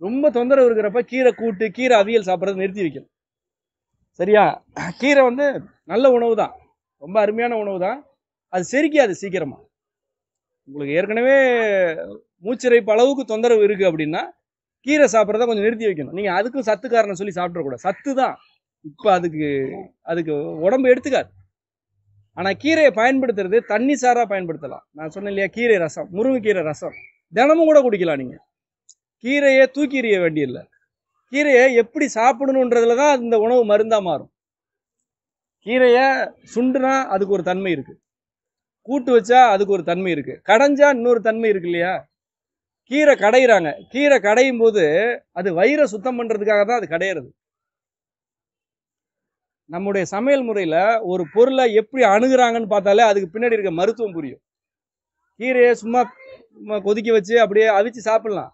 ரொம்ப தொந்தரவு இருக்கிறப்ப கீரை கூட்டு, கீரை அவியல் சாப்பிட்றத நிறுத்தி வைக்கணும். சரியா? கீரை நல்ல உணவு தான், ரொம்ப அருமையான உணவு தான். அது செரிக்காது சீக்கிரமா. உங்களுக்கு ஏற்கனவே மூச்சிறைப்பு அளவுக்கு தொந்தரவு இருக்கு அப்படின்னா கீரை சாப்பிட்றத கொஞ்சம் நிறுத்தி வைக்கணும். நீங்க அதுக்கும் சத்து காரணம் சொல்லி சாப்பிடக்கூடாது. சத்து தான், இப்போ அதுக்கு உடம்பு எடுத்துக்காது. ஆனா கீரையை பயன்படுத்துறது தண்ணி சாரா பயன்படுத்தலாம். நான் சொன்னேன் இல்லையா, கீரை ரசம், முருங்கைக்கீரை ரசம் தினமும் கூட குடிக்கலாம். நீங்க கீரையை தூக்கி எறிய வேண்டியதில்லை. கீரையை எப்படி சாப்பிடணுன்றதுல தான் இந்த உணவு மருந்தா மாறும். கீரையை சுண்டுனா அதுக்கு ஒரு தன்மை இருக்கு, கூட்டு வச்சா அதுக்கு ஒரு தன்மை இருக்கு, கடைஞ்சா இன்னொரு தன்மை இருக்கு இல்லையா? கீரை கடையிறாங்க, கீரை கடையும் போது அது வயிறை சுத்தம் பண்றதுக்காக தான் அது கடையிறது. நம்முடைய சமையல் முறையில ஒரு பொருளை எப்படி அணுகுறாங்கன்னு பார்த்தாலே அதுக்கு பின்னாடி இருக்க மருத்துவம் புரியும். கீரையை சும்மா கொதிக்க வச்சு அப்படியே அவிச்சு சாப்பிடலாம்.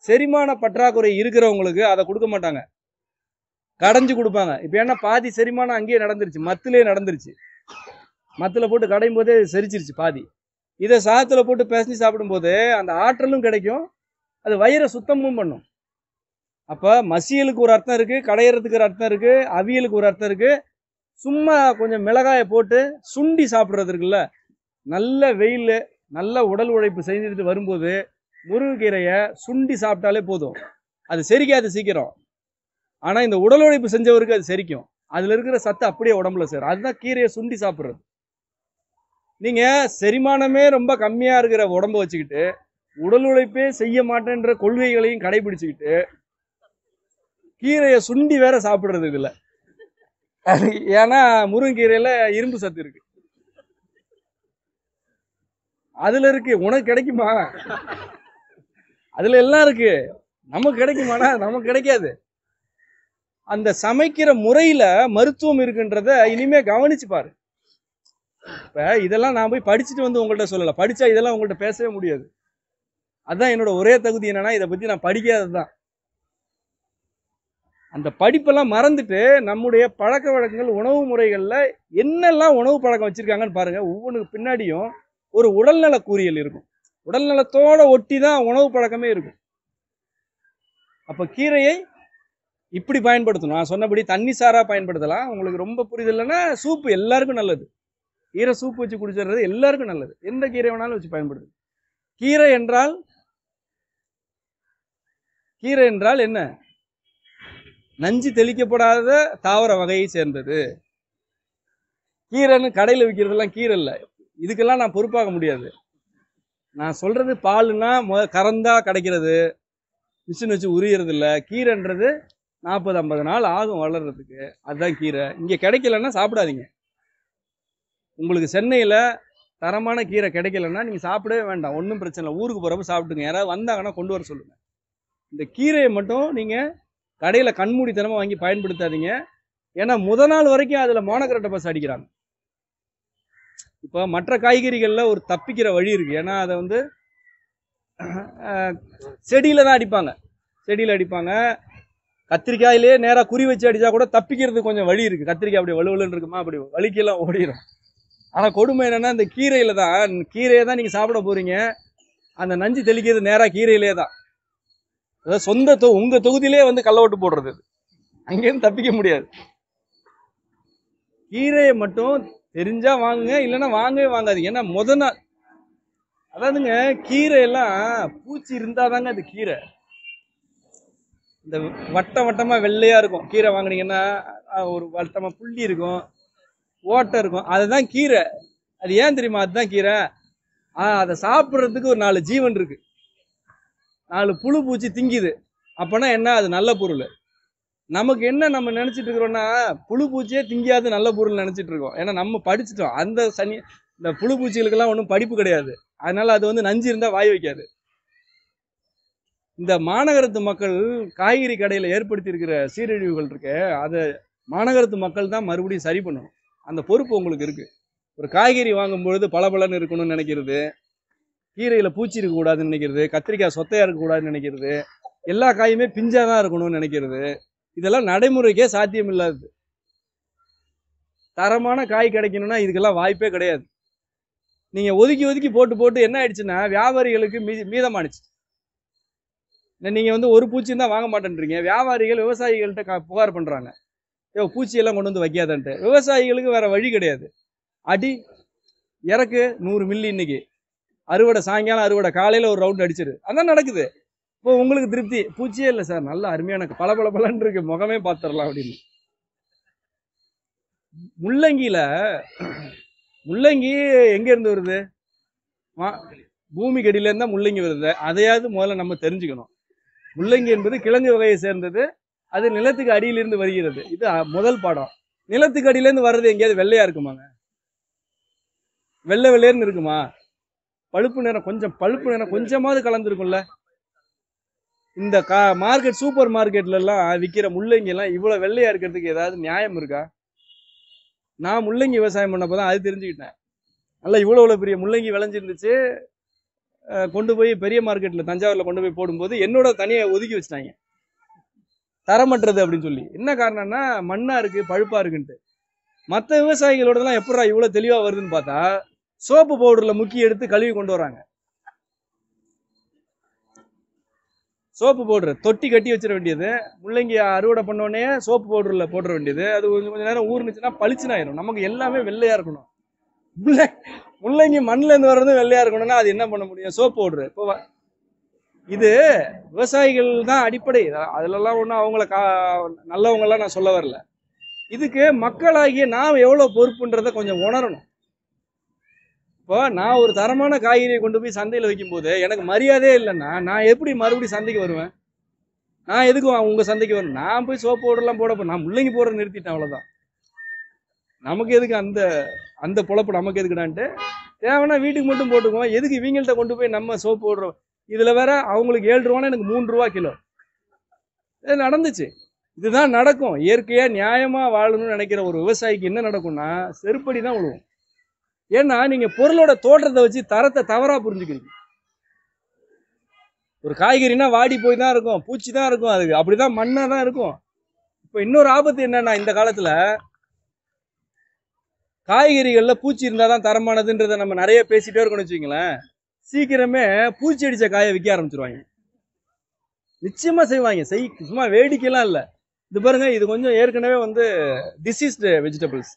செரிமான பற்றாக்குறை இருக்கிறவங்களுக்கு அதை கொடுக்க மாட்டாங்க, கடைஞ்சு கொடுப்பாங்க. இப்போ ஏன்னா பாதி செரிமானம் அங்கேயே நடந்துருச்சு, மத்திலே நடந்துருச்சு. மத்தில் போட்டு கடையும் போதே செரிச்சிருச்சு பாதி. இதை சாதத்தில் போட்டு பிசைஞ்சு சாப்பிடும்போது அந்த ஆற்றலும் கிடைக்கும், அது வயிறை சுத்தமும் பண்ணும். அப்போ மசியலுக்கு ஒரு அர்த்தம் இருக்கு, கடையிறதுக்கு ஒரு அர்த்தம் இருக்கு, அவியலுக்கு ஒரு அர்த்தம் இருக்கு. சும்மா கொஞ்சம் மிளகாயை போட்டு சுண்டி சாப்பிட்றது இருக்குல்ல, நல்ல வெயில், நல்ல உடல் உழைப்பு செஞ்சுட்டு வரும்போது முருங்கைக்கீரையை சுண்டி சாப்பிட்டாலே போதும். அது செரிக்காது சீக்கிரம், ஆனால் இந்த உடல் உழைப்பு செஞ்சவருக்கு அது செரிக்கும். அதில் இருக்கிற சத்து அப்படியே உடம்புல சேரும். அதுதான் கீரையை சுண்டி சாப்பிட்றது. நீங்கள் செரிமானமே ரொம்ப கம்மியாக இருக்கிற உடம்பை வச்சுக்கிட்டு உடல் உழைப்பே செய்ய மாட்டேன்ற கொள்கைகளையும் கடைபிடிச்சுக்கிட்டு கீரையை சுண்டி வேற சாப்பிட்றது இல்லை. ஏன்னா முருங்கைக்கீரையில் இரும்பு சத்து இருக்கு, அதுல இருக்கு. உனக்கு கிடைக்குமா? அதுல எல்லாம் இருக்கு, நமக்கு கிடைக்குமானா? நமக்கு கிடைக்காது. அந்த சமைக்கிற முறையில மருத்துவம் இருக்குன்றத இனிமே கவனிச்சு பாரு. இப்ப இதெல்லாம் நான் போய் படிச்சுட்டு உங்கள்கிட்ட சொல்லல, படிச்சா இதெல்லாம் உங்கள்கிட்ட பேசவே முடியாது. அதான் என்னோட ஒரே தகுதி, என்னன்னா இதை பத்தி நான் படிக்காததுதான். அந்த படிப்பெல்லாம் மறந்துட்டு நம்முடைய பழக்க வழக்கங்கள், உணவு முறைகள்ல என்னெல்லாம் உணவு பழக்கம் வச்சிருக்காங்கன்னு பாருங்க. ஒவ்வொன்றுக்கு பின்னாடியும் ஒரு உடல்நல கூறியல் இருக்கும், உடல்நலத்தோட ஒட்டி தான் உணவு பழக்கமே இருக்கும். அப்ப கீரையை இப்படி பயன்படுத்தணும். நான் சொன்னபடி தண்ணி சாரா பயன்படுத்தலாம். உங்களுக்கு ரொம்ப புரிதல் இல்லைன்னா சூப்பு எல்லாருக்கும் நல்லது. கீரை சூப்பு வச்சு குடிச்சிடுறது எல்லாருக்கும் நல்லது. எந்த கீரை வேணாலும் வச்சு பயன்படுது. கீரை என்றால் என்ன? நஞ்சு தெளிக்கப்படாத தாவர வகையை சேர்ந்தது. கீரைன்னு கடையில் விற்கிறதெல்லாம் கீரை இல்லை. இதுக்கெல்லாம் நான் பொறுப்பாக முடியாது. நான் சொல்றது பாலுன்னா கறந்தா கிடைக்கிறது, மிஷின் வச்சு உரியறது இல்லை. கீரைன்றது 40-50 நாள் ஆகும் வளர்றதுக்கு, அதுதான் கீரை. இங்கே கிடைக்கலன்னா சாப்பிடாதீங்க. உங்களுக்கு சென்னையில் தரமான கீரை கிடைக்கலன்னா நீங்கள் சாப்பிடவே வேண்டாம், ஒன்றும் பிரச்சனை இல்லை. ஊருக்கு போகிறப்ப சாப்பிட்டுங்க. யாராவது வந்தாங்கன்னா கொண்டு வர சொல்லுங்க. இந்த கீரையை மட்டும் நீங்கள் கடையில் கண்மூடித்தனமாக வாங்கி பயன்படுத்தாதீங்க. ஏன்னா முதல் நாள் வரைக்கும் அதில் மோனோக்ரோட்டோபஸ் அடிக்கிறாங்க. இப்போ மற்ற காய்கறிகளில் ஒரு தப்பிக்கிற வழி இருக்குது. ஏன்னா அதை வந்து செடியில் தான் அடிப்பாங்க, செடியில் அடிப்பாங்க. கத்திரிக்காயிலே நேராக குறி வச்சு அடித்தா கூட தப்பிக்கிறதுக்கு கொஞ்சம் வழி இருக்குது. கத்திரிக்காய் அப்படி வலுவலுன்னு இருக்குமா, அப்படி வலிக்கெல்லாம் ஓடிடும். ஆனால் கொடுமை என்னென்னா இந்த கீரையில் தான், கீரையை தான் நீங்கள் சாப்பிட போகிறீங்க, அந்த நஞ்சு தெளிக்கிறது நேராக கீரையிலே தான். அதாவது உங்கள் தொகுதியிலே வந்து கள்ள ஓட்டு போடுறது, அங்கேருந்து தப்பிக்க முடியாது. கீரையை மட்டும் தெரிஞ்சா வாங்குங்க, இல்லைன்னா வாங்கவே வாங்காதீங்க. ஏன்னா முதல் நாள் அதாவதுங்க கீரை எல்லாம் பூச்சி இருந்தாதாங்க அது கீரை. இந்த வட்டமா வெள்ளையா இருக்கும் கீரை வாங்கினீங்கன்னா, ஒரு வட்டமா புள்ளி இருக்கும், ஓட்டை இருக்கும், அதுதான் கீரை. அது ஏன் தெரியுமா? அதுதான் கீரை. அதை சாப்பிட்றதுக்கு ஒரு 4 ஜீவன் இருக்கு, 4 புழு பூச்சி திங்குது. அப்பனா என்ன, அது நல்ல பொருள். நமக்கு என்ன நம்ம நினைச்சிட்டு இருக்கிறோம்னா, புழு பூச்சியே திங்காது நல்ல பொருள் நினைச்சிட்டு இருக்கோம். ஏன்னா நம்ம படிச்சுட்டோம். இந்த புழு பூச்சிகளுக்கெல்லாம் ஒன்றும் படிப்பு கிடையாது. அதனால அது வந்து நஞ்சு இருந்தா வாய் வைக்காது. இந்த மாநகரத்து மக்கள் காய்கறி கடையில் ஏற்படுத்தி இருக்கிற சீரழிவுகள் இருக்கு, அதை மாநகரத்து மக்கள் தான் மறுபடியும் சரி பண்ணணும். அந்த பொறுப்பு உங்களுக்கு இருக்கு. ஒரு காய்கறி வாங்கும்பொழுது பளபளன்னு இருக்கணும்னு நினைக்கிறது, கீரையில் பூச்சி இருக்கக்கூடாதுன்னு நினைக்கிறது, கத்திரிக்காய் சொத்தையா இருக்கக்கூடாதுன்னு நினைக்கிறது, எல்லா காயுமே பிஞ்சா தான் இருக்கணும்னு நினைக்கிறது, இதெல்லாம் நடைமுறைக்கே சாத்தியம் இல்லாது. தரமான காய் கிடைக்கணும்னா இதுக்கெல்லாம் வாய்ப்பே கிடையாது. நீங்க ஒதுக்கி போட்டு என்ன ஆயிடுச்சுன்னா வியாபாரிகளுக்கு மீதமானுச்சு. நீங்க வந்து ஒரு பூச்சி தான் வாங்க மாட்டேன்றீங்க, வியாபாரிகள் விவசாயிகள்கிட்ட புகார் பண்றாங்க, பூச்சியெல்லாம் கொண்டு வந்து வைக்காதன்ட்டு. விவசாயிகளுக்கு வேற வழி கிடையாது. அடி இறக்கு 100 மில்லி, இன்னைக்கு அறுவடை சாயங்காலம், அறுவடை காலையில ஒரு ரவுண்ட் அடிச்சிரு, அதான் நடக்குது. இப்போ உங்களுக்கு திருப்தி, பூச்சியே இல்லை சார், நல்ல அருமையான பளபளன்னு இருக்கு, முகமே பார்த்துடலாம் அப்படின்னு. முள்ளங்கி எங்க இருந்து வருது? பூமி கடியில இருந்தா முள்ளங்கி வருது. அதையாவது முதல்ல நம்ம தெரிஞ்சுக்கணும். முள்ளங்கி என்பது கிழங்கு வகையை சேர்ந்தது, அது நிலத்துக்கு அடியிலிருந்து வருகிறது. இது முதல் பாடம். நிலத்துக்கு அடியிலேருந்து வர்றது எங்கேயாவது வெள்ளையா இருக்குமாங்க? வெள்ளையர்னு இருக்குமா? பழுப்பு நிறம் கொஞ்சமாவது கலந்துருக்கும்ல. இந்த சூப்பர் மார்க்கெட்ல எல்லாம் விற்கிற முள்ளங்கி எல்லாம் இவ்வளவு வெள்ளையா இருக்கிறதுக்கு ஏதாவது நியாயம் இருக்கா? நான் முள்ளங்கி விவசாயம் பண்ணப்போதான் அது தெரிஞ்சுக்கிட்டேன். நல்லா இவ்வளவு பெரிய முள்ளங்கி விளைஞ்சிருந்துச்சு. கொண்டு போய் பெரிய மார்க்கெட்ல தஞ்சாவூர்ல கொண்டு போய் போடும்போது என்னோட தனியா ஒதுக்கி வச்சுட்டாங்க, தரமற்றது அப்படின்னு சொல்லி. என்ன காரணம்னா மண்ணா இருக்கு, பழுப்பா இருக்குன்ட்டு. மற்ற விவசாயிகளோடலாம் எப்படா இவ்வளவு தெளிவா வருதுன்னு பார்த்தா, சோப்பு பவுடர்ல முக்கி எடுத்து கழுவி கொண்டு வராங்க. சோப்பு பவுடர் தொட்டி கட்டி வச்சிட வேண்டியது, முள்ளங்கி அறுவடை பண்ணோடனே சோப்பு பவுடர்ல போட்டுற வேண்டியது. அது கொஞ்ச நேரம் ஊர்னுச்சுன்னா பளிச்சுன்னு ஆயிரும். நமக்கு எல்லாமே வெள்ளையா இருக்கணும். முள்ளங்கி மண்ணுல இருந்து வர்றது வெள்ளையா இருக்கணும்னா அது என்ன பண்ண முடியும்? Soap powder. இப்போ இது விவசாயிகள் தான் அடிப்படை. அதுலலாம் ஒன்றும் அவங்கள நல்லவங்க எல்லாம் நான் சொல்ல வரல. இதுக்கு மக்களாகிய நாம் எவ்வளவு பொறுப்புன்றதை கொஞ்சம் உணரணும். இப்போ நான் ஒரு தரமான காய்கறியை கொண்டு போய் சந்தையில் வைக்கும் போது எனக்கு மரியாதையே இல்லைன்னா நான் எப்படி மறுபடியும் சந்தைக்கு வருவேன்? நான் எதுக்கு உங்க சந்தைக்கு வரணும்? நான் போய் சோப்பு பவுடர்லாம் நான் முள்ளங்கி போடுற நிறுத்திட்டேன், அவ்வளவுதான். நமக்கு எதுக்கு அந்த பொழப்பு, நமக்கு எதுக்குடான்ட்டு தேவைன்னா வீட்டுக்கு மட்டும் போட்டுக்குவோம். எதுக்கு இவங்கள்ட்ட கொண்டு போய் நம்ம சோப்பு போடுறோம்? இதுல வேற அவங்களுக்கு 7 ரூபான்னா எனக்கு 3 ரூபா கிலோ. இது நடந்துச்சு. இதுதான் நடக்கும். இயற்கையா நியாயமா வாழணும்னு நினைக்கிற ஒரு விவசாயிக்கு என்ன நடக்கும்னா செருப்படி தான் விழுவும். ஏன்னா நீங்க பொருளோட தோற்றத்தை வச்சு தரத்தை தவறா புரிஞ்சுக்கிறீங்க. ஒரு காய்கறினா வாடி போய் தான் இருக்கும், பூச்சி தான் இருக்கும், அதுக்கு அப்படிதான் மண்ணா தான் இருக்கும். இப்ப இன்னொரு ஆபத்து என்னன்னா, இந்த காலத்துல காய்கறிகள்ல பூச்சி இருந்தாதான் தரமானதுன்றதை நம்ம நிறைய பேசிட்டே இருக்கணும்னு வச்சுங்களேன், சீக்கிரமே பூச்சி அடிச்ச காயை விற்க ஆரம்பிச்சிருவாங்க. நிச்சயமா செய்வாங்க. சும்மா வேடிக்கைலாம் இல்லை. இது பாருங்க, இது கொஞ்சம் ஏற்கனவே டிசீஸ்டு வெஜிடபிள்ஸ்,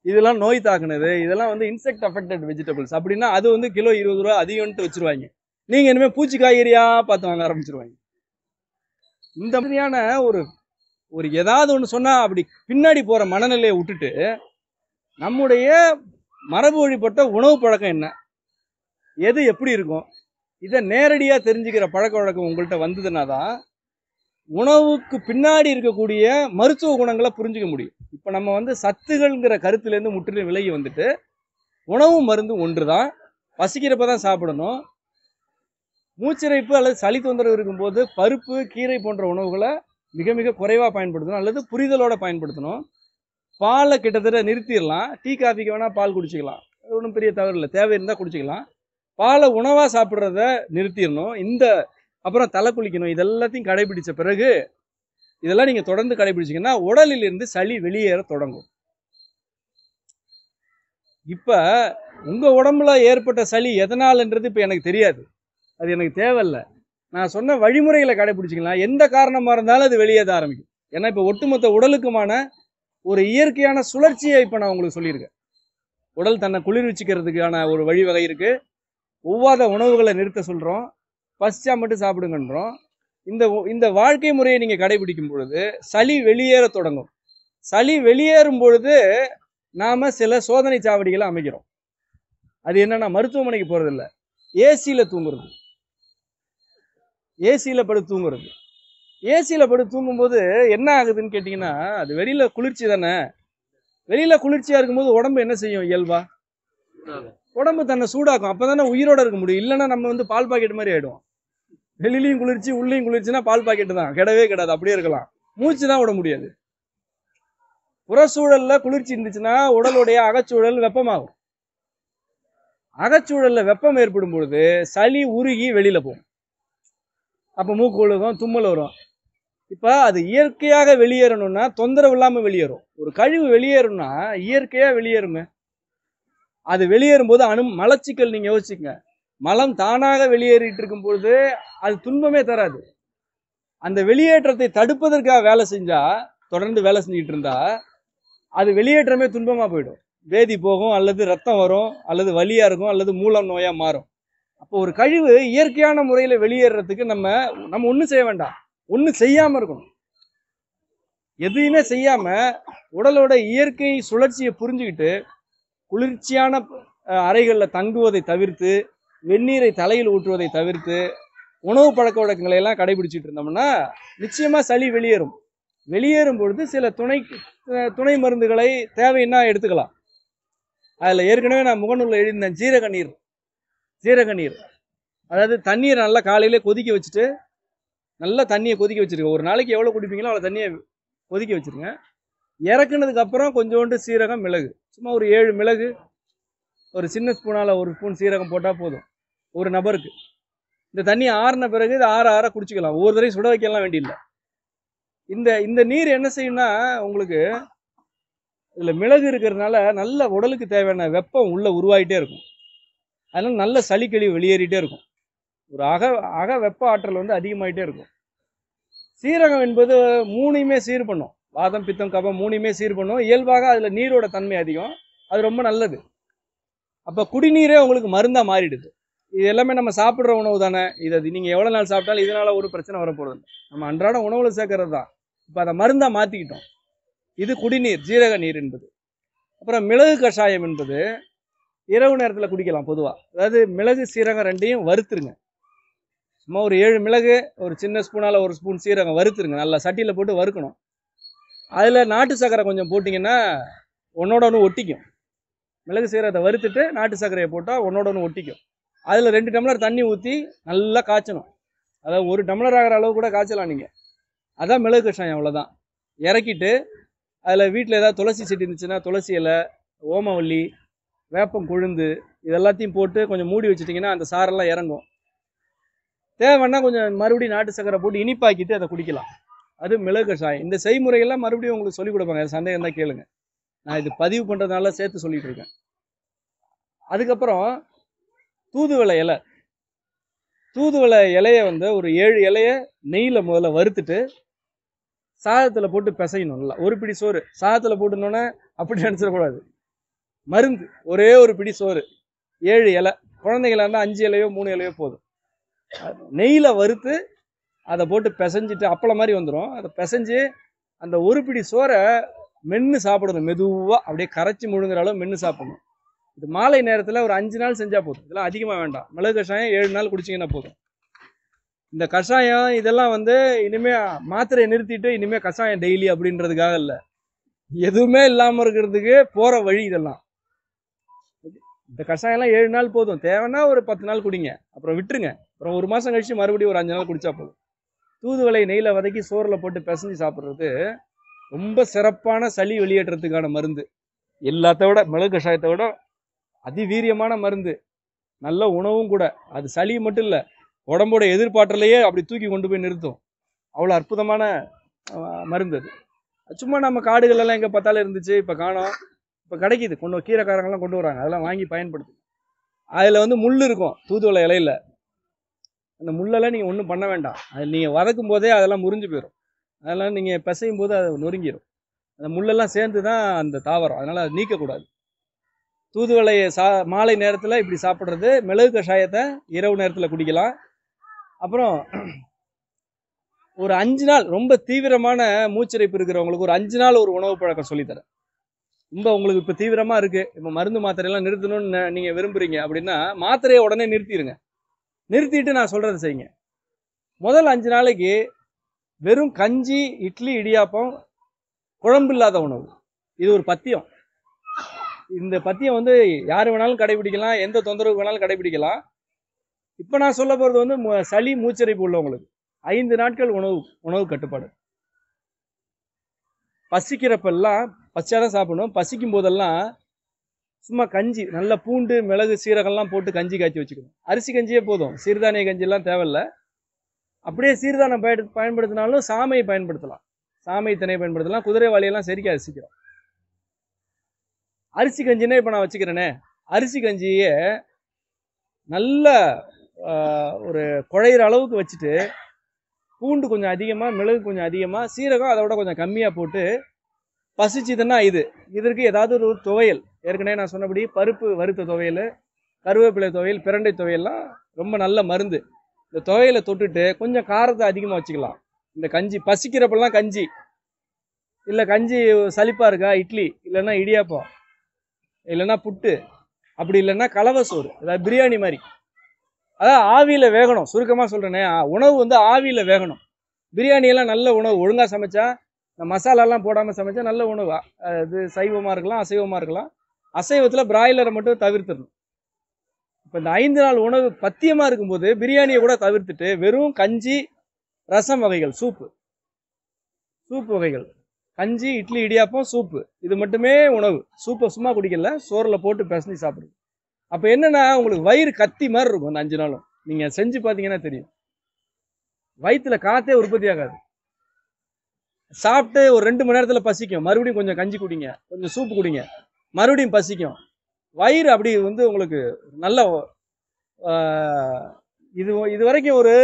இதெல்லாம் நோய் தாக்குனது, இதெல்லாம் இன்செக்ட் அஃபெக்டட் வெஜிடபிள்ஸ் அப்படின்னா அது கிலோ 20 ரூபா அதிகம்ட்டு வச்சிருவாங்க. நீங்க இனிமே பூச்சி காய்கறியா பார்த்து வாங்க ஆரம்பிச்சிருவாங்க. இந்த மாதிரியான ஒரு ஏதாவது ஒன்று சொன்னா அப்படி பின்னாடி போற மனநிலையை விட்டுட்டு நம்முடைய மரபு வழிபட்ட உணவு பழக்கம் என்ன, எது எப்படி இருக்கும், இதை நேரடியா தெரிஞ்சுக்கிற பழக்க வழக்கம் உங்கள்கிட்ட வந்ததுன்னா தான் உணவுக்கு பின்னாடி இருக்கக்கூடிய மருத்துவ குணங்களை புரிஞ்சுக்க முடியும். இப்ப நம்ம சத்துகள்ங்கிற கருத்துல இருந்து முற்றிலும் விலகி வந்துட்டு உணவு மருந்து ஒன்றுதான், பசிக்கிறப்பதான் சாப்பிடணும், மூச்சிறைப்பு அல்லது சளி தொந்தரவு இருக்கும்போது பருப்பு கீரை போன்ற உணவுகளை மிக மிக குறைவாக பயன்படுத்தணும் அல்லது புரிதலோட பயன்படுத்தணும். பாலை கிட்டத்தட்ட நிறுத்திடலாம். டீ காஃபிக்கு வேணால் பால் குடிச்சிக்கலாம், ஒன்றும் பெரிய தவறு இல்லை, தேவை இருந்தால் குடிச்சிக்கலாம். பாலை உணவாக சாப்பிட்றத நிறுத்திடணும். அப்புறம் தலை குளிக்கணும். இதெல்லாத்தையும் கடைபிடிச்ச பிறகு இதெல்லாம் நீங்கள் தொடர்ந்து கடைபிடிச்சிங்கன்னா உடலில் இருந்து சளி வெளியேற தொடங்கும். இப்போ உங்கள் உடம்புல ஏற்பட்ட சளி எதனால்ன்றது இப்போ எனக்கு தெரியாது, அது எனக்கு தேவையில்லை. நான் சொன்ன வழிமுறைகளை கடைபிடிச்சிக்கலாம். எந்த காரணமாக இருந்தாலும் அது வெளியேற ஆரம்பிக்கும். ஏன்னா இப்போ ஒட்டுமொத்த உடலுக்குமான ஒரு இயற்கையான சுழற்சியை இப்போ நான் உங்களுக்கு சொல்லியிருக்கேன். உடல் தன்னை குளிர்விச்சுக்கிறதுக்கான ஒரு வழிவகை இருக்குது. ஒவ்வாத உணவுகளை நிறுத்த சொல்கிறோம், பசிச்சா மட்டும் சாப்பிடுங்கன்றோம். இந்த வாழ்க்கை முறையை நீங்கள் கடைபிடிக்கும் பொழுது சளி வெளியேற தொடங்கும். சளி வெளியேறும் பொழுது நாம் சில சோதனை சாவடிகளை அமைக்கிறோம். அது என்னன்னா, மருத்துவமனைக்கு போகிறதில்ல, ஏசியில் தூங்குறது. ஏசியில் படுத்து தூங்குறது. ஏசியில் படுத்து தூங்கும்போது என்ன ஆகுதுன்னு கேட்டிங்கன்னா, அது வெளியில் குளிர்ச்சி தானே. வெளியில் குளிர்ச்சியாக இருக்கும்போது உடம்பு என்ன செய்யும்? இயல்பா உடம்பு தன்னை சூடாக்கும். அப்போ தானே உயிரோட இருக்க முடியும். இல்லைன்னா நம்ம பால் பாக்கெட் மாதிரி ஆகிடும். வெளியிலையும் குளிர்ச்சி உள்ளேயும் குளிர்ச்சின்னா பால் பாக்கெட்டு தான், கிடவே கிடாது, அப்படியே இருக்கலாம். மூச்சு தான் விட முடியாது. புறச்சூழல்ல குளிர்ச்சி இருந்துச்சுன்னா உடலுடைய அகச்சூழல் வெப்பமாகும். அகச்சூழல்ல வெப்பம் ஏற்படும் பொழுது சளி உருகி வெளியில போகும். அப்போ மூக்கு ஒழுகும், தும்மல் வரும். இப்போ அது இயற்கையாக வெளியேறணும்னா தொந்தரவு இல்லாமல் வெளியேறும். ஒரு கழிவு வெளியேறும்னா இயற்கையாக வெளியேறுங்க. அது வெளியேறும் போது மலச்சிக்கல் நீங்கள் யோசிச்சுங்க. மலம் தானாக வெளியேறிட்டு இருக்கும் பொழுது அது துன்பமே தராது. அந்த வெளியேற்றத்தை தடுப்பதற்காக வேலை செஞ்சா, தொடர்ந்து வேலை செஞ்சுட்டு இருந்தா அது வெளியேற்றமே துன்பமா போயிடும். வேதி போகும், அல்லது ரத்தம் வரும், அல்லது வலியா இருக்கும், அல்லது மூலம் நோயா மாறும். அப்போ ஒரு கழிவு இயற்கையான முறையில வெளியேறதுக்கு நம்ம ஒன்றும் செய்ய வேண்டாம், ஒன்றும் செய்யாம இருக்கணும். எதையுமே செய்யாம உடலோட இயற்கை சுழற்சியை புரிஞ்சுக்கிட்டு குளிர்ச்சியான அறைகளில் தங்குவதை தவிர்த்து, வெந்நீரை தலையில் ஊற்றுவதை தவிர்த்து, உணவு பழக்க வழக்கங்களை எல்லாம் கடைபிடிச்சிட்டு இருந்தோம்னா நிச்சயமா சளி வெளியேறும். வெளியேறும் பொழுது சில துணை மருந்துகளை தேவைன்னா எடுத்துக்கலாம். அதில் ஏற்கனவே நான் முகநூலில் எழுதினேன், ஜீரக நீர். அதாவது தண்ணீரை நல்லா காலையிலே கொதிக்க வச்சுட்டு, நல்லா தண்ணியை கொதிக்க வச்சுருங்க. ஒரு நாளைக்கு எவ்வளோ குடிப்பீங்களோ அவ்வளோ தண்ணியை கொதிக்க வச்சுருங்க. இறக்குனதுக்கு அப்புறம் கொஞ்சோண்டு சீரகம், மிளகு, சும்மா ஒரு 7 மிளகு, ஒரு சின்ன ஸ்பூனால் 1 ஸ்பூன் சீரகம் போட்டால் போதும் ஒரு நபருக்கு. இந்த தண்ணி ஆறின பிறகு இது ஆற குடிச்சிக்கலாம். ஒவ்வொரு தடவையும் சுட வைக்கலாம் வேண்டியில்லை. இந்த நீர் என்ன செய்யும்னா, உங்களுக்கு இதில் மிளகு இருக்கிறதுனால நல்ல உடலுக்கு தேவையான வெப்பம் உள்ள உருவாகிட்டே இருக்கும். அதனால நல்ல சளி கழிவு வெளியேறிட்டே இருக்கும். ஒரு அக வெப்ப ஆற்றல் அதிகமாகிட்டே இருக்கும். சீரகம் என்பது 3யுமே சீர் பண்ணும். வாதம், பித்தம், கபம் 3யுமே சீர் பண்ணும். இயல்பாக அதில் நீரோட தன்மை அதிகம், அது ரொம்ப நல்லது. அப்போ குடிநீரே உங்களுக்கு மருந்தா மாறிடுது. இது எல்லாமே நம்ம சாப்பிட்ற உணவு தானே. இதை நீங்கள் எவ்வளோ நாள் சாப்பிட்டாலும் இதனால ஒரு பிரச்சனை வரப்போகுது. நம்ம அன்றாட உணவுல சேர்க்கறது தான். இப்போ அதை மருந்தா மாற்றிக்கிட்டோம். இது குடிநீர், ஜீரக நீர் என்பது. அப்புறம் மிளகு கஷாயம் என்பது இரவு நேரத்தில் குடிக்கலாம் பொதுவாக. அதாவது மிளகு சீரகம் 2யும் வறுத்துருங்க. சும்மா ஒரு 7 மிளகு, ஒரு சின்ன ஸ்பூனால் 1 ஸ்பூன் சீரகம் வறுத்துருங்க. நல்லா சட்டியில் போட்டு வறுக்கணும். அதில் நாட்டு சர்க்கரை கொஞ்சம் போட்டிங்கன்னா ஒன்னோட ஒன்று ஒட்டிக்கும். மிளகு சீரகத்தை வறுத்துட்டு நாட்டு சர்க்கரையை போட்டால் ஒன்னோட ஒன்று ஒட்டிக்கும். அதில் 2 டம்ளர் தண்ணி ஊற்றி நல்லா காய்ச்சணும். அதாவது 1 டம்ளர் ஆகிற அளவு கூட காய்ச்சலாம் நீங்கள். அதான் மிளகு கஷாயம், அவ்வளோதான். இறக்கிட்டு அதில் வீட்டில் ஏதாவது துளசி செடி இருந்துச்சுன்னா துளசி இலை, ஓமவல்லி, வேப்பம் கொழுந்து இதெல்லாத்தையும் போட்டு கொஞ்சம் மூடி வச்சுட்டிங்கன்னா அந்த சாரெல்லாம் இறங்கும். தேவைன்னா கொஞ்சம் மறுபடியும் நாட்டு சர்க்கரை போட்டு இனிப்பாக்கிட்டு அதை குடிக்கலாம். அது மிளகு கஷாயம். இந்த செய்முறைகள்லாம் மறுபடியும் உங்களுக்கு சொல்லிக் கொடுப்பாங்க. சந்தேகம் தான் கேளுங்க. நான் இது பதிவு பண்ணுறதுனால சேர்த்து சொல்லிட்டு இருக்கேன். அதுக்கப்புறம் தூதுவளை இலை. தூதுவளை இலையை ஒரு 7 இலையை நெய்யில் முதல்ல வறுத்துட்டு சாதத்தில் போட்டு பிசையணும். நல்லா ஒரு பிடி சோறு சாதத்தில் போட்டுனோன்னே அப்படி நினச்சிடக்கூடாது. மருந்து ஒரே ஒரு பிடி சோறு, 7 இலை. குழந்தைங்களா இருந்தால் 5 இலையோ 3 இலையோ போதும். நெய்யில் வறுத்து அதை போட்டு பிசைஞ்சிட்டு அப்பளம் மாதிரி வந்துடும். அதை பிசைஞ்சு அந்த ஒரு பிடி சோறை மென்று சாப்பிடணும். மெதுவாக அப்படியே கரைச்சி முழுங்குற அளவு மென்று சாப்பிடணும். இது மாலை நேரத்தில் ஒரு 5 நாள் செஞ்சால் போதும். இதெல்லாம் அதிகமாக வேண்டாம். மிளகு கஷாயம் 7 நாள் குடிச்சிங்கன்னா போதும். இந்த கஷாயம் இதெல்லாம் இனிமேல் மாத்திரையை நிறுத்திட்டு இனிமேல் கஷாயம் டெய்லி அப்படின்றதுக்காக இல்லை, எதுவுமே இல்லாமல் இருக்கிறதுக்கு போகிற வழி இதெல்லாம். இந்த கஷாயம்லாம் 7 நாள் போதும், தேவைன்னா ஒரு 10 நாள் குடிங்க, அப்புறம் விட்டுருங்க. அப்புறம் 1 மாசம் கழிச்சு மறுபடியும் ஒரு 5 நாள் குடிச்சா போதும். தூதுவளை நெய்யில் வதக்கி சோறில் போட்டு பிசைஞ்சு சாப்பிட்றது ரொம்ப சிறப்பான சளி வெளியேற்றத்துக்கான மருந்து. எல்லாத்த விட மிளகு கஷாயத்தை விட அதிவீரியமான மருந்து, நல்ல உணவும் கூட. அது சளி மட்டும் இல்லை, உடம்போட எதிர்பார்ட்டலையே அப்படி தூக்கி கொண்டு போய் நிறுத்தும். அவ்வளோ அற்புதமான மருந்து அது. சும்மா நம்ம காடுகளெல்லாம் எங்கே பார்த்தாலும் இருந்துச்சு, இப்போ காணோம். இப்போ கிடைக்கிது, கீரைக்காரங்கெல்லாம் கொண்டு வராங்க, அதெல்லாம் வாங்கி பயன்படுத்து. அதில் வந்து முள் இருக்கும் தூதுவளை இலையில். அந்த முள்ளெல்லாம் நீங்கள் ஒன்றும் பண்ண வேண்டாம், அது நீங்கள் வதக்கும் போதே அதெல்லாம் முறிஞ்சு போயிடும். அதெல்லாம் நீங்கள் பிசையும் போது அது நொறுங்கிடும். அந்த முள்ளெல்லாம் சேர்ந்து தான் அந்த தாவரம், அதனால் அது நீக்கக்கூடாது. தூதுவளையை மாலை நேரத்தில் இப்படி சாப்பிட்றது. மிளகு கஷாயத்தை இரவு நேரத்தில் குடிக்கலாம். அப்புறம் ஒரு 5 நாள் ரொம்ப தீவிரமான மூச்சிறைப்பு இருக்கிறவங்களுக்கு ஒரு 5 நாள் ஒரு உணவு பழக்கம் சொல்லித்தரேன். ரொம்ப உங்களுக்கு இப்போ தீவிரமாக இருக்குது, இப்போ மருந்து மாத்திரையெல்லாம் நிறுத்தணும்னு நீங்கள் விரும்புகிறீங்க அப்படின்னா மாத்திரையை உடனே நிறுத்திடுங்க. நிறுத்திட்டு நான் சொல்கிறத செய்யுங்க. முதல் 5 நாளைக்கு வெறும் கஞ்சி, இட்லி, இடியாப்பம், குழம்பு இல்லாத உணவு. இது ஒரு பத்தியம். இந்த பத்தியம் வந்து யார் வேணாலும் கடைபிடிக்கலாம், எந்த தொந்தரவு வேணாலும் கடைபிடிக்கலாம். இப்போ நான் சொல்ல போகிறது வந்து சளி மூச்சிறைப்பு உள்ளவங்களுக்கு 5 நாட்கள் உணவு கட்டுப்பாடு. பசிக்கிறப்பெல்லாம் பச்சையாக சாப்பிடணும். பசிக்கும் போதெல்லாம் சும்மா கஞ்சி, நல்ல பூண்டு, மிளகு, சீரகம்லாம் போட்டு கஞ்சி காய்ச்சி வச்சுக்கணும். அரிசி கஞ்சியே போதும், சிறுதானிய கஞ்சியெல்லாம் தேவையில்லை. அப்படியே சீர்தானம் பயன்படுத்தினாலும் சாமையை பயன்படுத்தலாம், சாமை திணை பயன்படுத்தலாம். குதிரைவாளியெல்லாம் செரிக்க அரிசிக்கிறோம். அரிசி கஞ்சின்னா இப்போ நான் வச்சுக்கிறேனே, அரிசி கஞ்சியே நல்ல ஒரு குழையிற அளவுக்கு வச்சுட்டு பூண்டு கொஞ்சம் அதிகமாக, மிளகு கொஞ்சம் அதிகமாக, சீரகம் அதை விட கொஞ்சம் கம்மியாக போட்டு பசிச்சுதுன்னா இதற்கு ஏதாவது ஒரு துவையல், ஏற்கனவே நான் சொன்னபடி பருப்பு வறுத்த துவையல், கருவேப்பிலை துவையல், பிரண்டை துவையல்லாம் ரொம்ப நல்ல மருந்து. இந்த துவையலை தொட்டுட்டு கொஞ்சம் காரத்தை அதிகமாக வச்சுக்கலாம். இந்த கஞ்சி பசிக்கிறப்பெல்லாம் கஞ்சி இல்லை, கஞ்சி சலிப்பாக இருக்கா, இட்லி இல்லைன்னா இடியாப்பம் இல்லைன்னா புட்டு, அப்படி இல்லைன்னா கலவை சோறு, அதாவது பிரியாணி மாதிரி. அதான் ஆவியில் வேகணும். சுருக்கமாக சொல்கிறேனே, உணவு வந்து ஆவியில் வேகணும். பிரியாணியெல்லாம் நல்ல உணவு, ஒழுங்காக சமைச்சா, இந்த மசாலாலாம் போடாமல் சமைச்சா நல்ல உணவு. அது சைவமாக இருக்கலாம், அசைவமாக இருக்கலாம். அசைவத்தில் பிராய்லரை மட்டும் தவிர்த்துடணும். இப்போ இந்த 5 நாள் உணவு பத்தியமாக இருக்கும்போது பிரியாணியை கூட தவிர்த்துட்டு வெறும் கஞ்சி, ரசம் வகைகள், சூப்பு வகைகள், கஞ்சி, இட்லி, இடியாப்பம், சூப்பு, இது மட்டுமே உணவு. சூப்பை சும்மா குடிக்கல, சோறில் போட்டு பிசைஞ்சு சாப்பிடுங்க. அப்போ என்னன்னா உங்களுக்கு வயிறு கத்தி மாதிரி இருக்கும். அந்த 5 நாளும் நீங்கள் செஞ்சு பார்த்தீங்கன்னா தெரியும், வயிற்றுல காற்றே உற்பத்தி ஆகாது. சாப்பிட்டு ஒரு 2 மணி நேரத்தில் பசிக்கும், மறுபடியும் கொஞ்சம் கஞ்சி குடிங்க, கொஞ்சம் சூப்பு குடிங்க, மறுபடியும் பசிக்கும். வயிறு அப்படி வந்து உங்களுக்கு நல்ல இது வரைக்கும் ஒரு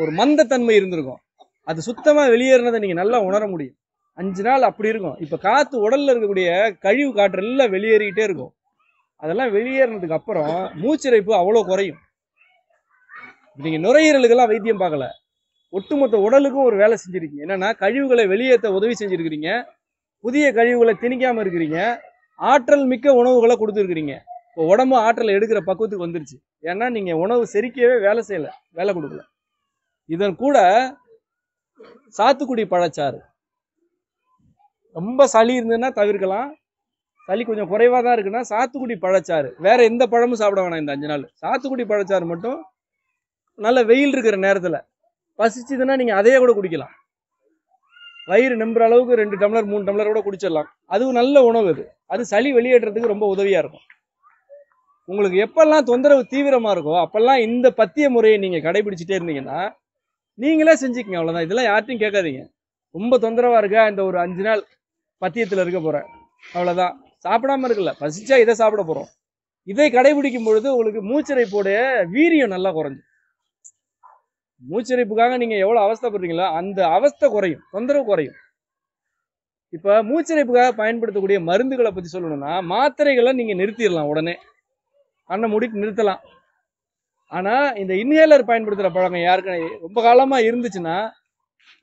ஒரு மந்தத்தன்மை இருந்திருக்கும், அது சுத்தமாக வெளியேறினதை நீங்கள் நல்லா உணர முடியும். 5 நாள் அப்படி இருக்கும். இப்போ காற்று உடலில் இருக்கக்கூடிய கழிவு காற்று எல்லாம் வெளியேறிக்கிட்டே இருக்கும். அதெல்லாம் வெளியேறினதுக்கு அப்புறம் மூச்சிறைப்பு அவ்வளோ குறையும். நீங்கள் நுரையீரலுக்கெல்லாம் வைத்தியம் பார்க்கல, ஒட்டுமொத்த உடலுக்கும் ஒரு வேலை செஞ்சுருக்கீங்க. என்னன்னா கழிவுகளை வெளியேற்ற உதவி செஞ்சுருக்கிறீங்க, புதிய கழிவுகளை திணிக்காமல் இருக்கிறீங்க, ஆற்றல் மிக்க உணவுகளை கொடுத்துருக்கிறீங்க. இப்போ உடம்பு ஆற்றலை எடுக்கிற பக்குவத்துக்கு வந்துருச்சு. ஏன்னா நீங்கள் உணவு செரிக்கவே வேலை கொடுக்கல. இதன் கூட சாத்துக்குடி பழச்சாறு, ரொம்ப சளி இருந்ததுன்னா தவிர்க்கலாம். சளி கொஞ்சம் குறைவாக தான் இருக்குன்னா சாத்துக்குடி பழச்சாறு, வேற எந்த பழமும் சாப்பிட வேணாம் இந்த 5 நாள். சாத்துக்குடி பழச்சாறு மட்டும் நல்ல வெயில் இருக்கிற நேரத்தில் பசிச்சுதுன்னா நீங்கள் அதையே கூட குடிக்கலாம். வயிறு நம்புற அளவுக்கு 2 டம்ளர் 3 டம்ளர் கூட குடிச்சிடலாம். அதுவும் நல்ல உணவு. அது சளி வெளியேற்றத்துக்கு ரொம்ப உதவியாக இருக்கும். உங்களுக்கு எப்பெல்லாம் தொந்தரவு தீவிரமாக இருக்கோ அப்பெல்லாம் இந்த பத்திய முறையை நீங்கள் கடைபிடிச்சிட்டே இருந்தீங்கன்னா நீங்களே செஞ்சுக்கங்க, அவ்வளோதான். இதெல்லாம் யார்ட்டையும் கேட்காதீங்க. ரொம்ப தொந்தரவாக இருக்கா, இந்த ஒரு 5 நாள் பத்தியத்தில் இருக்க போகிறேன், அவ்வளோதான். சாப்பிடாம இருக்கல, பசிச்சா இதை சாப்பிட போகிறோம். இதை கடைபிடிக்கும் பொழுது உங்களுக்கு மூச்சிறைப்போடைய வீரியம் நல்லா குறைஞ்சி, மூச்சிறைப்புக்காக நீங்கள் எவ்வளோ அவஸ்தைப்படுறீங்களோ அந்த அவஸ்தை குறையும், தொந்தரவு குறையும். இப்போ மூச்சிறைப்புக்காக பயன்படுத்தக்கூடிய மருந்துகளை பற்றி சொல்லணும்னா மாத்திரைகளை நீங்கள் நிறுத்திடலாம், உடனே கண்ணை மூடிட்டு நிறுத்தலாம். ஆனால் இந்த இன்ஹேலர் பயன்படுத்துகிற பழக்கம் யாருக்கு ரொம்ப காலமாக இருந்துச்சுன்னா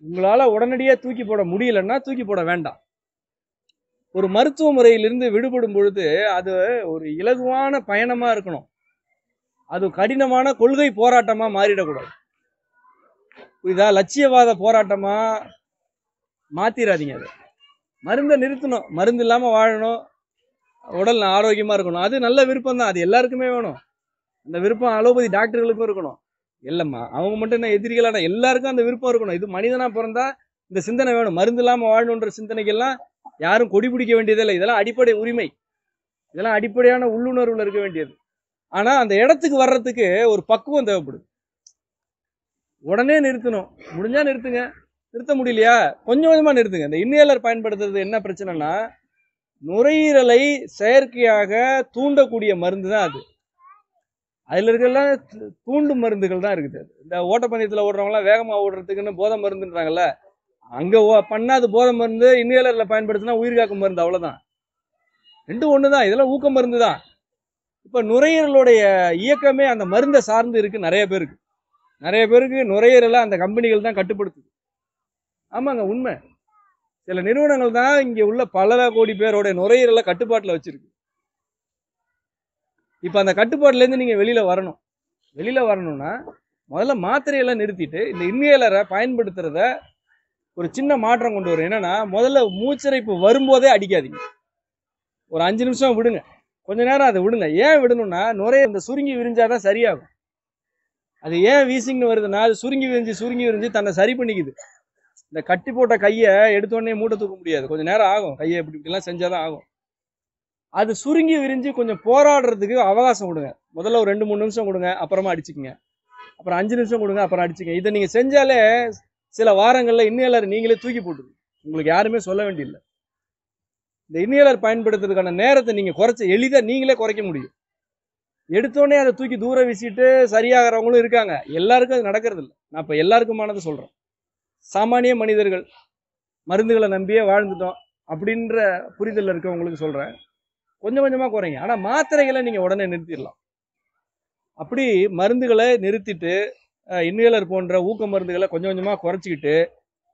உங்களால் உடனடியாக தூக்கி போட முடியலன்னா தூக்கி போட வேண்டாம். ஒரு மருத்துவ முறையிலிருந்து விடுபடும் பொழுது அது ஒரு இலகுவான பயணமாக இருக்கணும், அது கடினமான கொள்கை போராட்டமாக மாறிடக்கூடாது. இதா லட்சியவாத போராட்டமாக மாற்றிடாதீங்க. அது மருந்தை நிறுத்தணும், மருந்து இல்லாமல் வாழணும், உடல் ஆரோக்கியமாக இருக்கணும். அது நல்ல விருப்பம் தான், அது எல்லாருக்குமே வேணும். அந்த விருப்பம் அலோபதி டாக்டர்களுக்கும் இருக்கணும். இல்லைம்மா அவங்க மட்டும் என்ன எதிரிகளான, எல்லாருக்கும் அந்த விருப்பம் இருக்கணும். இது மனிதனாக பிறந்தா இந்த சிந்தனை வேணும். மருந்து இல்லாமல் வாழணுன்ற சிந்தனைக்கெல்லாம் யாரும் கொடி பிடிக்க வேண்டியதே இல்லை. இதெல்லாம் அடிப்படை உரிமை, இதெல்லாம் அடிப்படையான உள்ளுணர்வில் இருக்க வேண்டியது. ஆனால் அந்த இடத்துக்கு வர்றதுக்கு ஒரு பக்குவம் தேவைப்படுது. உடனே நிறுத்தணும், முடிஞ்சா நிறுத்துங்க, நிறுத்த முடியலையா கொஞ்சம் கொஞ்சமாக நிறுத்துங்க. இந்த இன்ஹேலர் பயன்படுத்துறது என்ன பிரச்சனைனா, நுரையீரலை செயற்கையாக தூண்டக்கூடிய மருந்து தான் அது. அதில் இருக்கலாம் தூண்டும் மருந்துகள் தான் இருக்குது. இந்த ஓட்டப்பந்தயத்தில் ஓடுறவங்களாம் வேகமாக ஓடுறதுக்குன்னு போதை மருந்துன்றாங்கல்ல, அங்கே பண்ணாது போதை மருந்து. இன்ஹேலரில் பயன்படுத்தினா உயிர்காக்கும் மருந்து, அவ்வளோதான். ரெண்டும் ஒன்று தான். இதெல்லாம் ஊக்க மருந்து தான். இப்போ நுரையீரலுடைய இயக்கமே அந்த மருந்தை சார்ந்து இருக்குது. நிறைய பேருக்கு நுரையீரலை அந்த கம்பெனிகள் தான் கட்டுப்படுத்துது. ஆமாங்க, உண்மை. சில நிறுவனங்கள் தான் இங்கே உள்ள பல கோடி பேரோட நுரையீரலை கட்டுப்பாட்டில் வச்சிருக்கு. இப்போ அந்த கட்டுப்பாட்டிலேருந்து நீங்கள் வெளியில் வரணும்னா முதல்ல மாத்திரையெல்லாம் நிறுத்திட்டு இந்த இன்ஹேலரை பயன்படுத்துறத ஒரு சின்ன மாற்றம் கொண்டு வரும். என்னன்னா, முதல்ல மூச்சிறைப்பு வரும்போதே அடிக்காதீங்க. ஒரு 5 நிமிஷம் விடுங்க, கொஞ்ச நேரம் அதை விடுங்க. ஏன் விடணும்னா, நுரைய இந்த சுருங்கி விரிஞ்சாதான் சரியாகும். அது ஏன் வீசிங்னு வருதுன்னா, அது சுருங்கி விரிஞ்சு தன்னை சரி பண்ணிக்குது. இந்த கட்டி போட்ட கையை எடுத்தோடனே மூட்டை தூக்க முடியாது, கொஞ்சம் நேரம் ஆகும். கையை இப்படிலாம் செஞ்சாதான் ஆகும். அது சுருங்கி விரிஞ்சு கொஞ்சம் போராடுறதுக்கு அவகாசம் கொடுங்க. முதல்ல ஒரு 2-3 நிமிஷம் கொடுங்க, அப்புறமா அடிச்சுக்கங்க. அப்புறம் 5 நிமிஷம் கொடுங்க, அப்புறம் அடிச்சுக்கங்க. இதை நீங்க செஞ்சாலே சில வாரங்கள்ல இன்ஹேலர் நீங்களே தூக்கி போட்டுருங்க. உங்களுக்கு யாருமே சொல்ல வேண்டியதில்லை. இந்த இன்ஹேலர் பயன்படுத்துறதுக்கான நேரத்தை நீங்க எளிதா நீங்களே குறைக்க முடியும். எடுத்தோடனே அதை தூக்கி தூர வீசிட்டு சரியாகிறவங்களும் இருக்காங்க. எல்லாருக்கும் அது நடக்கிறது இல்லை. நான் இப்போ எல்லாருக்குமானதை சொல்றேன். சாமானிய மனிதர்கள் மருந்துகளை நம்பியே வாழ்ந்துட்டோம் அப்படின்ற புரிதல் இருக்கவங்களுக்கு சொல்றேன், கொஞ்சம் கொஞ்சமா குறைங்க. ஆனா மாத்திரைகளை நீங்க உடனே நிறுத்திடலாம். அப்படி மருந்துகளை நிறுத்திட்டு இன்ஹேலர் போன்ற ஊக்க மருந்துகளை கொஞ்சம் கொஞ்சமா குறைச்சிக்கிட்டு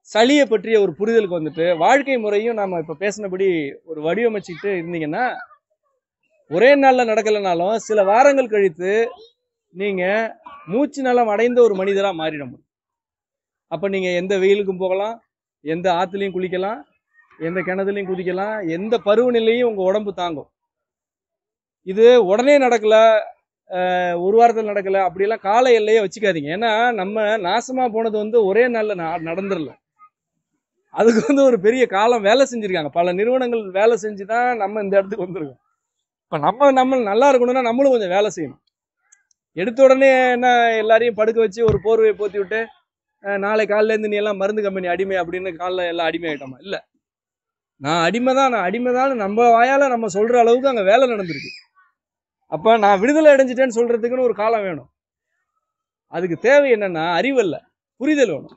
சளியை பற்றிய ஒரு புரிதலுக்கு வந்துட்டு வாழ்க்கை முறையும் நாம இப்ப பேசினபடி ஒரு வடிவமைச்சுக்கிட்டு இருந்தீங்கன்னா, ஒரே நாள்ல நடக்கலைனாலும் சில வாரங்கள் கழித்து நீங்க மூச்சு நலம் அடைந்த ஒரு மனிதரா மாறிட முடியும். அப்ப நீங்க எந்த வெயிலுக்கும் போகலாம், எந்த ஆத்துலையும் குளிக்கலாம், எந்த கிணத்துலையும் குதிக்கலாம், எந்த பருவநிலையும் உங்க உடம்பு தாங்கும். இது உடனே நடக்கல, ஒரு வாரத்தில் நடக்கல, அப்படியெல்லாம் கால எல்லையே வச்சுக்காதீங்க. ஏன்னா நம்ம நாசமா போனது ஒரே நாள்ல நடந்துடல. அதுக்கு ஒரு பெரிய காலம் வேலை செஞ்சிருக்காங்க. பல நிறுவனங்கள் வேலை செஞ்சுதான் நம்ம இந்த இடத்துக்கு வந்திருக்கோம். இப்ப நம்ம நல்லா இருக்கணும்னா நம்மளும் கொஞ்சம் வேலை செய்யணும். எடுத்த உடனே என்ன எல்லாரையும் படுக்க வச்சு ஒரு போர்வையை போத்தி விட்டு நாளை காலில இருந்து நீ எல்லாம் மருந்து கம்பெனி அடிமை அப்படின்னு காலில் எல்லாம் அடிமை ஆயிட்டோமா? இல்ல, நான் அடிமைதான் நம்ம வாயால நம்ம சொல்ற அளவுக்கு அங்க வேலை நடந்திருக்கு. அப்ப நான் விடுதலை அடைஞ்சிட்டேன்னு சொல்றதுக்குன்னு ஒரு காலம் வேணும். அதுக்கு தேவை என்னன்னா, அறிவல்ல, புரிதல் வேணும்.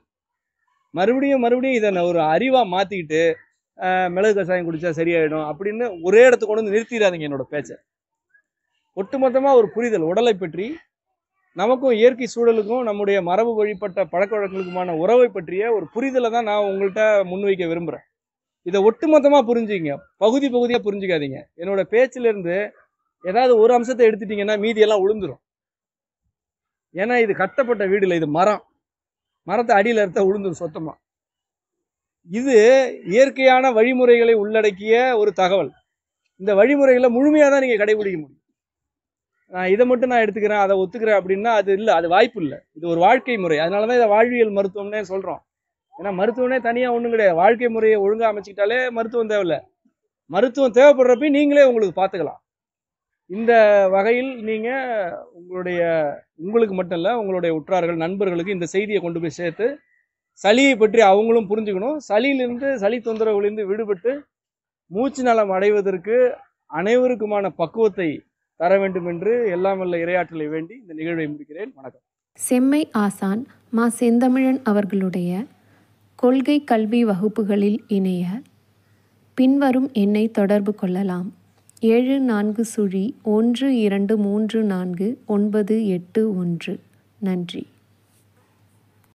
மறுபடியும் இதை ஒரு அறிவா மாத்திக்கிட்டு மிளகு கசாயம் குடிச்சா சரியாயிடும் அப்படின்னு ஒரே இடத்துக்கு கொண்டு வந்து நிறுத்திடாதீங்க என்னோட பேச்சை. ஒட்டுமொத்தமா ஒரு புரிதல், உடலை பற்றி, நமக்கும் இயற்கை சூழலுக்கும் நம்முடைய மரபு வழிபட்ட பழக்க வழக்கங்களுக்குமான உறவை பற்றிய ஒரு புரிதலை தான் நான் உங்கள்கிட்ட முன்வைக்க விரும்புறேன். இதை ஒட்டுமொத்தமா புரிஞ்சுங்க, பகுதியா புரிஞ்சுக்காதீங்க. என்னோட பேச்சுல இருந்து ஏதாவது ஒரு அம்சத்தை எடுத்துட்டீங்கன்னா மீதியெல்லாம் உளுந்துரும். ஏன்னா இது கட்டப்பட்ட வீடு இல்லை, இது மரத்தை அடியில் எடுத்தா உளுந்துரும் சொத்தமா. இது இயற்கையான வழிமுறைகளை உள்ளடக்கிய ஒரு தகவல். இந்த வழிமுறைகளை முழுமையாக தான் நீங்க கடைபிடிக்க முடியும். நான் இதை மட்டும் நான் எடுத்துக்கிறேன், அதை ஒத்துக்கிறேன் அப்படின்னா அது இல்லை, அது வாய்ப்பு இல்லை. இது ஒரு வாழ்க்கை முறை. அதனாலதான் இதை வாழ்வியல் மருத்துவம்னே சொல்றோம். ஏன்னா மருத்துவனே தனியா ஒண்ணும் கிடையாது. வாழ்க்கை முறையை ஒழுங்கா அமைச்சுக்கிட்டாலே மருத்துவம் தேவையில்லை. மருத்துவம் தேவைப்படுறப்ப நீங்களே உங்களுக்கு பார்த்துக்கலாம். இந்த வகையில் நீங்க உங்களுக்கு மட்டும் இல்ல, உங்களுடைய உற்றார்கள் நண்பர்களுக்கு இந்த செய்தியை கொண்டு போய் சேர்த்து சளியை பற்றி அவங்களும் புரிஞ்சுக்கணும். சளி தொந்தரவுகளிலிருந்து விடுபட்டு மூச்சு நலம் அடைவதற்கு அனைவருக்குமான பக்குவத்தை தர வேண்டும் என்று எல்லாம் வல்ல இறையாற்றலை வேண்டி இந்த நிகழ்வை முடிக்கிறேன். வணக்கம். செம்மை ஆசான் மா செந்தமிழன் அவர்களுடைய கொள்கை கல்வி வகுப்புகளில் இணைய பின்வரும் எண்ணை தொடர்பு கொள்ளலாம். 7401234981. நன்றி.